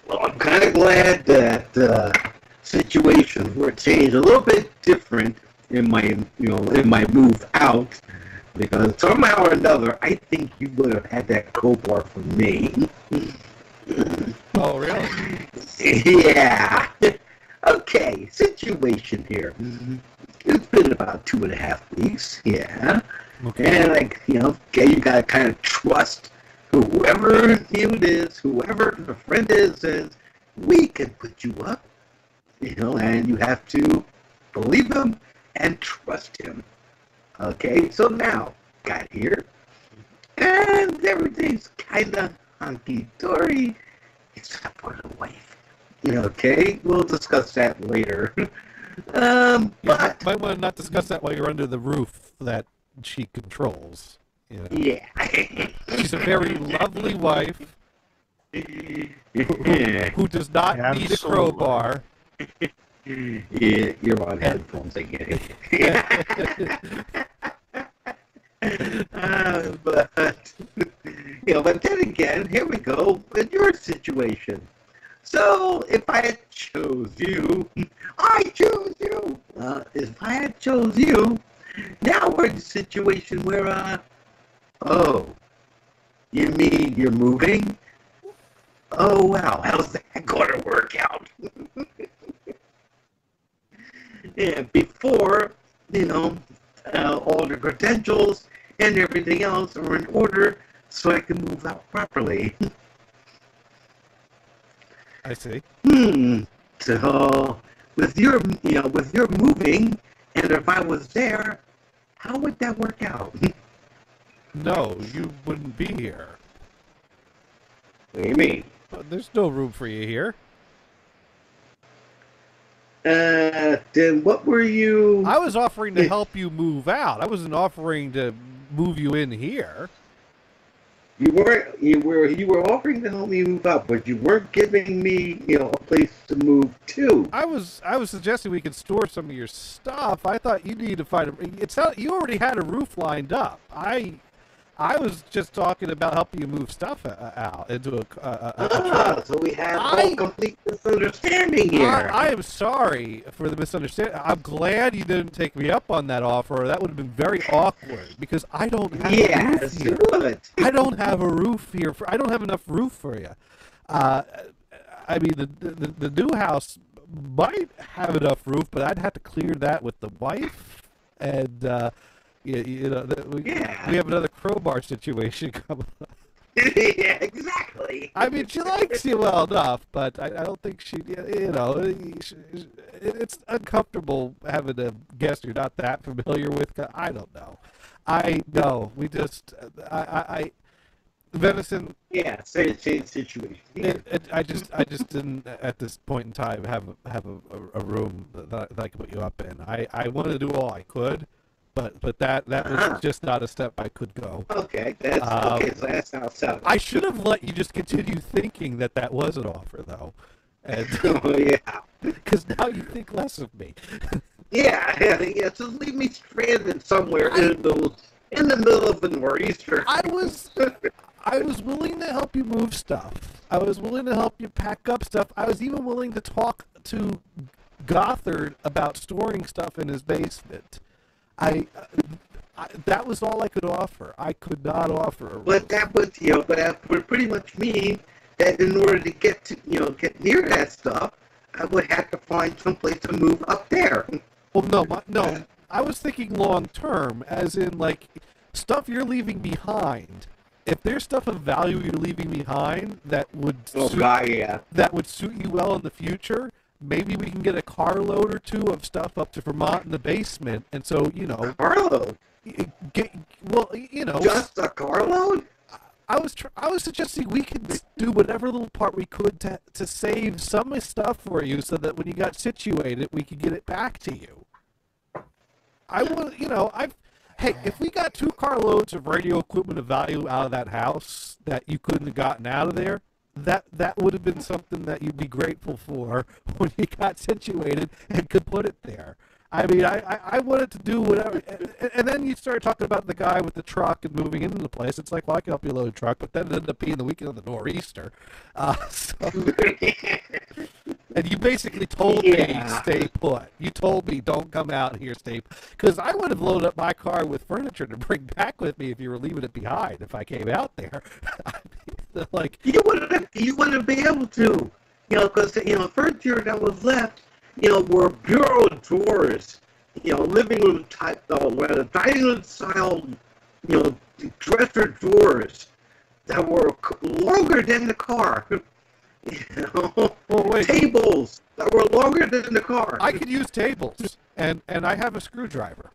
Well, I'm kind of glad that situations were changed a little bit different in my move out, because somehow or another, I think you would have had that crowbar for me. Oh, really? Yeah. Okay, situation here. It's been about 2.5 weeks, yeah. Okay. And you gotta kind of trust whoever it is, whoever the friend is, says, we can put you up, and you have to believe him and trust him. Okay, so now, got here, and everything's kind of hunky-dory, except for the wife. Okay, we'll discuss that later. But might want to not discuss that while you're under the roof that she controls. Yeah. She's a very lovely wife who does not need a crowbar. Yeah, you're on headphones again. But then again, here we go in your situation. So, if I had chose you, I chose you. If I had chose you, now we're in a situation where, you mean you're moving? Oh, wow, how's that going to work out? Yeah, before, all the credentials and everything else are in order so I can move out properly. I see. So, with your moving, and if I was there, how would that work out? No, you wouldn't be here. What do you mean? There's no room for you here. Then what were you... I was offering to help you move out. I wasn't offering to move you in here. You were offering to help me move out, but you weren't giving me, a place to move to. I was suggesting we could store some of your stuff. I thought you needed to find you already had a roof lined up. I was just talking about helping you move stuff out into a truck. So we have a complete misunderstanding here. I am sorry for the misunderstanding. I'm glad you didn't take me up on that offer. That would have been very awkward because I don't have a roof here. It would. I don't have a roof here. I don't have enough roof for you. I mean, the new house might have enough roof, but I'd have to clear that with the wife and. We have another crowbar situation coming up. Yeah, exactly. I mean, she likes you well enough, but I don't think it's uncomfortable having a guest you're not that familiar with. I don't know. I know. Venison. Yeah, same situation. Yeah. I just didn't at this point in time have a room that I could put you up in. I wanted to do all I could. But that was just not a step I could go. Okay, so that's how it sounds. I should have let you just continue thinking that was an offer, though. And, yeah. Because now you think less of me. Yeah. Just leave me stranded somewhere in the middle of the nor'easter. I was willing to help you move stuff. I was willing to help you pack up stuff. I was even willing to talk to Gothard about storing stuff in his basement. That was all I could offer. I could not offer. But that would pretty much mean that in order to get near that stuff, I would have to find some place to move up there. Well, no. I was thinking long term, as in like stuff you're leaving behind. If there's stuff of value you're leaving behind that would that would suit you well in the future. Maybe we can get a carload or two of stuff up to Vermont in the basement, and so carload. Just a carload. I was suggesting we could do whatever little part we could to save some stuff for you, so that when you got situated, we could get it back to you. Hey, if we got 2 carloads of radio equipment of value out of that house that you couldn't have gotten out of there. That would have been something that you'd be grateful for when you got situated and could put it there. I mean, I wanted to do whatever, and then you started talking about the guy with the truck and moving into the place. It's like, well, I can help you load a truck, but then it ended up being the weekend of the nor'easter. And you basically told me, stay put. You told me, don't come out here, stay put. Because I would have loaded up my car with furniture to bring back with me if you were leaving it behind, if I came out there. I mean, like, you wouldn't be able to, because, furniture that was left, were bureau drawers, living room type, dining room style, dresser drawers that were longer than the car. Tables that were longer than the car. I could use tables, and I have a screwdriver.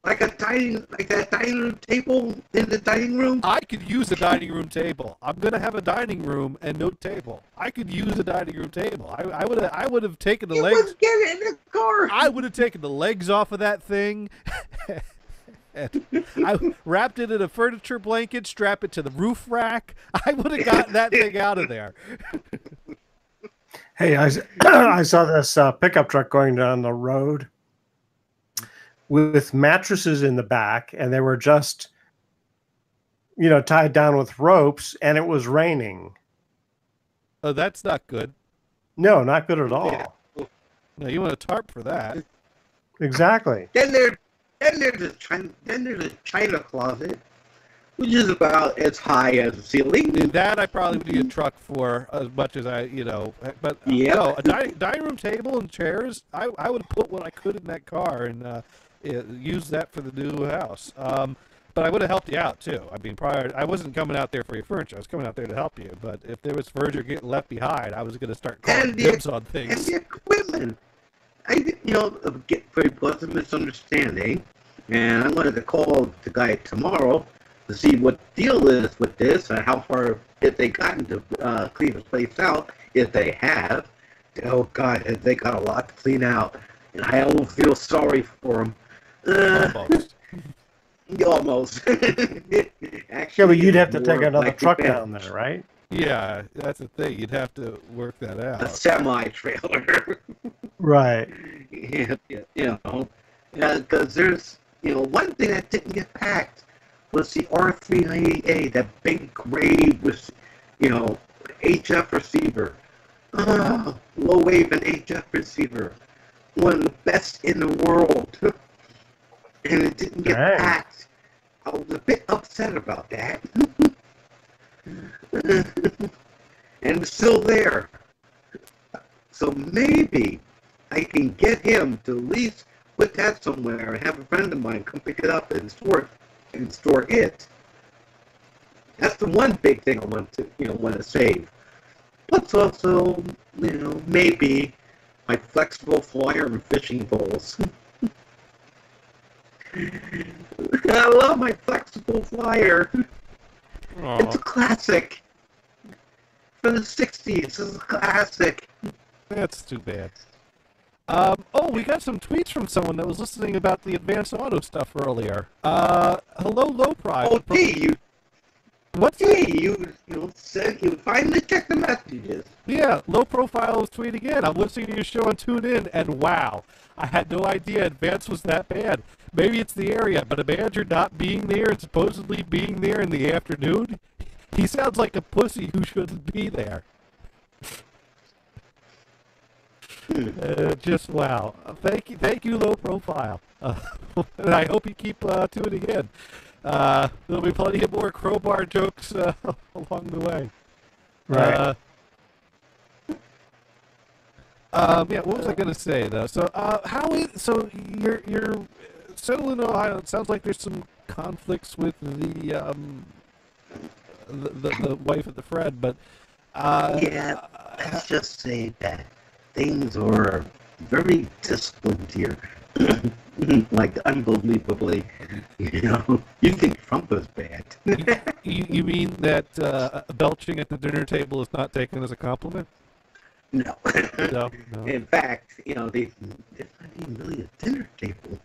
Like that dining room table in the dining room? I could use a dining room table. I'm gonna have a dining room and no table. I could use a dining room table. I would have taken the legs. Let's get it in the car. I would have taken the legs off of that thing. And I wrapped it in a furniture blanket, strapped it to the roof rack. I would have gotten that thing out of there. Hey, I saw this pickup truck going down the road with mattresses in the back, and they were just, tied down with ropes, and it was raining. Oh, that's not good. No, not good at all. Yeah. No, you want a tarp for that. Exactly. Then there's a china closet, which is about as high as the ceiling. That I probably would need a truck for, as much as but no, a dining room table and chairs, I would put what I could in that car and use that for the new house. But I would have helped you out too. I mean, I wasn't coming out there for your furniture. I was coming out there to help you. But if there was furniture getting left behind, I was going to start calling dibs on things. And the equipment. Get very pleasant misunderstanding, and I wanted to call the guy tomorrow to see what the deal is with this and how far, if they gotten to clean the place out, if they have. Oh God, they got a lot to clean out, and I almost feel sorry for them. Almost. Actually, Yeah, but you'd have to more take another like truck a- down there, right? Yeah, that's the thing. You'd have to work that A out. Right. semi-trailer. Yeah, because there's, one thing that didn't get packed was the R398A, that big gray with, HF receiver. Low wave and HF receiver. One of the best in the world. And it didn't get Dang. packed. I was a bit upset about that. And it's still there. So maybe I can get him to at least put that somewhere and have a friend of mine come pick it up and store it. That's the one big thing I want to save. But also, maybe my flexible flyer and fishing poles. I love my flexible flyer. Aw. It's a classic. From the 60s, it's a classic. That's too bad. We got some tweets from someone that was listening about the Advanced Auto stuff earlier. Hello, Low Pride. Oh, gee, you What's you said you finally checked the messages. Yeah, Low Profile was tweeting in. I'm listening to your show on TuneIn, and wow, I had no idea Advance was that bad. Maybe it's the area, but a manager not being there and supposedly being there in the afternoon, he sounds like a pussy who shouldn't be there. Just wow. Thank you, Low Profile. And I hope you keep tuning in. There'll be plenty of more crowbar jokes along the way. Right. Yeah, what was I going to say though? So, so you're still in Ohio. It sounds like there's some conflicts with the wife of the friend, but Yeah, let's just say that things are very disciplined here. Like, unbelievably. You think Trump is bad. you mean that belching at the dinner table is not taken as a compliment? No. No. In fact, there's not even really a dinner table.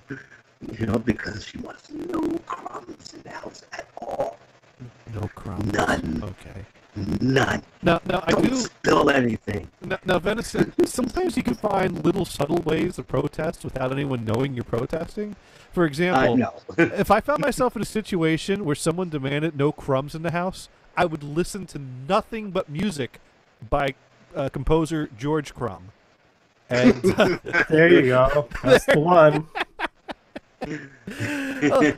Because she wants no crumbs in the house at all. No crumbs. None. Okay. None. Now I Don't do spill anything. Now, Venison, sometimes you can find little subtle ways to protest without anyone knowing you're protesting. For example, No. if I found myself in a situation where someone demanded no crumbs in the house, I would listen to nothing but music by composer George Crumb. And there you go. That's the one.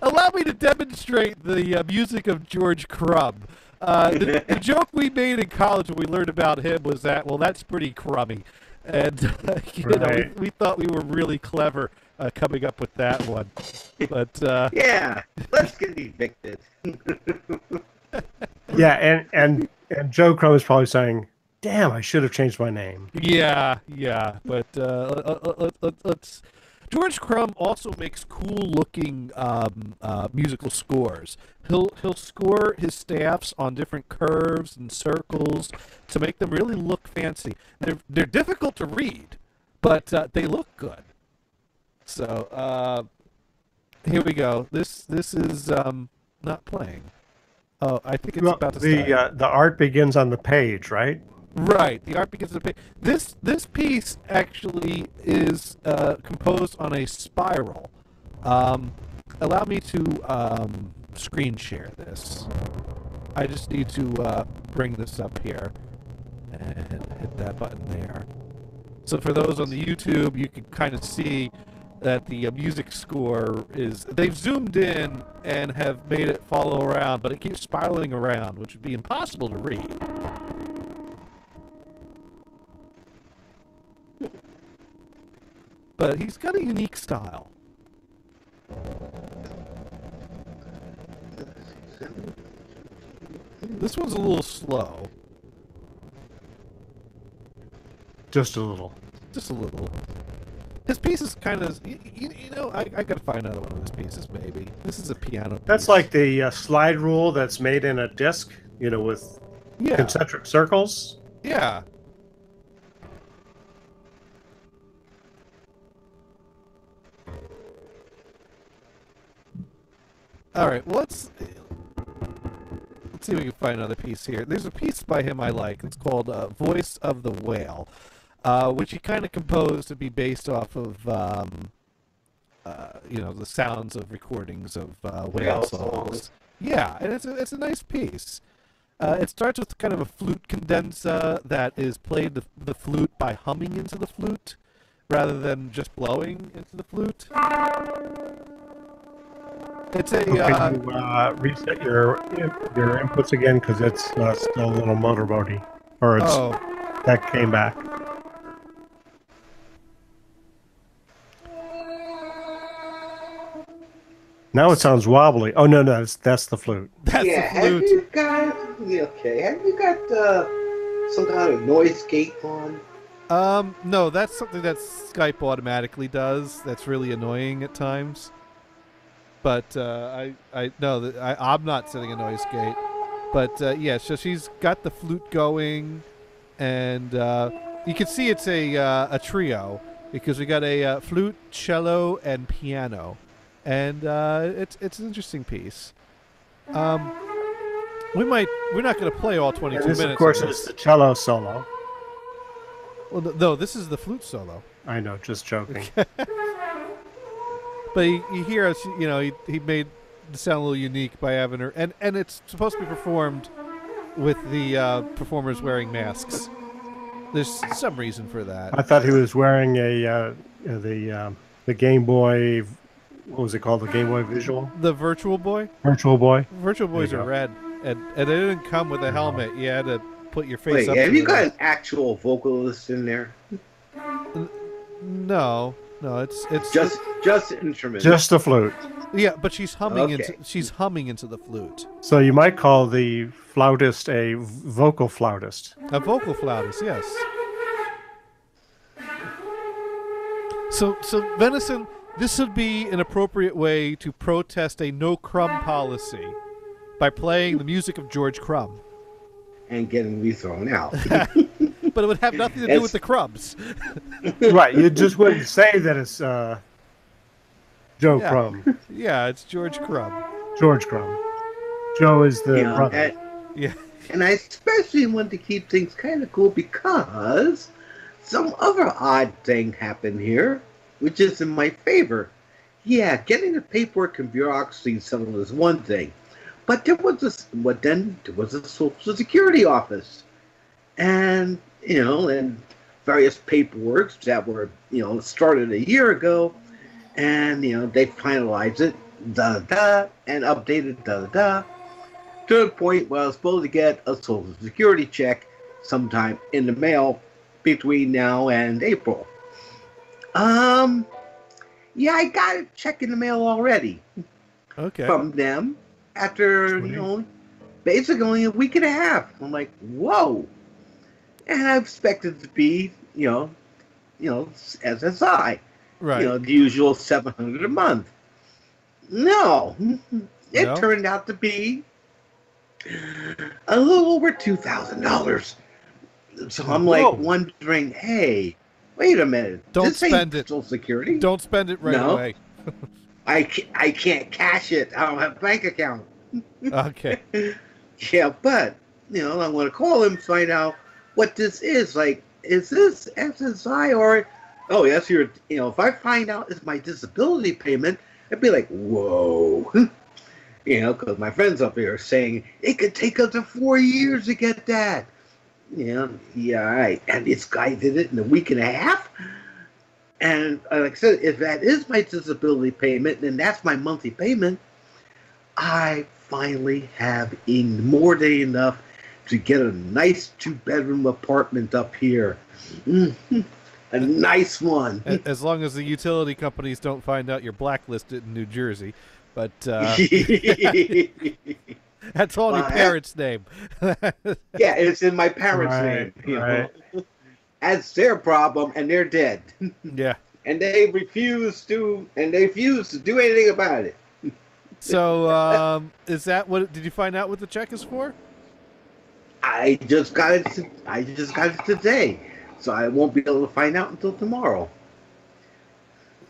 Allow me to demonstrate the music of George Crumb. The joke we made in college when we learned about him was that, well, that's pretty crummy. And, we thought we were really clever coming up with that one. But, yeah, let's get evicted. Yeah, and Joe Crow is probably saying, damn, I should have changed my name. Yeah, but let's... George Crumb also makes cool-looking musical scores. He'll score his staffs on different curves and circles to make them really look fancy. They're difficult to read, but they look good. So here we go. This is not playing. Oh, I think it's about to start. The art begins on the page, right? Right, the art begins to pay. This piece actually is composed on a spiral. Allow me to screen share this. I just need to bring this up here and hit that button there. So for those on the YouTube, you can kind of see that the music score is... They've zoomed in and have made it follow around, but it keeps spiraling around, which would be impossible to read. But he's got a unique style. This one's a little slow. Just a little. Just a little. His piece is kind of... I gotta find another one of his pieces, maybe. This is a piano piece. That's like the slide rule that's made in a disc, with concentric circles. Yeah. All right, well, let's see if we can find another piece here. There's a piece by him I like. It's called Voice of the Whale, which he kind of composed to be based off of, the sounds of recordings of whale songs. Yeah, and it's a nice piece. It starts with kind of a flute cadenza that is played the flute by humming into the flute rather than just blowing into the flute. It's a. Can you reset your inputs again because it's still a little motorboaty, or that came back. Now it sounds wobbly. Oh no, that's the flute. That's the flute. Have you got some kind of noise gate on? No, that's something that Skype automatically does. That's really annoying at times. But I'm not setting a noise gate. But yeah, so she's got the flute going, and you can see it's a trio because we got a flute, cello, and piano, and it's an interesting piece. We're not going to play all 22 minutes. Of course, it's the cello solo. Well, no, this is the flute solo. I know, just joking. But you hear us, he made it sound a little unique by having her, and it's supposed to be performed with the performers wearing masks. There's some reason for that. I thought he was wearing the Game Boy. What was it called? The Game Boy Visual? The Virtual Boy. Virtual Boy. Virtual Boys are red, and they didn't come with a helmet. You had to put your face up. Have you got an actual vocalist in there? No, it's just instruments. Just the flute. Yeah, but she's humming into the flute. So you might call the flautist a vocal flautist. A vocal flautist, yes. So Venison, this would be an appropriate way to protest a no crumb policy by playing the music of George Crumb. And getting me thrown out. But it would have nothing to do with the crumbs. Right, you just wouldn't say that it's Joe Crumb. Yeah, it's George Crumb. George Crumb. Joe is the brother. And I especially want to keep things kind of cool because some other odd thing happened here, which is in my favor. Yeah, getting the paperwork and bureaucracy settled is one thing, but there was a Social Security office, and and various paperwork that were started a year ago, and they finalized it, and updated to the point where I was supposed to get a Social Security check sometime in the mail between now and April. Yeah, I got a check in the mail already. Okay. From them after, basically only a week and a half. I'm like, whoa. And I expected it to be, SSI. Right. The usual $700 a month. No. It turned out to be a little over $2,000. So I'm like wondering, hey, wait a minute. Don't spend it. Social Security? Don't spend it right away. I can't cash it. I don't have a bank account. Okay. Yeah, but, I want to call him, find out what this is. Like, is this SSI or... Oh, yes, if I find out it's my disability payment, I'd be like, whoa. Because my friends up here are saying, it could take up to 4 years to get that. Yeah, right. And this guy did it in a week and a half. And like I said, if that is my disability payment, then that's my monthly payment. I finally have more than enough to get a nice 2-bedroom apartment up here. A nice one. As long as the utility companies don't find out you're blacklisted in New Jersey. But that's all in your parents' name. Yeah, it's in my parents' name. Right. That's their problem, and they're dead. Yeah. And they refuse to do anything about it. So, is that what? Did you find out what the check is for? I just got it today, so I won't be able to find out until tomorrow.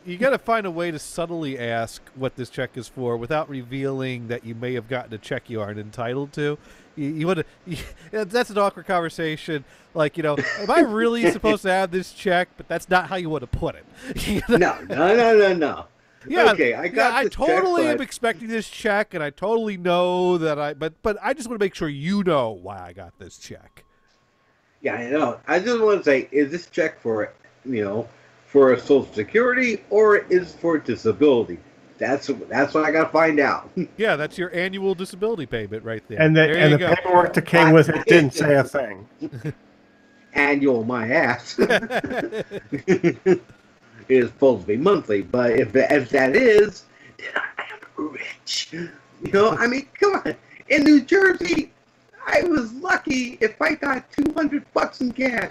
You got to find a way to subtly ask what this check is for without revealing that you may have gotten a check you aren't entitled to. You want to. That's an awkward conversation. Like, am I really supposed to have this check? But that's not how you want to put it. No. Yeah, okay, I totally am expecting this check, and I totally know that but I just want to make sure you know why I got this check. Yeah, I know. I just want to say, is this check for, for Social Security or is it for disability? That's what I got to find out. Yeah, that's your annual disability payment right there. And the paperwork that came with it didn't say a thing. Annual, my ass. It is supposed to be monthly, but if that is, then I am rich. I mean, come on. In New Jersey, I was lucky if I got $200 in cash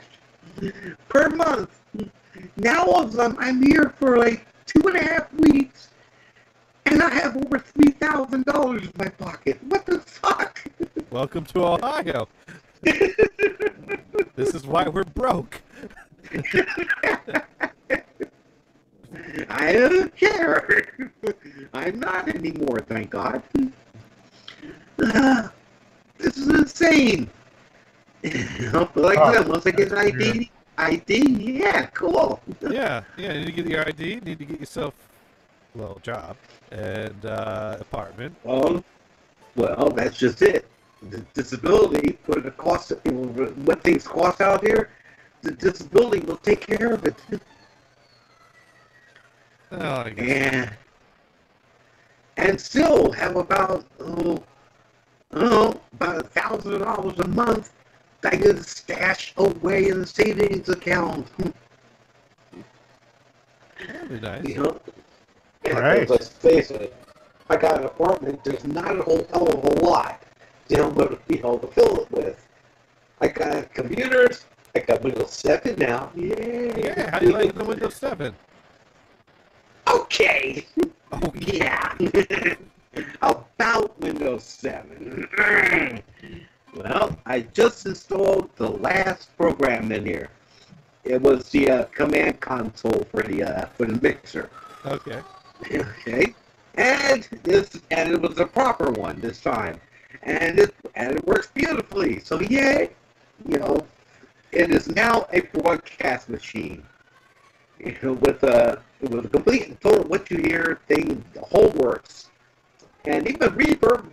per month. Now all of a sudden, I'm here for like 2.5 weeks, and I have over $3,000 in my pocket. What the fuck? Welcome to Ohio. This is why we're broke. I don't care. I'm not anymore, thank God. This is insane. But like I said, once I get an ID, yeah, cool. Yeah, you need to get your ID, you need to get yourself, a job and apartment. Well, that's just it. The disability, for the cost, what things cost out here, the disability will take care of it. Oh, I guess. And still have about $1,000 a month that I get stash away in the savings account. That'd be nice. Right. Let's face it, I got an apartment. There's not a whole hell of a lot, to fill it with. I got computers. I got Windows 7 now. Yeah. How do you like the Windows 7? Okay. Oh, yeah. About Windows 7. Well, I just installed the last program in here. It was the command console for the mixer. Okay. Okay. And it was a proper one this time. And it works beautifully. So yay. It is now a broadcast machine. With a complete and total what you hear thing, the whole works. And even reverb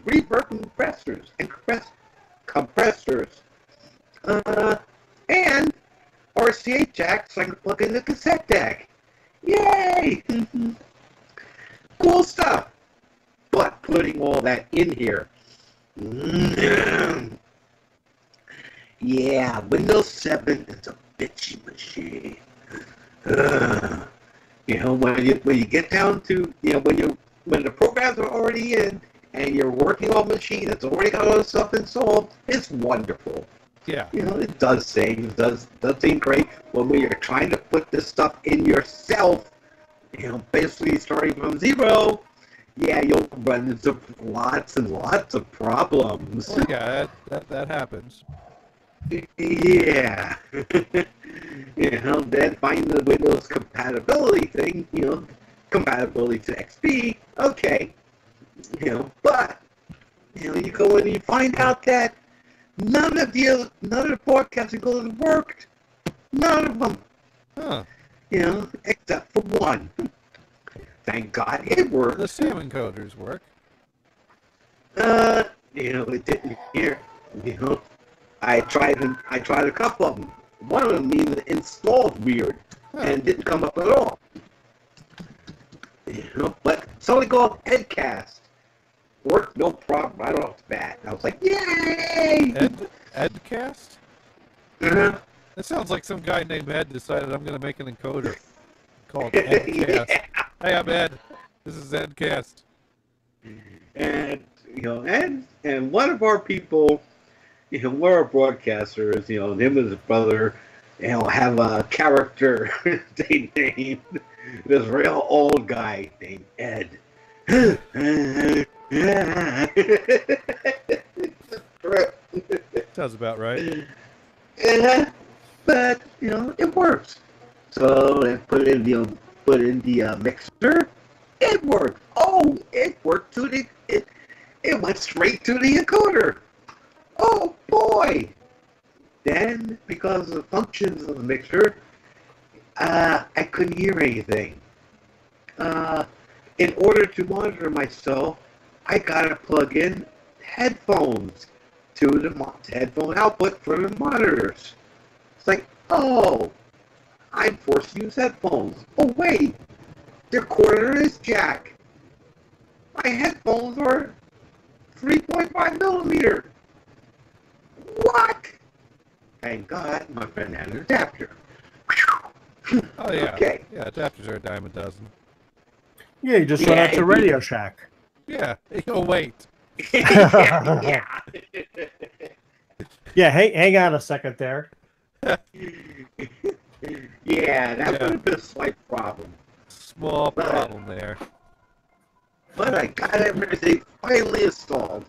compressors. And RCA jacks so I can plug in the cassette deck. Yay! Cool stuff. But putting all that in here. Yeah, Windows 7 is a bitchy machine. When you get down to, when the programs are already in and you're working on a machine that's already got all the stuff installed, it's wonderful. Yeah. It does things, does seem great. But when you're trying to put this stuff in yourself, basically starting from zero, yeah, you'll run into lots and lots of problems. Well, yeah, that happens. Yeah. Then find the Windows compatibility thing, compatibility to XP, okay. But, you go in and you find out that none of the broadcasting abilities worked. None of them. Huh. Except for one. Thank God it worked. The SAM encoders work. It didn't here. I tried a couple of them. One of them even installed weird and didn't come up at all. But something called Edcast worked no problem right off the bat. I was like, yay! Edcast? Uh-huh. That sounds like some guy named Ed decided I'm going to make an encoder called Edcast. Yeah. Hey, I'm Ed. This is Edcast. And and one of our people, one of our broadcasters, him and his brother, have a character they named this real old guy named Ed. Sounds about right. But it works. So I put in put in the mixer, it worked. Oh, it worked to the it went straight to the encoder. Oh boy! Then, because of the functions of the mixer, I couldn't hear anything. In order to monitor myself, I gotta plug in headphones to the headphone output for the monitors. It's like, oh, I'm forced to use headphones. Oh wait, they're cordless jack. My headphones are 3.5 millimeter. What? Thank God my friend had an adapter. Oh yeah. Okay. Yeah, adapters are a dime a dozen. Yeah, you just went out to Radio Shack. Yeah. Oh wait. Yeah. Yeah, hang on a second there. Yeah, that would have been a slight problem. Small problem there. But I got everything finally installed.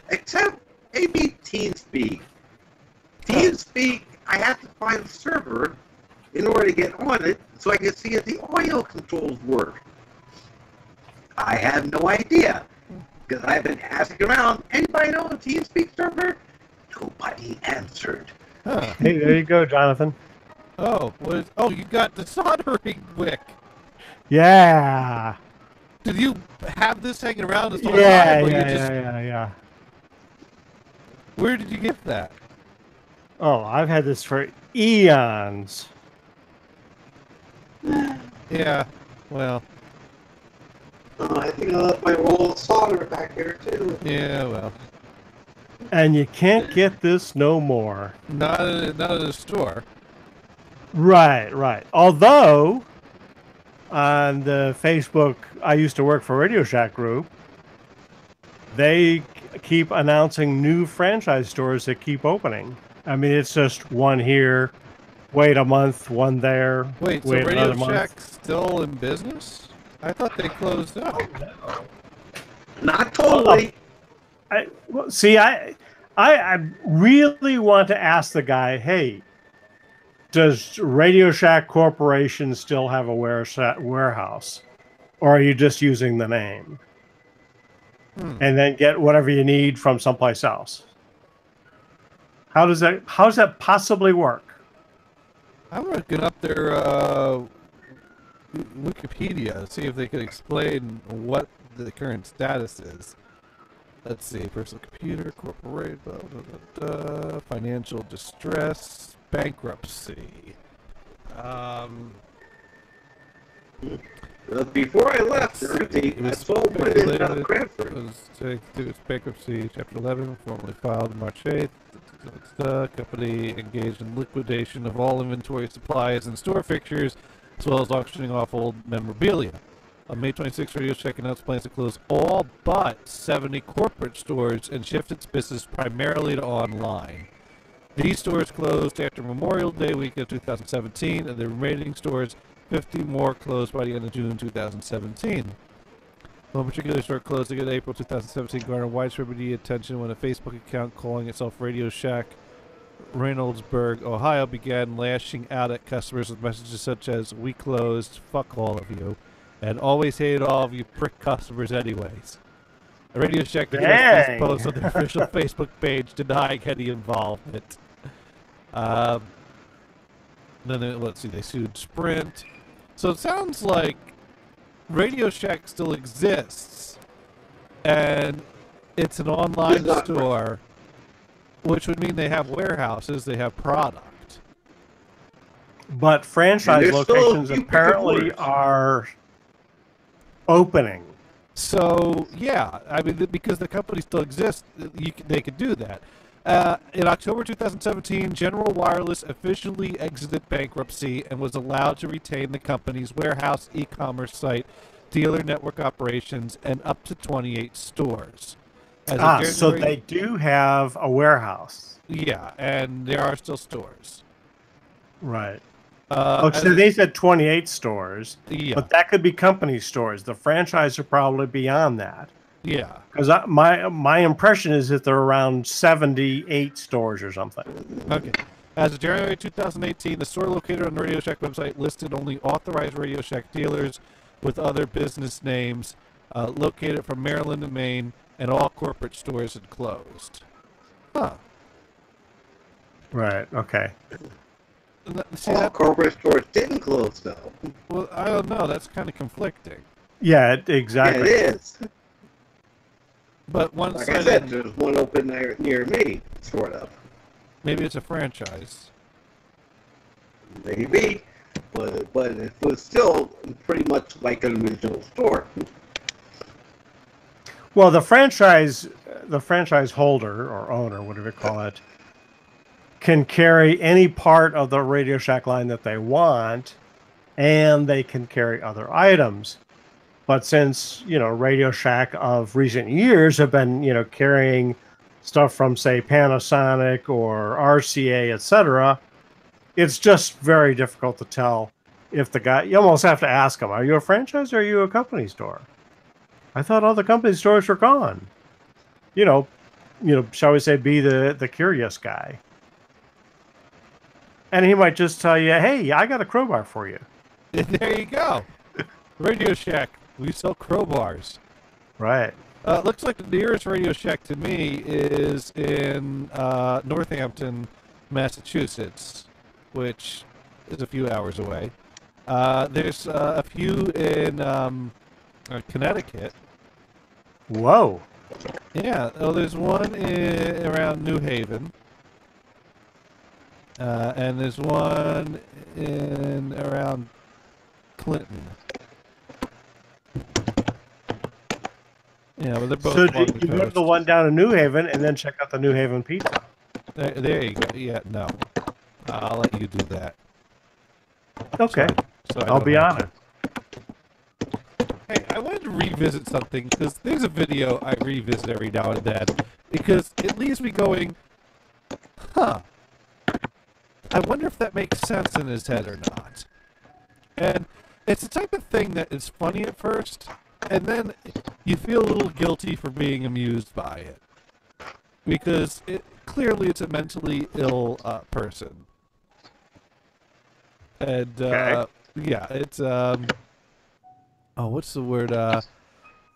Except maybe TeamSpeak. TeamSpeak, I have to find a server in order to get on it so I can see if the audio controls work. I have no idea because I've been asking around. Anybody know a TeamSpeak server? Nobody answered. Huh. Hey, there you go, Jonathan. Oh, you got the soldering wick. Yeah. Did you have this hanging around this whole Yeah, time? yeah. Where did you get that? Oh, I've had this for eons. Yeah, well. I think I left my roll of solder back here too. Yeah, well. And you can't get this no more. Not at the store. Right. Although, on the Facebook, I used to work for Radio Shack group, they keep announcing new franchise stores that keep opening. I mean, it's just one here, wait a month, one there. Wait, so Radio Shack's still in business? I thought they closed up. Not totally. I really want to ask the guy, hey, does Radio Shack Corporation still have a warehouse? Or are you just using the name? And then get whatever you need from someplace else? How does that possibly work? I'm looking up their Wikipedia to see if they could explain what the current status is. Let's see, personal computer, corporate, financial distress, bankruptcy. Before I left, I sold one in Cranford. It's bankruptcy, Chapter 11, formally filed March 8th. Company engaged in liquidation of all inventory, supplies, and store fixtures, as well as auctioning off old memorabilia. On May 26th, Radio Shack announced plans to close all but 70 corporate stores and shift its business primarily to online. These stores closed after Memorial Day week of 2017, and the remaining stores, 50 more, closed by the end of June 2017. One particular store closing in April 2017 garnered widespread media attention when a Facebook account calling itself Radio Shack Reynoldsburg, Ohio, began lashing out at customers with messages such as, "We closed, fuck all of you," and "Always hated all of you prick customers anyways." The Radio Shack addressed this post on their official Facebook page denying any involvement. Then let's see, they sued Sprint. So it sounds like Radio Shack still exists, and it's an online store, which would mean they have warehouses, they have product. But franchise locations apparently are opening. So, yeah, I mean, because the company still exists, they could do that. In October 2017, General Wireless officially exited bankruptcy and was allowed to retain the company's warehouse, e-commerce site, dealer network operations, and up to 28 stores. So they do have a warehouse. Yeah, and there are still stores. Right. So they said 28 stores, but that could be company stores. The franchise are probably beyond that. Yeah. Because my impression is that they're around 78 stores or something. Okay. As of January 2018, the store located on the Radio Shack website listed only authorized Radio Shack dealers with other business names located from Maryland and Maine, and all corporate stores had closed. Huh. Right, okay. See, all corporate stores didn't close, though. Well, I don't know. That's kind of conflicting. Yeah, exactly. Yeah, it is. But once like I said, there's one open near me, sort of. Maybe it's a franchise. Maybe, but it was still pretty much like an original store. Well, the franchise holder or owner, whatever you call it, can carry any part of the Radio Shack line that they want, and they can carry other items. But since, Radio Shack of recent years have been, carrying stuff from, say, Panasonic or RCA, etc., it's just very difficult to tell if the guy, you almost have to ask him, are you a franchise or are you a company store? I thought all the company stores were gone. Shall we say, be the curious guy. And he might just tell you, hey, I got a crowbar for you. There you go. Radio Shack. We sell crowbars. Right. Looks like the nearest Radio Shack to me is in Northampton, Massachusetts, which is a few hours away. There's a few in Connecticut. Whoa. Yeah. Oh, there's one around New Haven. And there's one around Clinton. Yeah, well, they're both. So you go to the one down in New Haven and then check out the New Haven pizza. There you go. Yeah, no. I'll let you do that. Okay. So I'll be honest. Hey, I wanted to revisit something because there's a video I revisit every now and then because it leaves me going, huh. I wonder if that makes sense in his head or not. And it's the type of thing that is funny at first, and then you feel a little guilty for being amused by it. Because clearly it's a mentally ill person. And, yeah, it's, what's the word?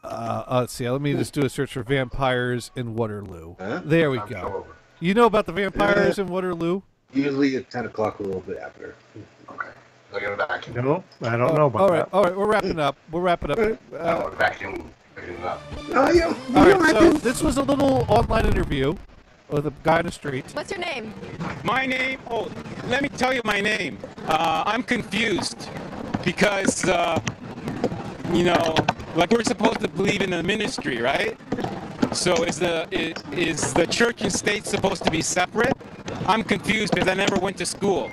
Let's see, let me just do a search for vampires in Waterloo. Huh? There we go. You know about the vampires in Waterloo? Usually at 10 o'clock, a little bit after. Okay. I got a vacuum. No, I don't know about that. All right, we're wrapping up. We'll wrap it up. Vacuum. All right, so this was a little online interview with a guy in the street. What's your name? My name? Oh, let me tell you my name. I'm confused because, like we're supposed to believe in the ministry, right? So is the church and state supposed to be separate? I'm confused because I never went to school,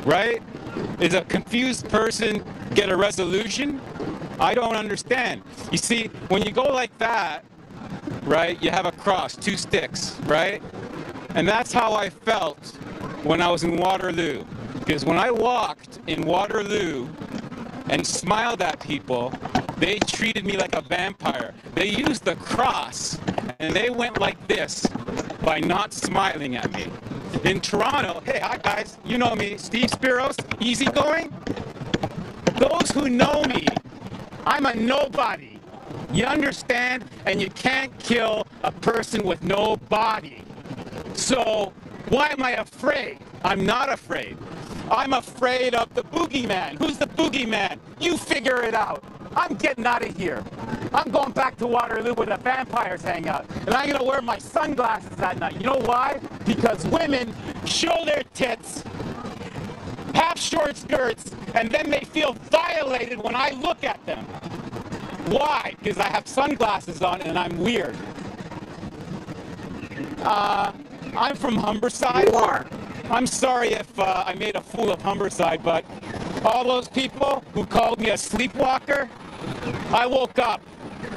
right? Is a confused person get a resolution? I don't understand. You see, when you go like that, right, you have a cross, two sticks, right? And that's how I felt when I was in Waterloo. Because when I walked in Waterloo and smiled at people, they treated me like a vampire. They used the cross, and they went like this by not smiling at me. In Toronto, hey, hi guys, you know me, Steve Spiros, easygoing. Those who know me, I'm a nobody. You understand? And you can't kill a person with no body. So why am I afraid? I'm not afraid. I'm afraid of the boogeyman. Who's the boogeyman? You figure it out. I'm getting out of here. I'm going back to Waterloo where the vampires hang out. And I'm going to wear my sunglasses that night. You know why? Because women show their tits, have short skirts, and then they feel violated when I look at them. Why? Because I have sunglasses on and I'm weird. I'm from Humberside. You are. I'm sorry if I made a fool of Humberside, but all those people who called me a sleepwalker, I woke up.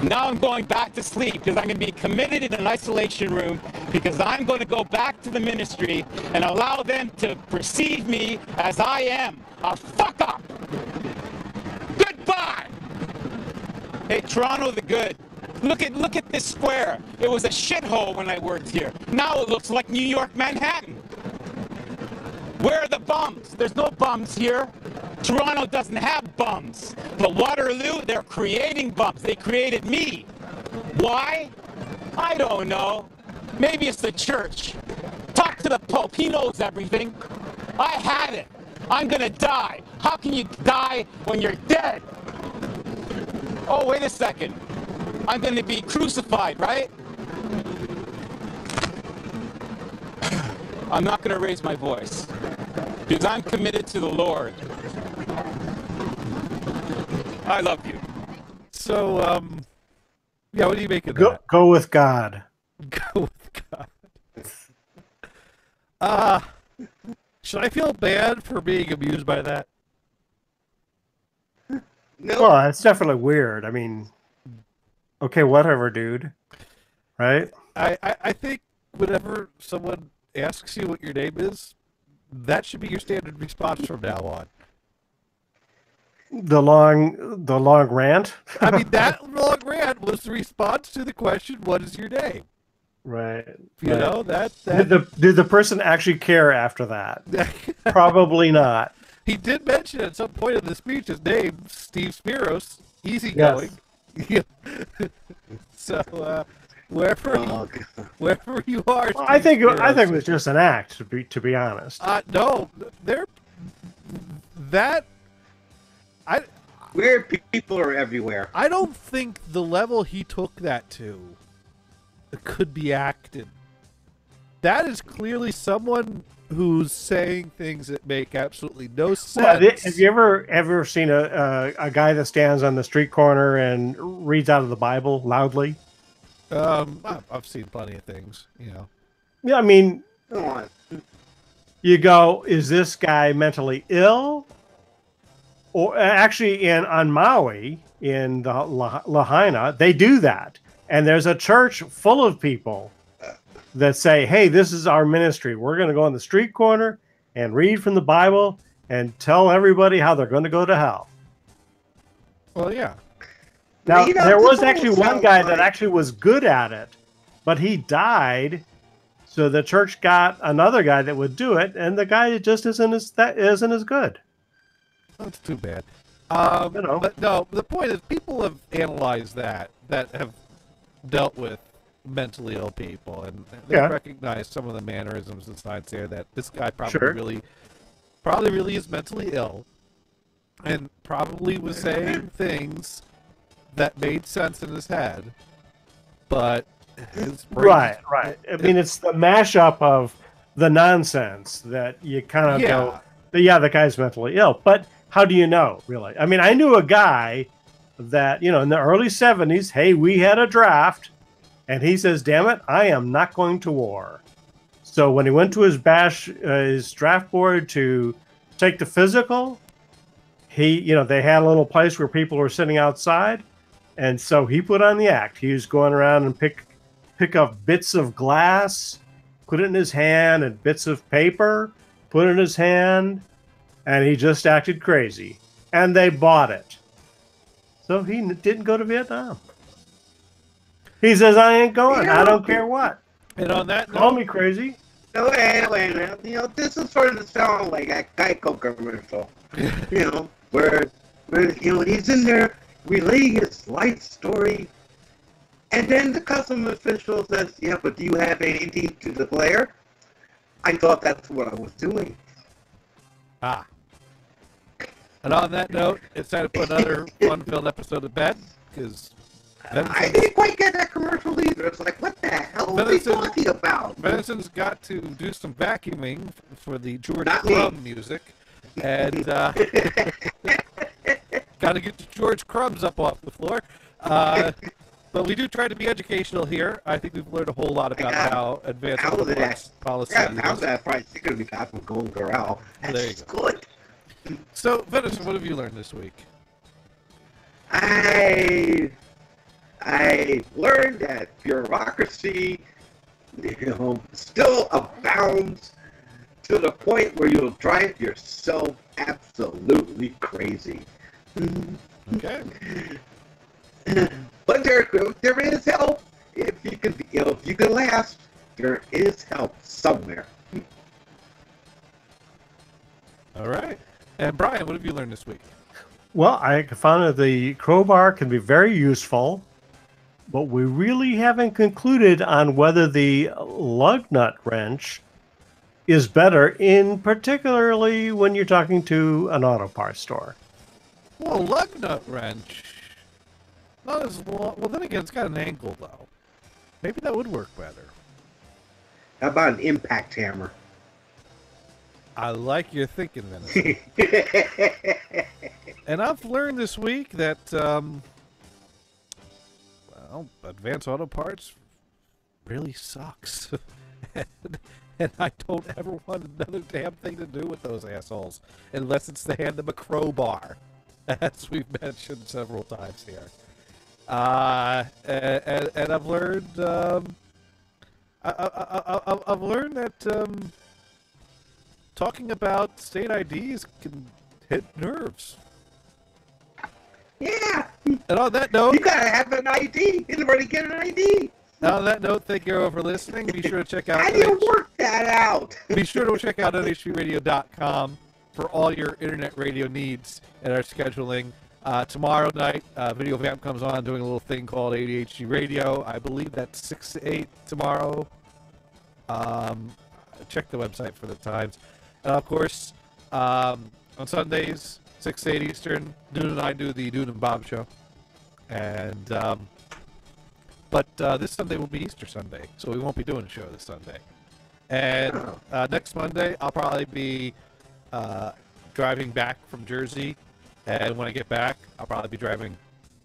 Now I'm going back to sleep because I'm going to be committed in an isolation room because I'm going to go back to the ministry and allow them to perceive me as I am, a fuck up. Goodbye. Hey, Toronto the Good. Look at this square. It was a shithole when I worked here. Now it looks like New York, Manhattan. Where are the bums? There's no bums here. Toronto doesn't have bums. But Waterloo, they're creating bums. They created me. Why? I don't know. Maybe it's the church. Talk to the Pope. He knows everything. I had it. I'm gonna die. How can you die when you're dead? Oh, wait a second. I'm gonna be crucified, right? I'm not gonna raise my voice because I'm committed to the Lord. I love you. So, yeah, what do you make of Go, that? go with God. Go with God. Should I feel bad for being amused by that? No. Well, it's definitely weird. I mean, okay, whatever, dude. Right? I think whenever someone asks you what your name is, that should be your standard response from now on. The long rant. I mean, that long rant was the response to the question, "What is your name?" Right. You know that. Did the person actually care after that? Probably not. He did mention at some point in the speech his name, Steve Spiros, easygoing. Yes. So wherever you are, Well, I think it was just an act, to be honest. No, Weird people are everywhere. I don't think the level he took that to could be acted. That is clearly someone who's saying things that make absolutely no sense. Well, have you ever seen a guy that stands on the street corner and reads out of the Bible loudly? I've seen plenty of things, you know. Yeah, I mean, Come on. you go, is this guy mentally ill? Or actually, on Maui, in the Lahaina, they do that. And there's a church full of people that say, hey, this is our ministry. We're going to go on the street corner and read from the Bible and tell everybody how they're going to go to hell. Well, yeah. Now, You know, there was this actually all one guy sounds that like- actually was good at it, but he died. So the church got another guy that would do it, and the guy just isn't as good. That's too bad. You know. But no, the point is people have analyzed that have dealt with mentally ill people, and they recognize some of the mannerisms and signs there that this guy probably really is mentally ill, and probably was saying things that made sense in his head, but his brain Right. I mean, it's the mashup of the nonsense that you kind of go, yeah, the guy's mentally ill. But how do you know, really? I mean, I knew a guy that, in the early 70s, hey, we had a draft, and he says, damn it, I am not going to war. So when he went to his draft board to take the physical, they had a little place where people were sitting outside, and so he put on the act. He was going around and pick up bits of glass, put it in his hand, and bits of paper, put it in his hand, and he just acted crazy. And they bought it. So he didn't go to Vietnam. He says, I ain't going. I don't care what. And on that Call me crazy. No, wait a minute. This is sort of sound like a Geico commercial. Where he's in there relaying his life story, and then the customer official says, yeah, but do you have anything to declare? I thought that's what I was doing. And on that note, it's time to put another fun-filled episode to bed, because I didn't quite get that commercial either. It's like, what the hell are they talking about? Venison's got to do some vacuuming for the George Crumb music, and got to get the George Crumbs up off the floor. But we do try to be educational here. I think we've learned a whole lot about how advanced policy is. How that fried chicken we got from Golden Corral? That's good. So, Venison, what have you learned this week? I learned that bureaucracy, still abounds to the point where you'll drive yourself absolutely crazy. Okay. But there is help. If you can last, there is help somewhere. All right. And Brian, what have you learned this week? Well, I found that the crowbar can be very useful, but we really haven't concluded on whether the lug nut wrench is better, in particularly when you're talking to an auto parts store. Well, lug nut wrench. Not as long. Well, then again, it's got an angle, though. Maybe that would work better. How about an impact hammer? I like your thinking, Venison. And I've learned this week that, well, Advance Auto Parts really sucks. And I don't ever want another damn thing to do with those assholes, unless it's to hand them a crowbar, as we've mentioned several times here. And I've learned, I've learned that talking about state IDs can hit nerves. Yeah. And on that note, you gotta have an ID in order to get an ID. On that note, thank you all for listening. Be sure to check out. How do you work that out? Be sure to check out nhpradio.com for all your internet radio needs and our scheduling. Tomorrow night, Video Vamp comes on doing a little thing called ADHD Radio. I believe that's 6 to 8 tomorrow. Check the website for the times. And of course, on Sundays, 6 to 8 Eastern, Dune and I do the Dune and Bob show. And but this Sunday will be Easter Sunday, so we won't be doing a show this Sunday. And next Monday, I'll probably be driving back from Jersey. And when I get back, I'll probably be driving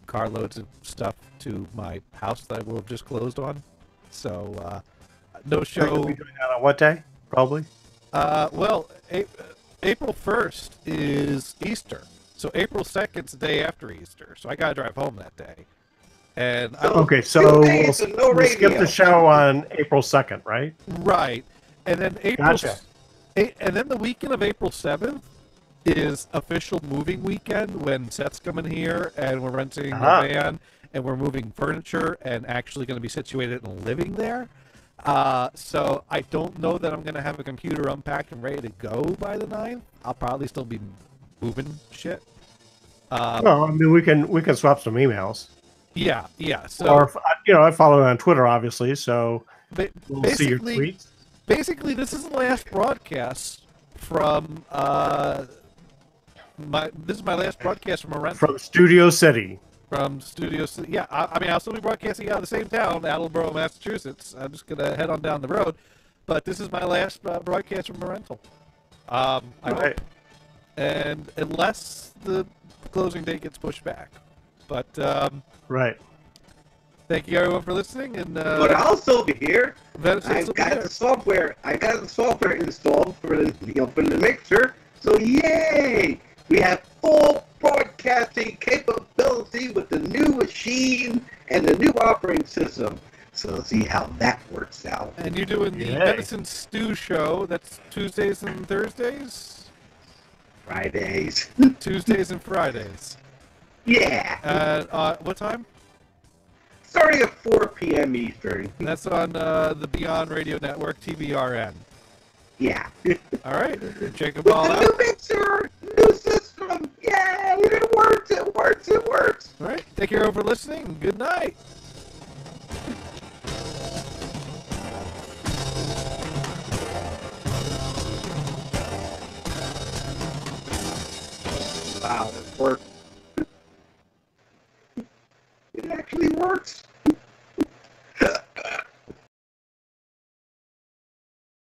carloads of stuff to my house that I will have just closed on. So, no show. You'll be doing that on what day? Probably? Well, April 1st is Easter. So April 2nd is the day after Easter. So I got to drive home that day. And okay, so we'll skip the show on April 2nd, right? Right. And then Gotcha. And then the weekend of April 7th is official moving weekend when Seth's coming here and we're renting a van and we're moving furniture and actually going to be situated and living there. So I don't know that I'm going to have a computer unpacked and ready to go by the 9th. I'll probably still be moving shit. Well, I mean, we can swap some emails. Yeah. So, or I follow you on Twitter, obviously, so we'll see your tweets. Basically, this is the last broadcast from this is my last broadcast from a rental. From Studio City. From Studio City. Yeah, I mean, I'll still be broadcasting out of the same town, Attleboro, Massachusetts. I'm just gonna head on down the road, but this is my last broadcast from a rental. I hope. And unless the closing date gets pushed back, but right. Thank you everyone for listening, and but I'll still be here. I've got the software. I got the software installed for the mixer. So yay! We have full broadcasting capability with the new machine and the new operating system. So let's see how that works out. And you're doing the Venison Stew show. That's Tuesdays and Thursdays? Fridays. Tuesdays and Fridays. Yeah. And what time? Starting at 4 p.m. Eastern. And that's on the Beyond Radio Network, TBRN. Yeah. All right. Check them all out. New mixer, new system. Yeah, it works. It works. It works. All right. Thank you everyone for listening. Good night. Wow, it worked.